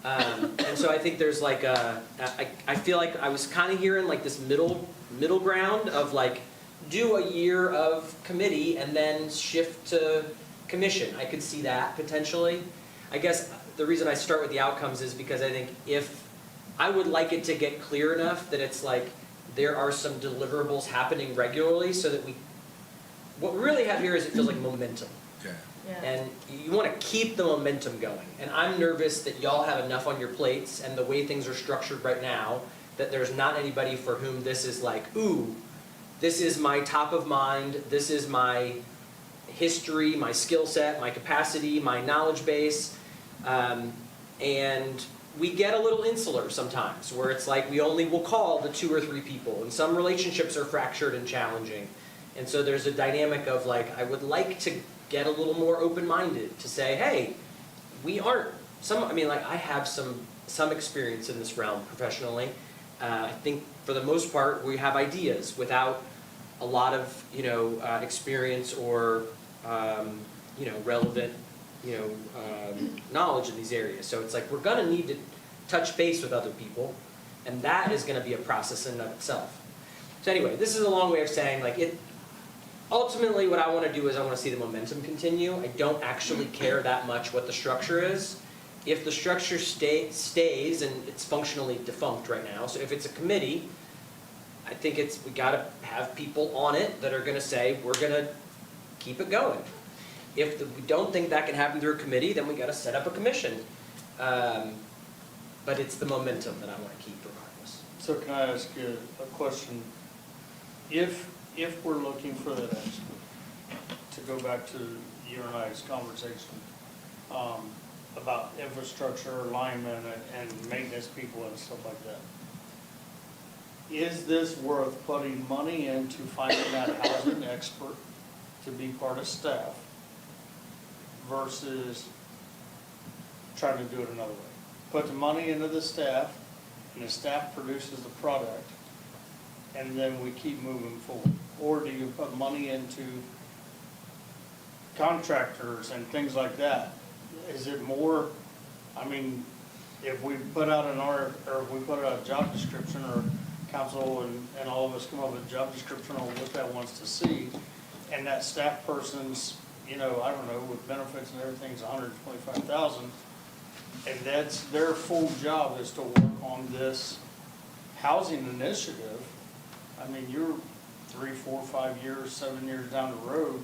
S3: And so I think there's like I feel like I was kind of hearing like this middle ground of like, do a year of committee and then shift to commission. I could see that potentially. I guess the reason I start with the outcomes is because I think I would like it to get clear enough that it's like there are some deliverables happening regularly so that what we really have here is it feels like momentum.
S7: Yeah.
S2: Yeah.
S3: And you want to keep the momentum going. And I'm nervous that y'all have enough on your plates and the way things are structured right now that there's not anybody for whom this is like, ooh, this is my top of mind, this is my history, my skill set, my capacity, my knowledge base. And we get a little insular sometimes where it's like we only will call the 2 or 3 people and some relationships are fractured and challenging. And so there's a dynamic of like, I would like to get a little more open-minded to say, hey, we aren't, I have some experience in this realm professionally. I think for the most part, we have ideas without a lot of, experience or, relevant, knowledge in these areas. So it's like, we're gonna need to touch base with other people, and that is gonna be a process in and of itself. So anyway, this is a long way of saying, like, ultimately, what I want to do is I want to see the momentum continue. I don't actually care that much what the structure is. If the structure stays, and it's functionally defunct right now, so if it's a committee, I think we got to have people on it that are going to say, we're going to keep it going. If we don't think that can happen through a committee, then we got to set up a commission. But it's the momentum that I want to keep regardless.
S4: So can I ask you a question? If we're looking for that expert, to go back to you and I's conversation about infrastructure, alignment, and maintenance people and stuff like that, is this worth putting money into finding that housing expert to be part of staff versus trying to do it another way? Put the money into the staff, and the staff produces the product, and then we keep moving forward? Or do you put money into contractors and things like that? Is it more, if we put out or if we put out a job description, or council and all of us come up with a job description on what that wants to see, and that staff person's, with benefits and everything's $125,000, and that's their full job is to work on this housing initiative. You're 3, 4, 5 years, 7 years down the road,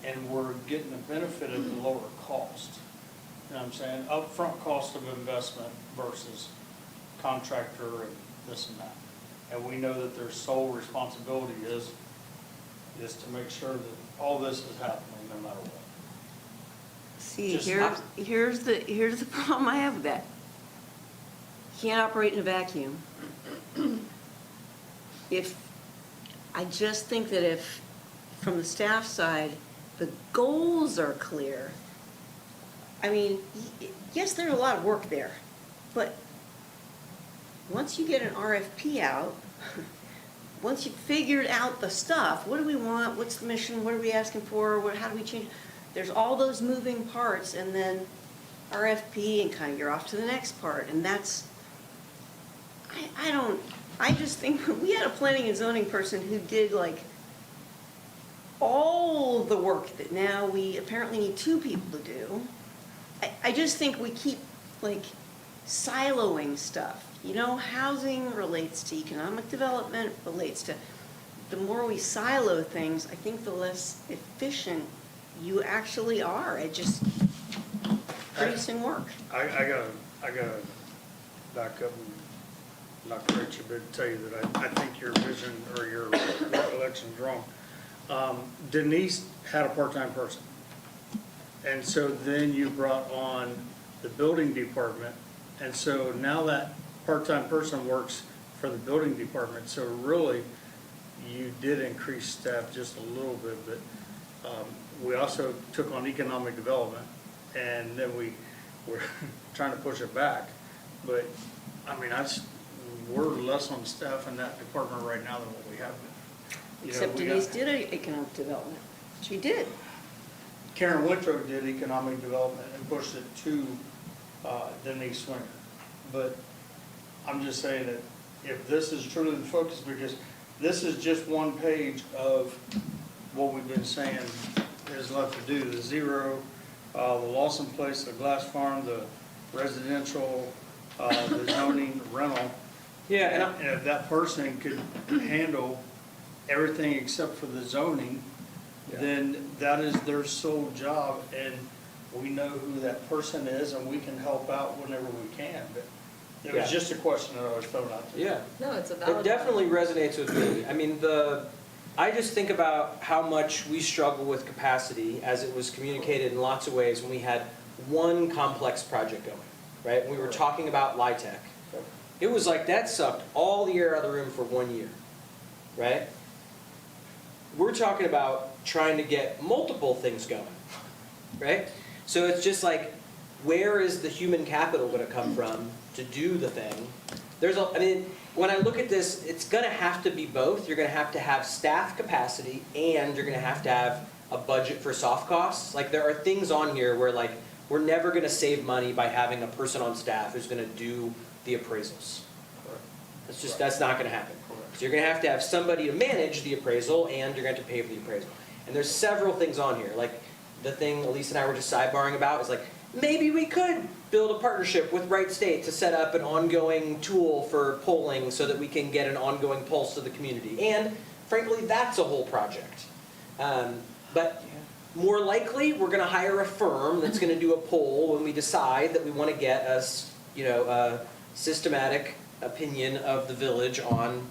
S4: and we're getting the benefit of the lower cost. You know what I'm saying? Upfront cost of investment versus contractor and this and that. And we know that their sole responsibility is to make sure that all this is happening no matter what.
S1: See,
S4: Just
S1: here's the problem I have with that. Can't operate in a vacuum. I just think that if, from the staff side, the goals are clear, yes, there's a lot of work there, but once you get an RFP out, once you've figured out the stuff, what do we want, what's the mission, what are we asking for, how do we change? There's all those moving parts, and then RFP, and kind of you're off to the next part, and that's, I just think, we had a planning and zoning person who did like all the work that now we apparently need 2 people to do. I just think we keep like siloing stuff. You know, housing relates to economic development, relates to, the more we silo things, I think the less efficient you actually are at just producing work.
S4: I gotta back up and not correct you, but tell you that I think your vision or your recollection's wrong. Denise had a part-time person. And so then you brought on the building department. And so now that part-time person works for the building department. So really, you did increase staff just a little bit, but we also took on economic development. And then we were trying to push it back. But, I mean, we're less on staff in that department right now than what we have been. You know,
S1: Except
S4: we
S1: Denise
S4: got-
S1: did economic development. She did.
S4: Karen Winthrop did economic development and pushed it to Denise Swinger. But I'm just saying that if this is truly the focus, because this is just one page of what we've been saying is left to do, the zero, the Lawson Place, the glass farm, the residential, the zoning, rental.
S3: Yeah,
S4: And if that person could handle everything except for the zoning, then that is their sole job, and we know who that person is, and we can help out whenever we can. But it was
S3: Yeah.
S4: just a question that I was throwing out there.
S3: Yeah.
S2: No, it's a valid
S3: It
S2: one.
S3: definitely resonates with me. I mean, I just think about how much we struggle with capacity as it was communicated in lots of ways when we had one complex project going, right? We were talking about LIHTC. It was like that sucked all the air out of the room for 1 year, right? We're talking about trying to get multiple things going, right? So it's just like, where is the human capital going to come from to do the thing? I mean, when I look at this, it's going to have to be both. You're going to have staff capacity, and you're going to have a budget for soft costs. Like, there are things on here where, like, we're never going to save money by having a person on staff who's going to do the appraisals. That's not going to happen. So you're going to have somebody to manage the appraisal, and you're going to have to pay for the appraisal. And there's several things on here. Like, the thing Elise and I were just sidebarring about is like, maybe we could build a partnership with Wright State to set up an ongoing tool for polling so that we can get an ongoing pulse to the community. And frankly, that's a whole project. But more likely, we're going to hire a firm that's going to do a poll when we decide that we want to get a systematic opinion of the village on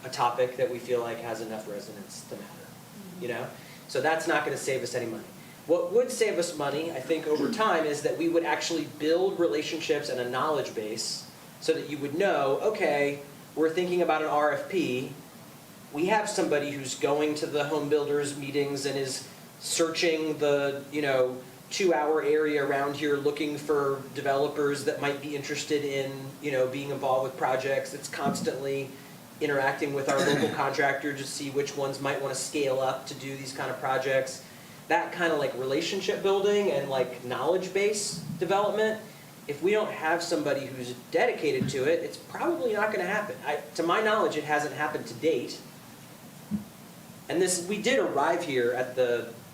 S3: a topic that we feel like has enough resonance to matter. So that's not going to save us any money. What would save us money, I think, over time is that we would actually build relationships and a knowledge base so that you would know, okay, we're thinking about an RFP. We have somebody who's going to the home builders meetings and is searching the 2-hour area around here looking for developers that might be interested in being involved with projects. It's constantly interacting with our local contractor to see which ones might want to scale up to do these kind of projects. That kind of like relationship building and like knowledge base development, if we don't have somebody who's dedicated to it, it's probably not going to happen. To my knowledge, it hasn't happened to date. And we did arrive here at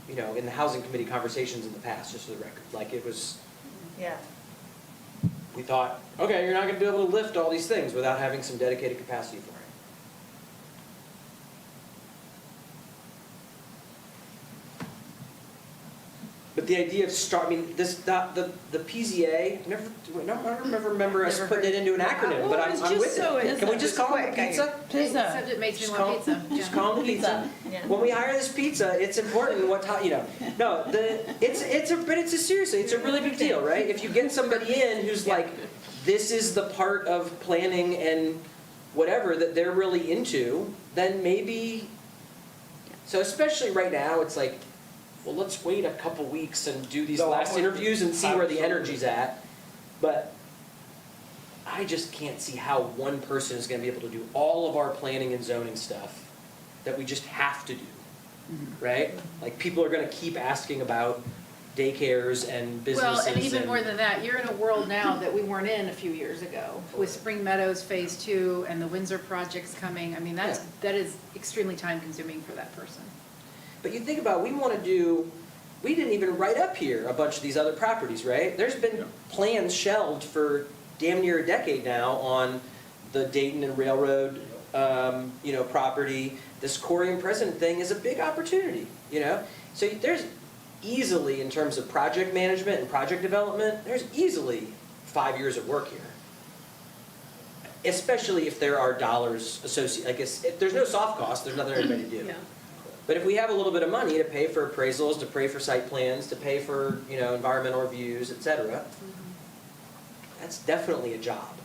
S3: in the housing committee conversations in the past, just for the record. Like it was,
S2: Yeah.
S3: we thought, okay, you're not going to be able to lift all these things without having some dedicated capacity for it. But the idea of the PZA, I never remember us putting it into an acronym, but I'm with it. Can we just call it pizza?
S6: Except it makes me
S3: Just
S6: want pizza.
S3: Just call them pizza.
S2: Yeah.
S3: When we hire this pizza, it's important seriously, it's a really big deal, right? If you get somebody in who's like, this is the part of planning and whatever that they're really into, then maybe, so especially right now, it's like, well, let's wait a couple weeks and do these last interviews and see where the energy's at. But I just can't see how one person is gonna be able to do all of our planning and zoning stuff that we just have to do, right? Like, people are gonna keep asking about daycares and businesses.
S6: Well, and even more than that, you're in a world now that we weren't in a few years ago, with Spring Meadows Phase 2 and the Windsor projects coming. I mean,
S3: Yeah.
S6: that is extremely time consuming for that person.
S3: But you think about, we didn't even write up here a bunch of these other properties, right? There's
S7: Yeah.
S3: been plans shelved for damn near a decade now on the Dayton and Railroad, property. This Corey and President thing is a big opportunity, you know? So there's easily, in terms of project management and project development, there's easily 5 years of work here. Especially if there are dollars associated, I guess, if there's no soft cost, there's nothing anybody to do.
S1: Yeah.
S3: But if we have a little bit of money to pay for appraisals, to pay for site plans, to pay for, environmental reviews, et cetera, that's definitely a job.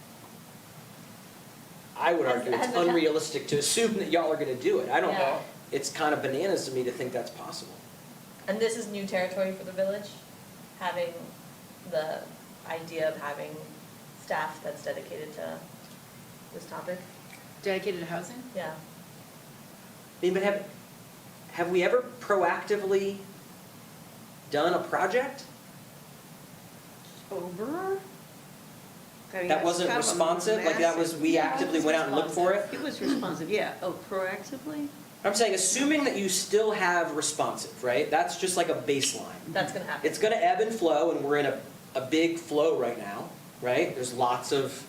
S3: I would argue it's
S2: Has it-
S3: unrealistic to assume that y'all are gonna do it. I don't
S2: Yeah.
S3: know. It's kind of bananas to me to think that's possible.
S2: And this is new territory for the village, having the idea of having staff that's dedicated to this topic?
S6: Dedicated to housing?
S2: Yeah.
S3: I mean, but have we ever proactively done a project
S1: Over? I mean,
S3: that
S1: that's
S3: wasn't
S1: kind of a
S3: responsive? Like, that was,
S1: massive-
S3: we
S1: Yeah,
S3: actively
S1: it was
S3: went out and looked for it?
S1: responsive. It was responsive, yeah. Oh, proactively?
S3: I'm saying, assuming that you still have responsive, right? That's just like a baseline.
S2: That's gonna happen.
S3: It's gonna ebb and flow, and we're in a big flow right now, right? There's lots of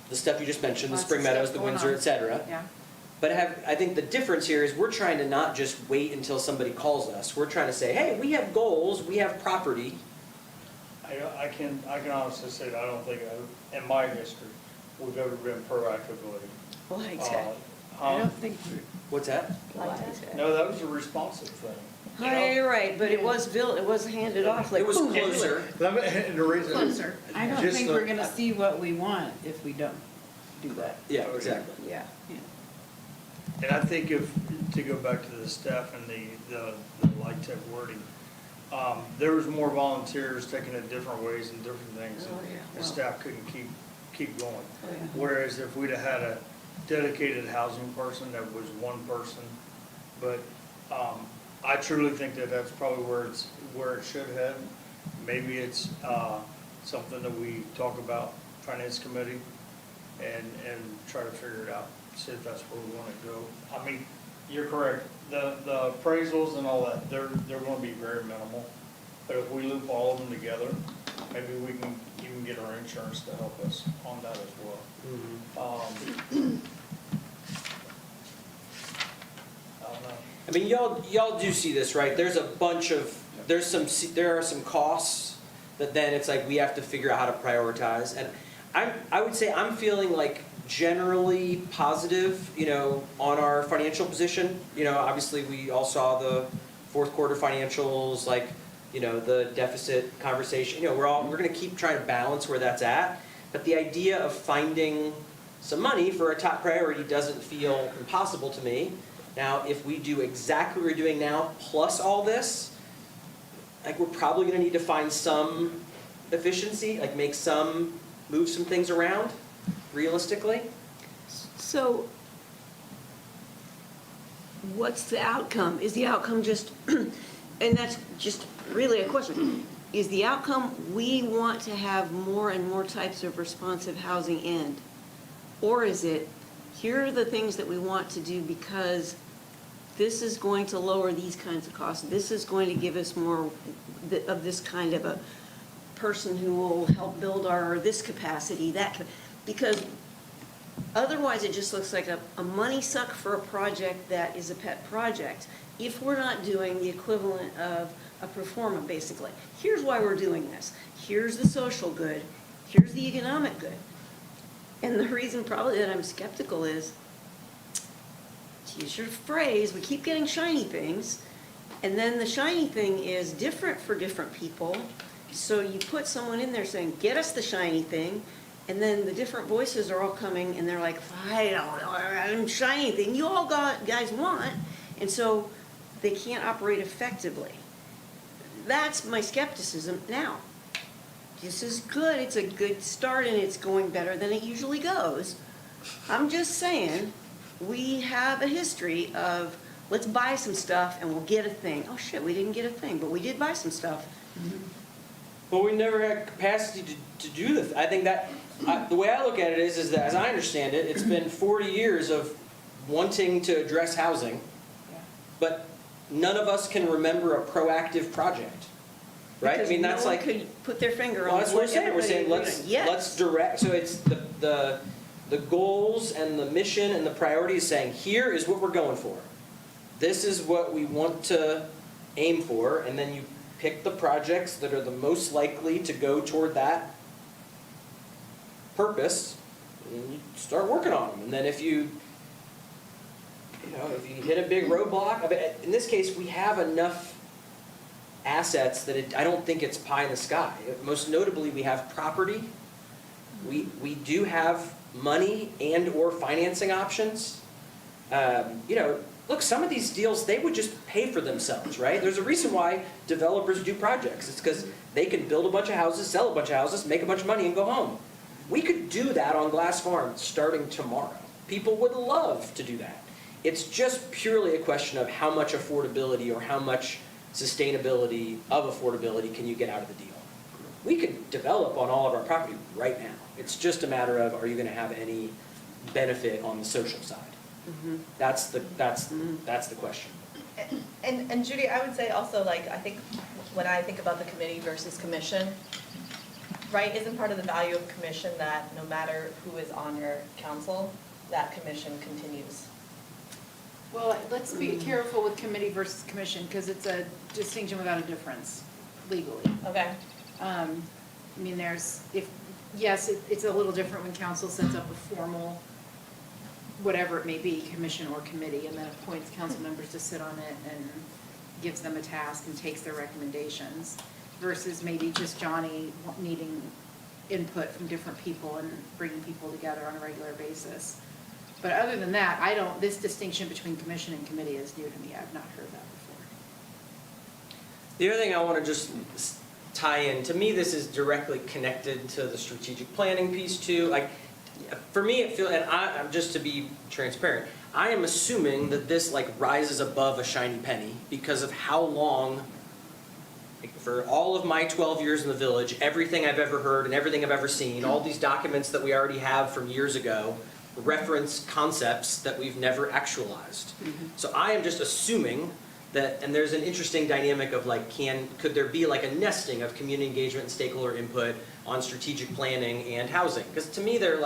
S3: the stuff you just mentioned, the
S6: Lots of
S3: Spring Meadows,
S6: stuff
S3: the
S6: going
S3: Windsor,
S6: on.
S3: et cetera.
S6: Yeah.
S3: But I think the difference here is we're trying to not just wait until somebody calls us. We're trying to say, hey, we have goals, we have property.
S4: I can honestly say that I don't think, in my history, we've ever been proactively.
S1: Like
S4: uh,
S1: that.
S6: I
S4: huh?
S6: don't think,
S3: What's that?
S2: Like that.
S4: No, that was a responsive thing. You
S1: Yeah,
S4: know?
S1: you're right, but it was handed off like.
S3: It was
S1: "Boom, do it."
S3: closer.
S4: And the reason.
S6: closer.
S8: I don't
S4: Just
S8: think
S4: the-
S8: we're gonna see what we want if we don't do that.
S3: Yeah, exactly.
S1: Yeah.
S4: And I think to go back to the staff and the light tech wording, there was more volunteers taking it different ways and different things,
S1: Oh,
S4: and
S1: yeah.
S4: the
S1: Wow.
S4: staff couldn't keep going.
S1: Oh, yeah.
S4: Whereas if we'd have had a dedicated housing person, that was one person, but, I truly think that that's probably where it should head. Maybe it's, something that we talk about, finance committee, and try to figure it out, see if that's where we wanna go. I mean, you're correct, the appraisals and all that, they're gonna be very minimal. But if we loop all of them together, maybe we can even get our insurance to help us on that as well. I don't know.
S3: I mean, y'all do see this, right? There are some costs that then it's like we have to figure out how to prioritize. And I would say I'm feeling like generally positive, on our financial position. Obviously we all saw the fourth quarter financials, like, the deficit conversation. We're gonna keep trying to balance where that's at. But the idea of finding some money for a top priority doesn't feel impossible to me. Now, if we do exactly what we're doing now, plus all this, like, we're probably gonna need to find some efficiency, like move some things around, realistically.
S1: So what's the outcome? Is the outcome just, and that's just really a question, is the outcome we want to have more and more types of responsive housing end? Or is it, here are the things that we want to do because this is going to lower these kinds of costs, this is going to give us more of this kind of a person who will help build our, this capacity, that, because otherwise it just looks like a money suck for a project that is a pet project, if we're not doing the equivalent of a pro forma, basically. Here's why we're doing this. Here's the social good. Here's the economic good. And the reason probably that I'm skeptical is, to use your phrase, we keep getting shiny things, and then the shiny thing is different for different people. So you put someone in there saying, get us the shiny thing, and then the different voices are all coming and they're like, I don't know, I'm shiny thing you all guys want. And so they can't operate effectively. That's my skepticism. Now, this is good, it's a good start, and it's going better than it usually goes. I'm just saying, we have a history of, let's buy some stuff and we'll get a thing. Oh shit, we didn't get a thing, but we did buy some stuff.
S3: But we never had capacity to do this. I think that, the way I look at it is that, as I understand it, it's been 40 years of wanting to address housing, but none of us can remember a proactive project, right? I mean, that's like.
S1: Because no one could put their finger
S3: Well,
S1: on
S3: that's what
S1: what
S3: we're saying,
S1: everybody.
S3: let's
S1: Yes.
S3: direct, so it's the goals and the mission and the priorities saying, here is what we're going for. This is what we want to aim for, and then you pick the projects that are the most likely to go toward that purpose, and you start working on them. And then if you hit a big roadblock, I mean, in this case, we have enough assets that I don't think it's pie in the sky. Most notably, we have property. We do have money and or financing options. Look, some of these deals, they would just pay for themselves, right? There's a reason why developers do projects. It's because they can build a bunch of houses, sell a bunch of houses, make a bunch of money, and go home. We could do that on Glass Farm starting tomorrow. People would love to do that. It's just purely a question of how much affordability or how much sustainability of affordability can you get out of the deal. We could develop on all of our property right now. It's just a matter of, are you going to have any benefit on the social side?
S1: Mhm.
S3: That's the question.
S2: And Judy, I would say also, like, I think when I think about the committee versus commission, right, isn't part of the value of commission that no matter who is on your council, that commission continues?
S6: Well, let's be careful with committee versus commission, because it's a distinction without a difference legally.
S2: Okay.
S6: I mean, it's a little different when council sets up a formal, whatever it may be, commission or committee, and then appoints council members to sit on it and gives them a task and takes their recommendations, versus maybe just Johnny needing input from different people and bringing people together on a regular basis. But other than that, this distinction between commission and committee is new to me. I've not heard that before.
S3: The other thing I want to just tie in, to me, this is directly connected to the strategic planning piece too. Like, for me, it feels, and I'm just to be transparent, I am assuming that this like rises above a shiny penny because of how long, like, for all of my 12 years in the village, everything I've ever heard and everything I've ever seen, all these documents that we already have from years ago, reference concepts that we've never actualized. So I am just assuming that, and there's an interesting dynamic of like, could there be like a nesting of community engagement and stakeholder input on strategic planning and housing? Because to me, there's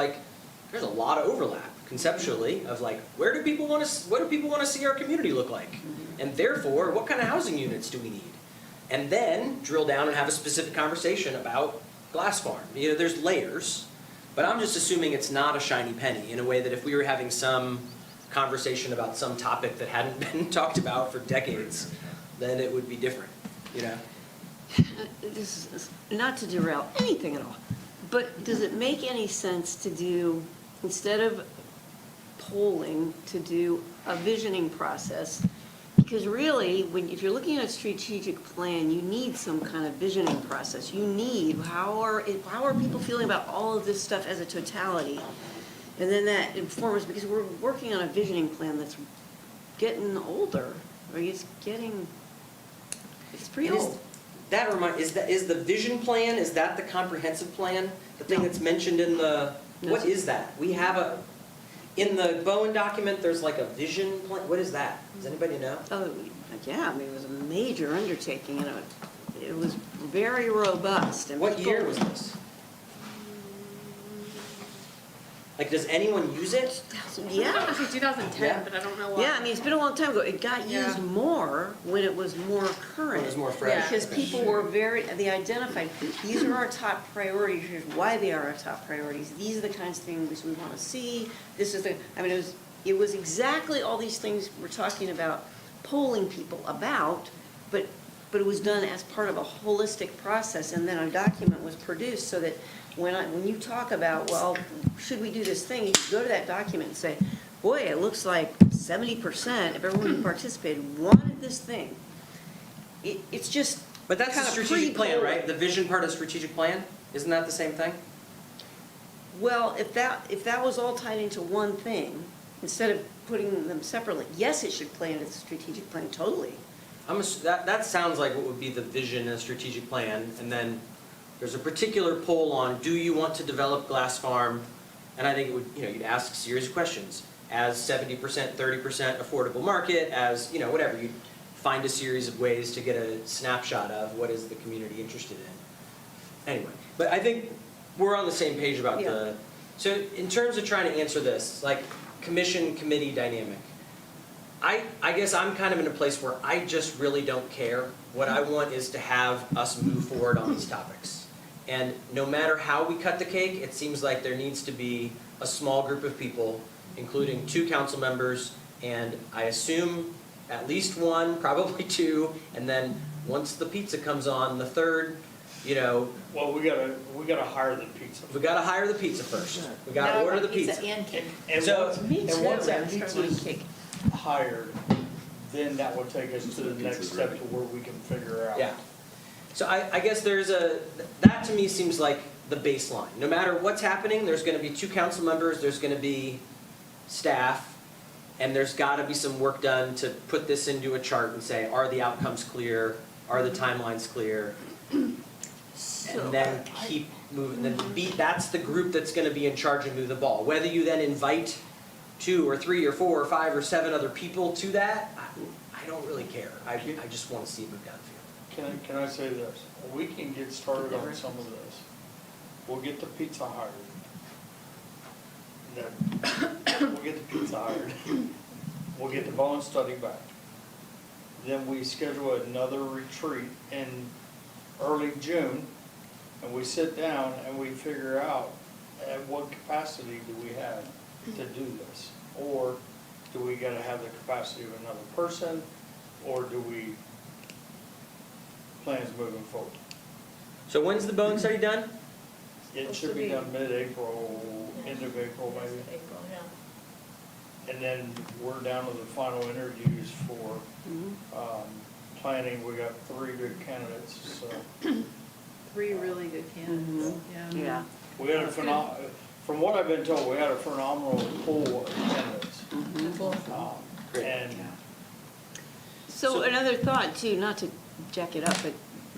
S3: a lot of overlap conceptually of like, what do people want to see our community look like? And therefore, what kind of housing units do we need? And then drill down and have a specific conversation about Glass Farm. There's layers. But I'm just assuming it's not a shiny penny, in a way that if we were having some conversation about some topic that hadn't been talked about for decades, then it would be different,
S1: This is not to derail anything at all, but does it make any sense to do, instead of polling, to do a visioning process? Because really, if you're looking at a strategic plan, you need some kind of visioning process. You need, how are people feeling about all of this stuff as a totality? And then that informs, because we're working on a visioning plan that's getting older, or it's pretty old.
S3: Is the vision plan, is that the comprehensive plan? The thing that's mentioned in the,
S1: No.
S3: what is that? We have in the Bowen document, there's like a vision plan. What is that? Does anybody know?
S1: Oh, yeah, I mean, it was a major undertaking, and it was very robust. And
S3: What year
S1: people-
S3: was this? Like, does anyone use it?
S1: Yeah.
S9: I was 2010,
S3: Yeah.
S9: but I don't know why.
S1: Yeah, I mean, it's been a long time ago. It got
S9: Yeah.
S1: used more when it was more current.
S3: It was more fresh.
S1: Because people were they identified, these are our top priorities, here's why they are our top priorities. These are the kinds of things we want to see. It was exactly all these things we're talking about, polling people about, but it was done as part of a holistic process, and then a document was produced so that when you talk about, well, should we do this thing, you go to that document and say, boy, it looks like 70% of everyone who participated wanted this thing. It's just,
S3: But that's the
S1: Kinda
S3: strategic plan,
S1: pre-poll.
S3: right? The vision part of the strategic plan? Isn't that the same thing?
S1: Well, if that was all tied into one thing, instead of putting them separately, yes, it should play into the strategic plan, totally.
S3: That sounds like what would be the vision and strategic plan, and then there's a particular poll on, do you want to develop Glass Farm? And I think it would, you'd ask a series of questions. As 70%, 30% affordable market, as, whatever, you'd find a series of ways to get a snapshot of what is the community interested in. Anyway, but I think we're on the same page about the, so in terms of trying to answer this, like commission, committee dynamic, I guess I'm kind of in a place where I just really don't care. What I want is to have us move forward on these topics. And no matter how we cut the cake, it seems like there needs to be a small group of people, including 2 council members, and I assume at least 1, probably 2, and then once the pizza comes on, the third,
S4: Well, we gotta hire the pizza.
S3: we gotta hire the pizza first. We gotta order the pizza.
S6: and cake.
S4: And
S3: So-
S4: once that
S1: I started
S4: pizza's
S1: wanting cake.
S4: hired, then that will take us to the next
S7: Pizza's
S4: step
S7: ready.
S4: to where we can figure out.
S3: Yeah. So I guess that to me seems like the baseline. No matter what's happening, there's gonna be 2 council members, there's gonna be staff, and there's gotta be some work done to put this into a chart and say, are the outcomes clear? Are the timelines clear? And then keep moving, that's the group that's gonna be in charge and move the ball. Whether you then invite 2 or 3 or 4 or 5 or 7 other people to that, I don't really care. I just wanna see it move downfield.
S4: Can I say this? We can get started on some of this. We'll get the pizza hired. We'll get the pizza hired. We'll get the Bowen study back. Then we schedule another retreat in early June, and we sit down and we figure out at what capacity do we have to do this? Or do we gotta have the capacity of another person, or do we plans moving forward?
S3: So when's the Bowen study done?
S4: It should be done mid-April, end of April maybe.
S2: April, yeah.
S4: And then we're down to the final interviews for planning. We got 3 good candidates, so.
S6: 3 really good candidates,
S1: Yeah.
S4: We had from what I've been told, we had a phenomenal pool of candidates.
S2: Cool.
S3: Great.
S4: And
S1: So another thought too, not to jack it up, but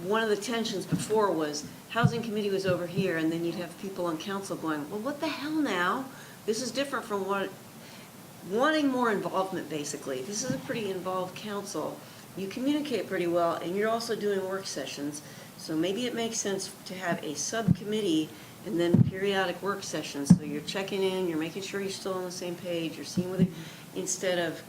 S1: one of the tensions before was housing committee was over here, and then you'd have people on council going, well, what the hell now? This is different from wanting more involvement, basically. This is a pretty involved council. You communicate pretty well, and you're also doing work sessions, so maybe it makes sense to have a subcommittee and then periodic work sessions, so you're checking in, you're making sure you're still on the same page, you're seeing whether, instead of,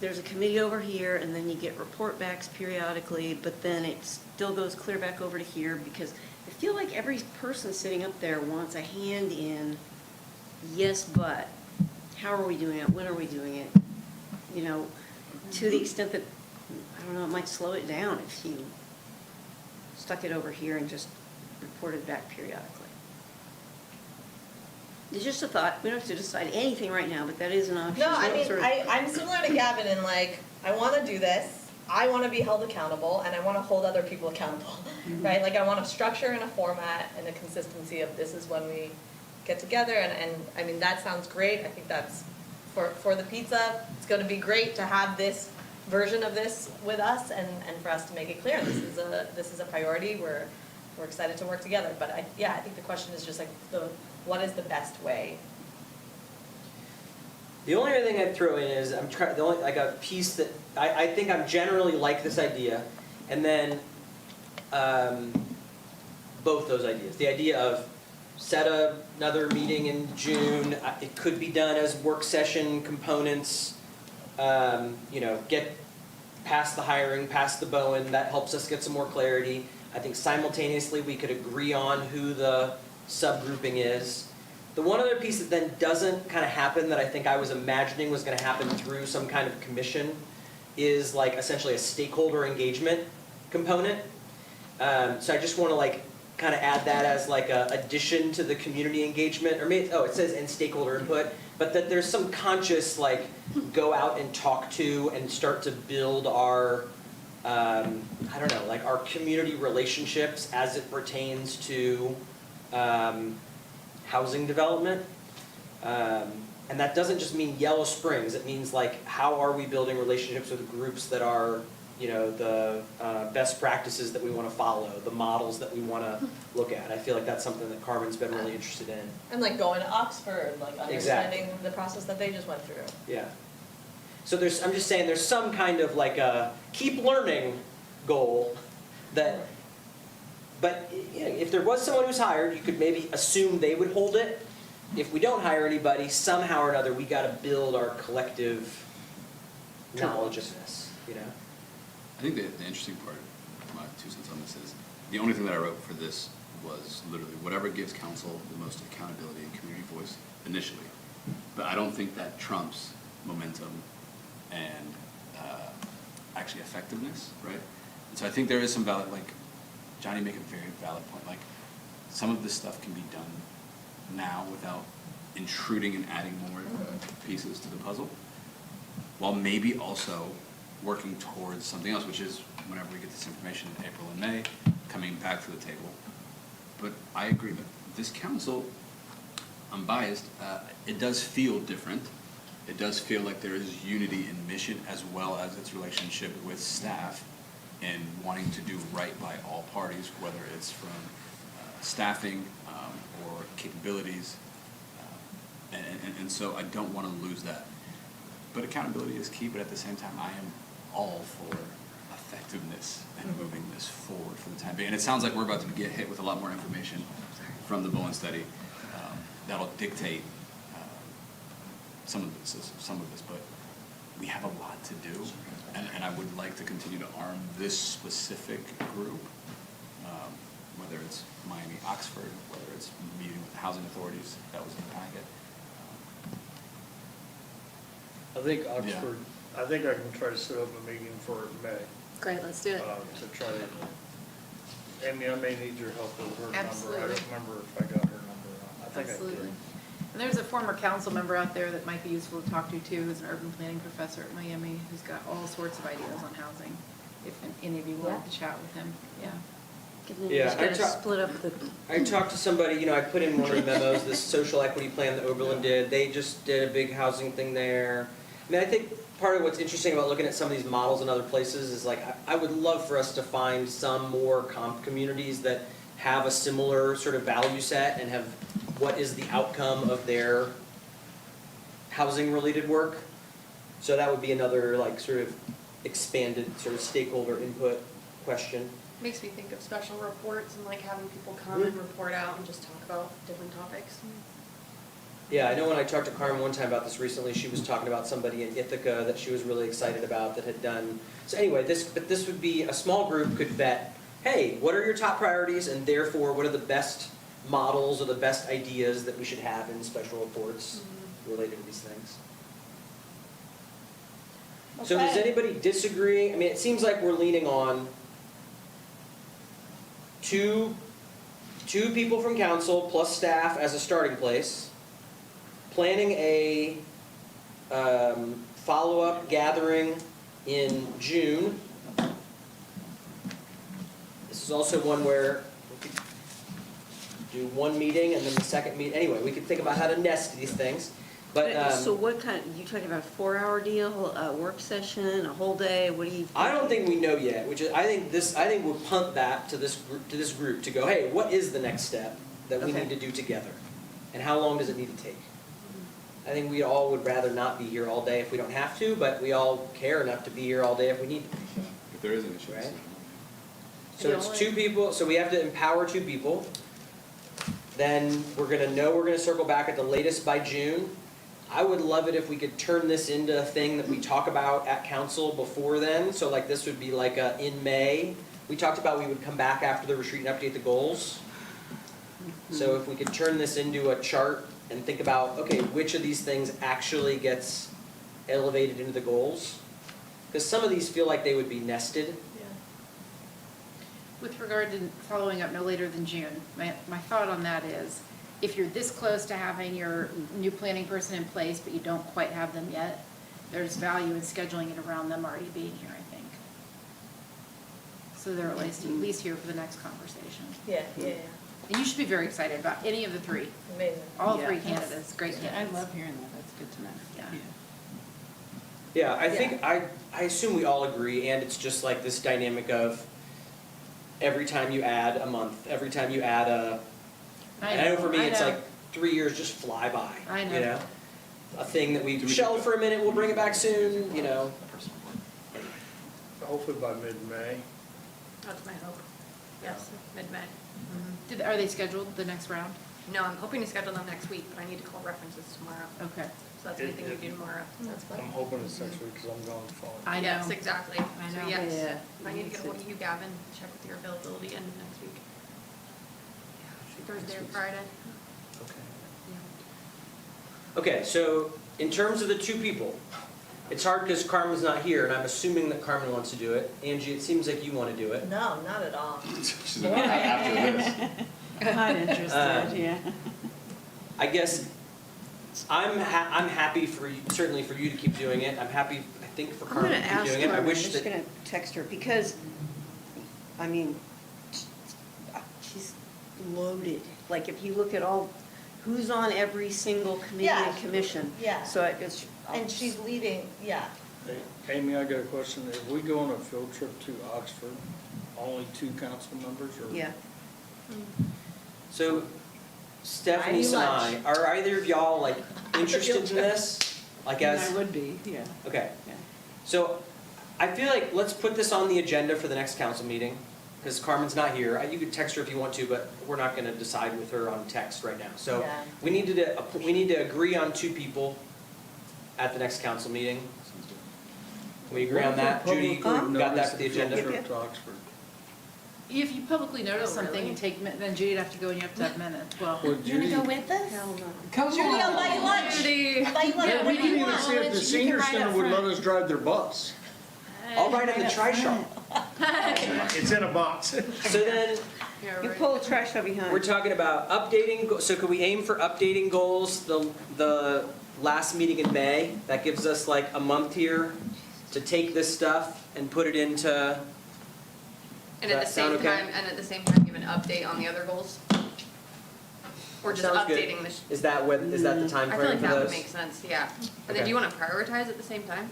S1: there's a committee over here, and then you get report backs periodically, but then it still goes clear back over to here, because I feel like every person sitting up there wants a hand in, yes, but, how are we doing it, when are we doing it? To the extent that, I don't know, it might slow it down if you stuck it over here and just reported back periodically. It's just a thought, we don't have to decide anything right now, but that is an option.
S2: No, I mean,
S1: Sort of-
S2: I'm similar to Gavin in like, I wanna do this, I wanna be held accountable, and I wanna hold other people accountable, right? Like, I want a structure and a format and a consistency of this is when we get together, and I mean, that sounds great, I think that's, for the pizza, it's gonna be great to have this version of this with us, and for us to make it clear, this is a priority, we're excited to work together, but I think the question is just like, what is the best way?
S3: The only other thing I'd throw in is, like a piece that, I think I'm generally like this idea, and then, both those ideas. The idea of set another meeting in June, it could be done as work session components, get past the hiring, past the Bowen, that helps us get some more clarity. I think simultaneously we could agree on who the subgrouping is. The one other piece that then doesn't kind of happen that I think I was imagining was going to happen through some kind of commission is like essentially a stakeholder engagement component. So I just want to kind of add that as like a addition to the community engagement, or maybe, it says and stakeholder input, but that there's some conscious go out and talk to and start to build our I don't know, like our community relationships as it pertains to housing development. And that doesn't just mean Yellow Springs, it means like, how are we building relationships with groups that are, you know, the best practices that we want to follow, the models that we want to look at. I feel like that's something that Carmen's been really interested in.
S2: And like going to Oxford, like
S3: Exactly.
S2: understanding the process that they just went through.
S3: Yeah. So I'm just saying, there's some kind of like a keep learning goal that, but you know, if there was someone who's hired, you could maybe assume they would hold it. If we don't hire anybody, somehow or another, we gotta build our collective knowledge of this, you know?
S7: I think the interesting part, my 2 cents on this is, the only thing that I wrote for this was literally whatever gives council the most accountability and community voice initially. But I don't think that trumps momentum and actually effectiveness, right? And so I think there is some valid, like, Johnny made a very valid point, like, some of this stuff can be done now without intruding and adding more pieces to the puzzle, while maybe also working towards something else, which is whenever we get this information in April and May, coming back to the table. But I agree that this council, I'm biased, it does feel different. It does feel like there is unity in mission as well as its relationship with staff and wanting to do right by all parties, whether it's from staffing or capabilities. And so I don't want to lose that. But accountability is key, but at the same time, I am all for effectiveness and moving this forward for the time being. And it sounds like we're about to get hit with a lot more information from the Bowen study that'll dictate some of this, but we have a lot to do. And I would like to continue to arm this specific group, whether it's Miami, Oxford, whether it's meeting with the housing authorities, that was in the packet.
S4: I think Oxford, I think I can try to set up a meeting for May,
S9: Great, let's do it.
S4: to try to, Amy, I may need your help with her number. I
S6: Absolutely.
S4: don't remember if I got her number or not. I think I
S6: Absolutely.
S4: did.
S6: And there's a former council member out there that might be useful to talk to too, who's an urban planning professor at Miami, who's got all sorts of ideas on housing, if any of you wanted to chat with him, yeah.
S3: Yeah,
S1: Just
S3: I
S1: gotta
S3: talk-
S1: split up the,
S3: I talked to somebody, you know, I put in one of the memos, this social equity plan that Oberlin did, they just did a big housing thing there. I mean, I think part of what's interesting about looking at some of these models in other places is like, I would love for us to find some more communities that have a similar sort of value set and have, what is the outcome of their housing related work. So that would be another like sort of expanded sort of stakeholder input question.
S10: Makes me think of special reports and like having people come and report out and just talk about different topics.
S3: Yeah, I know when I talked to Carmen one time about this recently, she was talking about somebody in Ithaca that she was really excited about that had done, so anyway, this would be, a small group could vet, hey, what are your top priorities and therefore what are the best models or the best ideas that we should have in special reports related to these things. So does
S2: Okay.
S3: anybody disagree? I mean, it seems like we're leaning on two people from council plus staff as a starting place, planning a follow-up gathering in June. This is also one where we could do one meeting and then the second meeting. Anyway, we could think about how to nest these things. But
S1: so what kind, you talking about a 4-hour deal, a work session, a whole day, what do you?
S3: I don't think we know yet, which is, I think we'll punt that to this group to go, hey, what is the next step that we
S1: Okay.
S3: need to do together? And how long does it need to take? I think we all would rather not be here all day if we don't have to, but we all care enough to be here all day if we need to be.
S7: If there is an issue.
S3: Right. So it's 2 people, so we have to empower 2 people. Then we're gonna circle back at the latest by June. I would love it if we could turn this into a thing that we talk about at council before then. So like this would be like in May. We talked about we would come back after the retreat and update the goals. So if we could turn this into a chart and think about, okay, which of these things actually gets elevated into the goals? Because some of these feel like they would be nested.
S6: With regard to following up no later than June, my thought on that is, if you're this close to having your new planning person in place, but you don't quite have them yet, there's value in scheduling it around them already being here, I think. so they're at least here for the next conversation.
S2: Yeah, yeah, yeah,
S6: And you should be very excited about any of the three,
S2: amazing.
S6: all
S1: Yeah.
S6: three candidates, great
S8: I
S6: candidates.
S8: love hearing that, that's good to know.
S6: Yeah.
S3: Yeah, I think, I assume we all agree, and it's just like this dynamic of every time you add a month, every time you add a, and I know for me, it's like 3 years just fly by,
S6: I know.
S3: you know? A thing that we
S7: Do we
S3: shelve
S7: get
S3: for a minute, we'll bring it back soon, you know?
S7: Personal board.
S4: Hopefully by mid-May.
S10: That's my hope. Yes, mid-May.
S6: Are they scheduled the next round?
S10: No, I'm hoping to schedule them next week, but I need to call references tomorrow.
S6: Okay.
S10: So that's anything we do tomorrow.
S2: That's fun.
S4: I'm hoping it's next week because I'm going to fall.
S6: I know.
S10: Yes, exactly.
S6: I
S10: So
S6: know.
S10: yes,
S1: Yeah.
S10: I need to get ahold of you, Gavin, check with your availability end of next week. Thursday or Friday.
S3: Okay, so in terms of the two people, it's hard because Carmen's not here, and I'm assuming that Carmen wants to do it. Angie, it seems like you want to do it.
S2: No, not at all.
S7: She's like, after this.
S8: Not interested, yeah.
S3: I guess I'm happy for you, certainly for you to keep doing it. I'm happy, I think, for
S1: I'm
S3: Carmen
S1: gonna
S3: to keep
S1: ask
S3: doing it. I
S1: Carmen, I'm
S3: wish
S1: just
S3: that,
S1: gonna text her, because, I mean, she's loaded. Like, if you look at all, who's on every single committee and
S2: Yeah.
S1: commission.
S2: Yeah.
S1: So it's.
S2: And she's leading, yeah.
S4: Hey, Amy, I got a question. If we go on a field trip to Oxford, only 2 council members or?
S1: Yeah.
S3: so Stephanie
S2: I need
S3: and I,
S2: lunch.
S3: are either of y'all like interested in this? Like as,
S8: I would be, yeah.
S3: okay.
S8: Yeah.
S3: So I feel like let's put this on the agenda for the next council meeting, because Carmen's not here. You could text her if you want to, but we're not gonna decide with her on text right now. So
S2: Yeah.
S3: we need to agree on 2 people at the next council meeting. Can we agree on that? Judy, you got that for the agenda?
S4: Field trip to Oxford.
S6: If you publicly notice
S10: Oh,
S6: something
S10: really?
S6: and take, then Judy'd have to go and you have to have minutes. Well,
S4: Well, Judy,
S2: with us?
S1: Hell no.
S8: Come
S2: Judy, I'll buy you lunch.
S10: Judy.
S2: I'll buy you lunch.
S6: Yeah,
S2: What
S4: we
S2: do
S4: didn't
S2: you
S4: even
S2: want?
S4: see if the senior center would let us drive their bus.
S3: I'll ride in the tri-shop.
S4: It's in a box.
S3: So then,
S10: Yeah,
S1: You
S10: right.
S1: pull the trash out behind.
S3: we're talking about updating, so could we aim for updating goals the last meeting in May? That gives us like a month here to take this stuff and put it into,
S10: And at
S3: Does
S10: the
S3: that sound
S10: same
S3: okay?
S10: time, give an update on the other goals? Or just
S3: Sounds good.
S10: updating the,
S3: is that the time
S10: I feel
S3: frame
S10: like
S3: for
S10: that would
S3: this?
S10: make sense, yeah. And
S3: Okay.
S10: then do you wanna prioritize at the same time?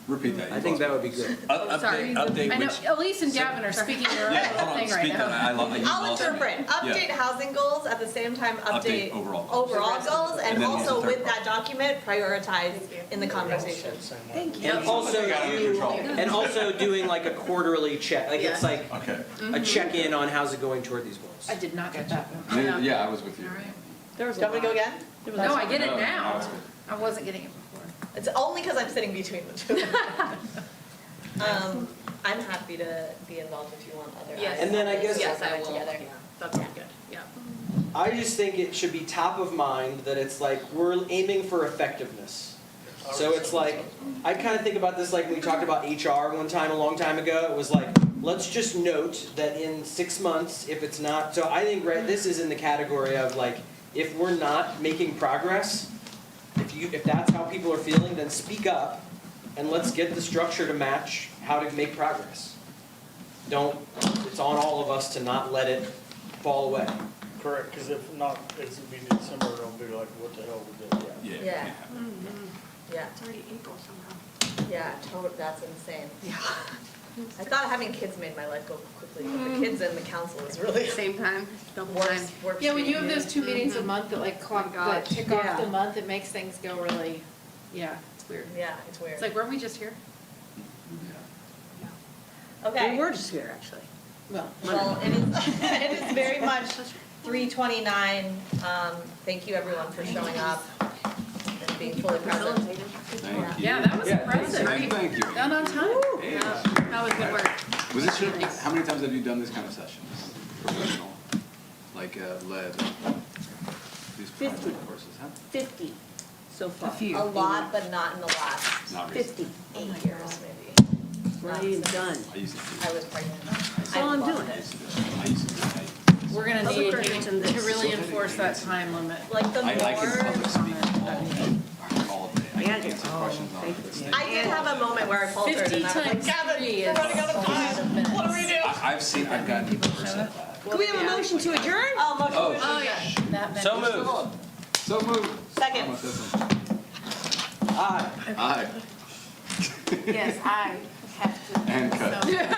S7: Repeat that.
S3: I think that would be good.
S10: Sorry.
S7: Update
S6: I know
S7: which.
S6: Elise and Gavin are speaking their
S7: Yeah, hold
S6: own
S7: on,
S6: thing right
S7: speak that.
S6: now.
S2: I'll interpret, update housing goals, at the same time
S7: Update
S2: update
S7: overall goals.
S2: overall goals,
S7: And
S2: and
S7: then use the
S2: also
S7: third
S2: with
S7: part.
S2: that document, prioritize in the conversation.
S1: Thank
S3: And also,
S7: Got it under control.
S3: and also doing like a quarterly check, like it's
S10: Yeah.
S3: like
S7: Okay.
S3: a check-in on how's it going toward these goals.
S6: I did not get that one.
S7: Yeah, I was with you.
S1: There was
S2: Do you
S1: a
S2: want me to go again?
S6: No, I get it
S7: No,
S6: now.
S7: no.
S6: I wasn't getting it before.
S2: It's only because I'm sitting between the two. I'm happy to be involved if you want other.
S10: Yes.
S3: And then I guess-
S10: Yes, I
S2: Work
S10: will,
S2: together.
S10: yeah, that's good, yeah.
S3: I just think it should be top of mind that it's like, we're aiming for effectiveness. So it's like, I kind of think about this like when we talked about HR one time, a long time ago, it was like, let's just note that in 6 months, if it's not, so I think, right, this is in the category of like, if we're not making progress, if that's how people are feeling, then speak up and let's get the structure to match how to make progress. It's on all of us to not let it fall away.
S4: Correct, because if not, it's gonna be December, it'll be like, what the hell we did.
S7: Yeah.
S2: Yeah. Yeah,
S10: It's already April somehow.
S2: yeah, that's insane. Yeah. I thought having kids made my life go quickly, but the kids and the council is really
S10: Same time, double time.
S2: works.
S6: Yeah, when you have
S2: for me.
S6: those 2 meetings a month that like clock, that
S10: gosh.
S6: kick off
S1: Yeah.
S6: the month, it makes things go really, yeah, it's weird.
S2: Yeah, it's weird.
S6: It's like, weren't we just here?
S2: Okay.
S1: We were just here, actually.
S6: Well,
S2: Well, it is, it is very much 3:29. Thank you everyone for showing up and being fully present.
S7: Thank you.
S6: yeah, that was
S3: Yeah,
S6: impressive.
S7: Thank you.
S6: Done on time.
S7: Yeah.
S6: That was good work.
S7: Was this your, how many times have you done this kind of sessions? Professional? Like, led these kinds
S1: 50.
S7: of courses, huh?
S1: 50 so far.
S2: A lot, but not in the last
S7: Not recently.
S1: 50.
S2: 8 years maybe.
S1: Right, and done.
S7: I used to do
S2: I
S7: it.
S2: was pregnant.
S1: That's all I'm
S2: loved
S1: doing.
S7: I
S2: it.
S7: used to do it. I used to do it.
S6: We're gonna
S1: Public
S6: need
S1: records and
S6: to
S1: this.
S6: really enforce that time limit.
S2: Like the
S7: I can
S2: more,
S7: public speak all day. I can
S1: Yeah.
S7: answer questions on it.
S2: I did have a moment where I faltered and I was like,
S6: 50
S2: Gavin,
S6: times
S2: we're running out of
S6: 3
S2: time.
S6: minutes.
S2: What do we do?
S7: I've gotten people percent that.
S1: Can we have a motion to adjourn?
S2: Oh, motion.
S7: Oh.
S6: Oh, yeah. That meant-
S3: So moved.
S7: So moved.
S2: Second.
S7: Almost this one.
S3: Aye.
S7: Aye.
S6: Yes, I have to.
S7: And cut.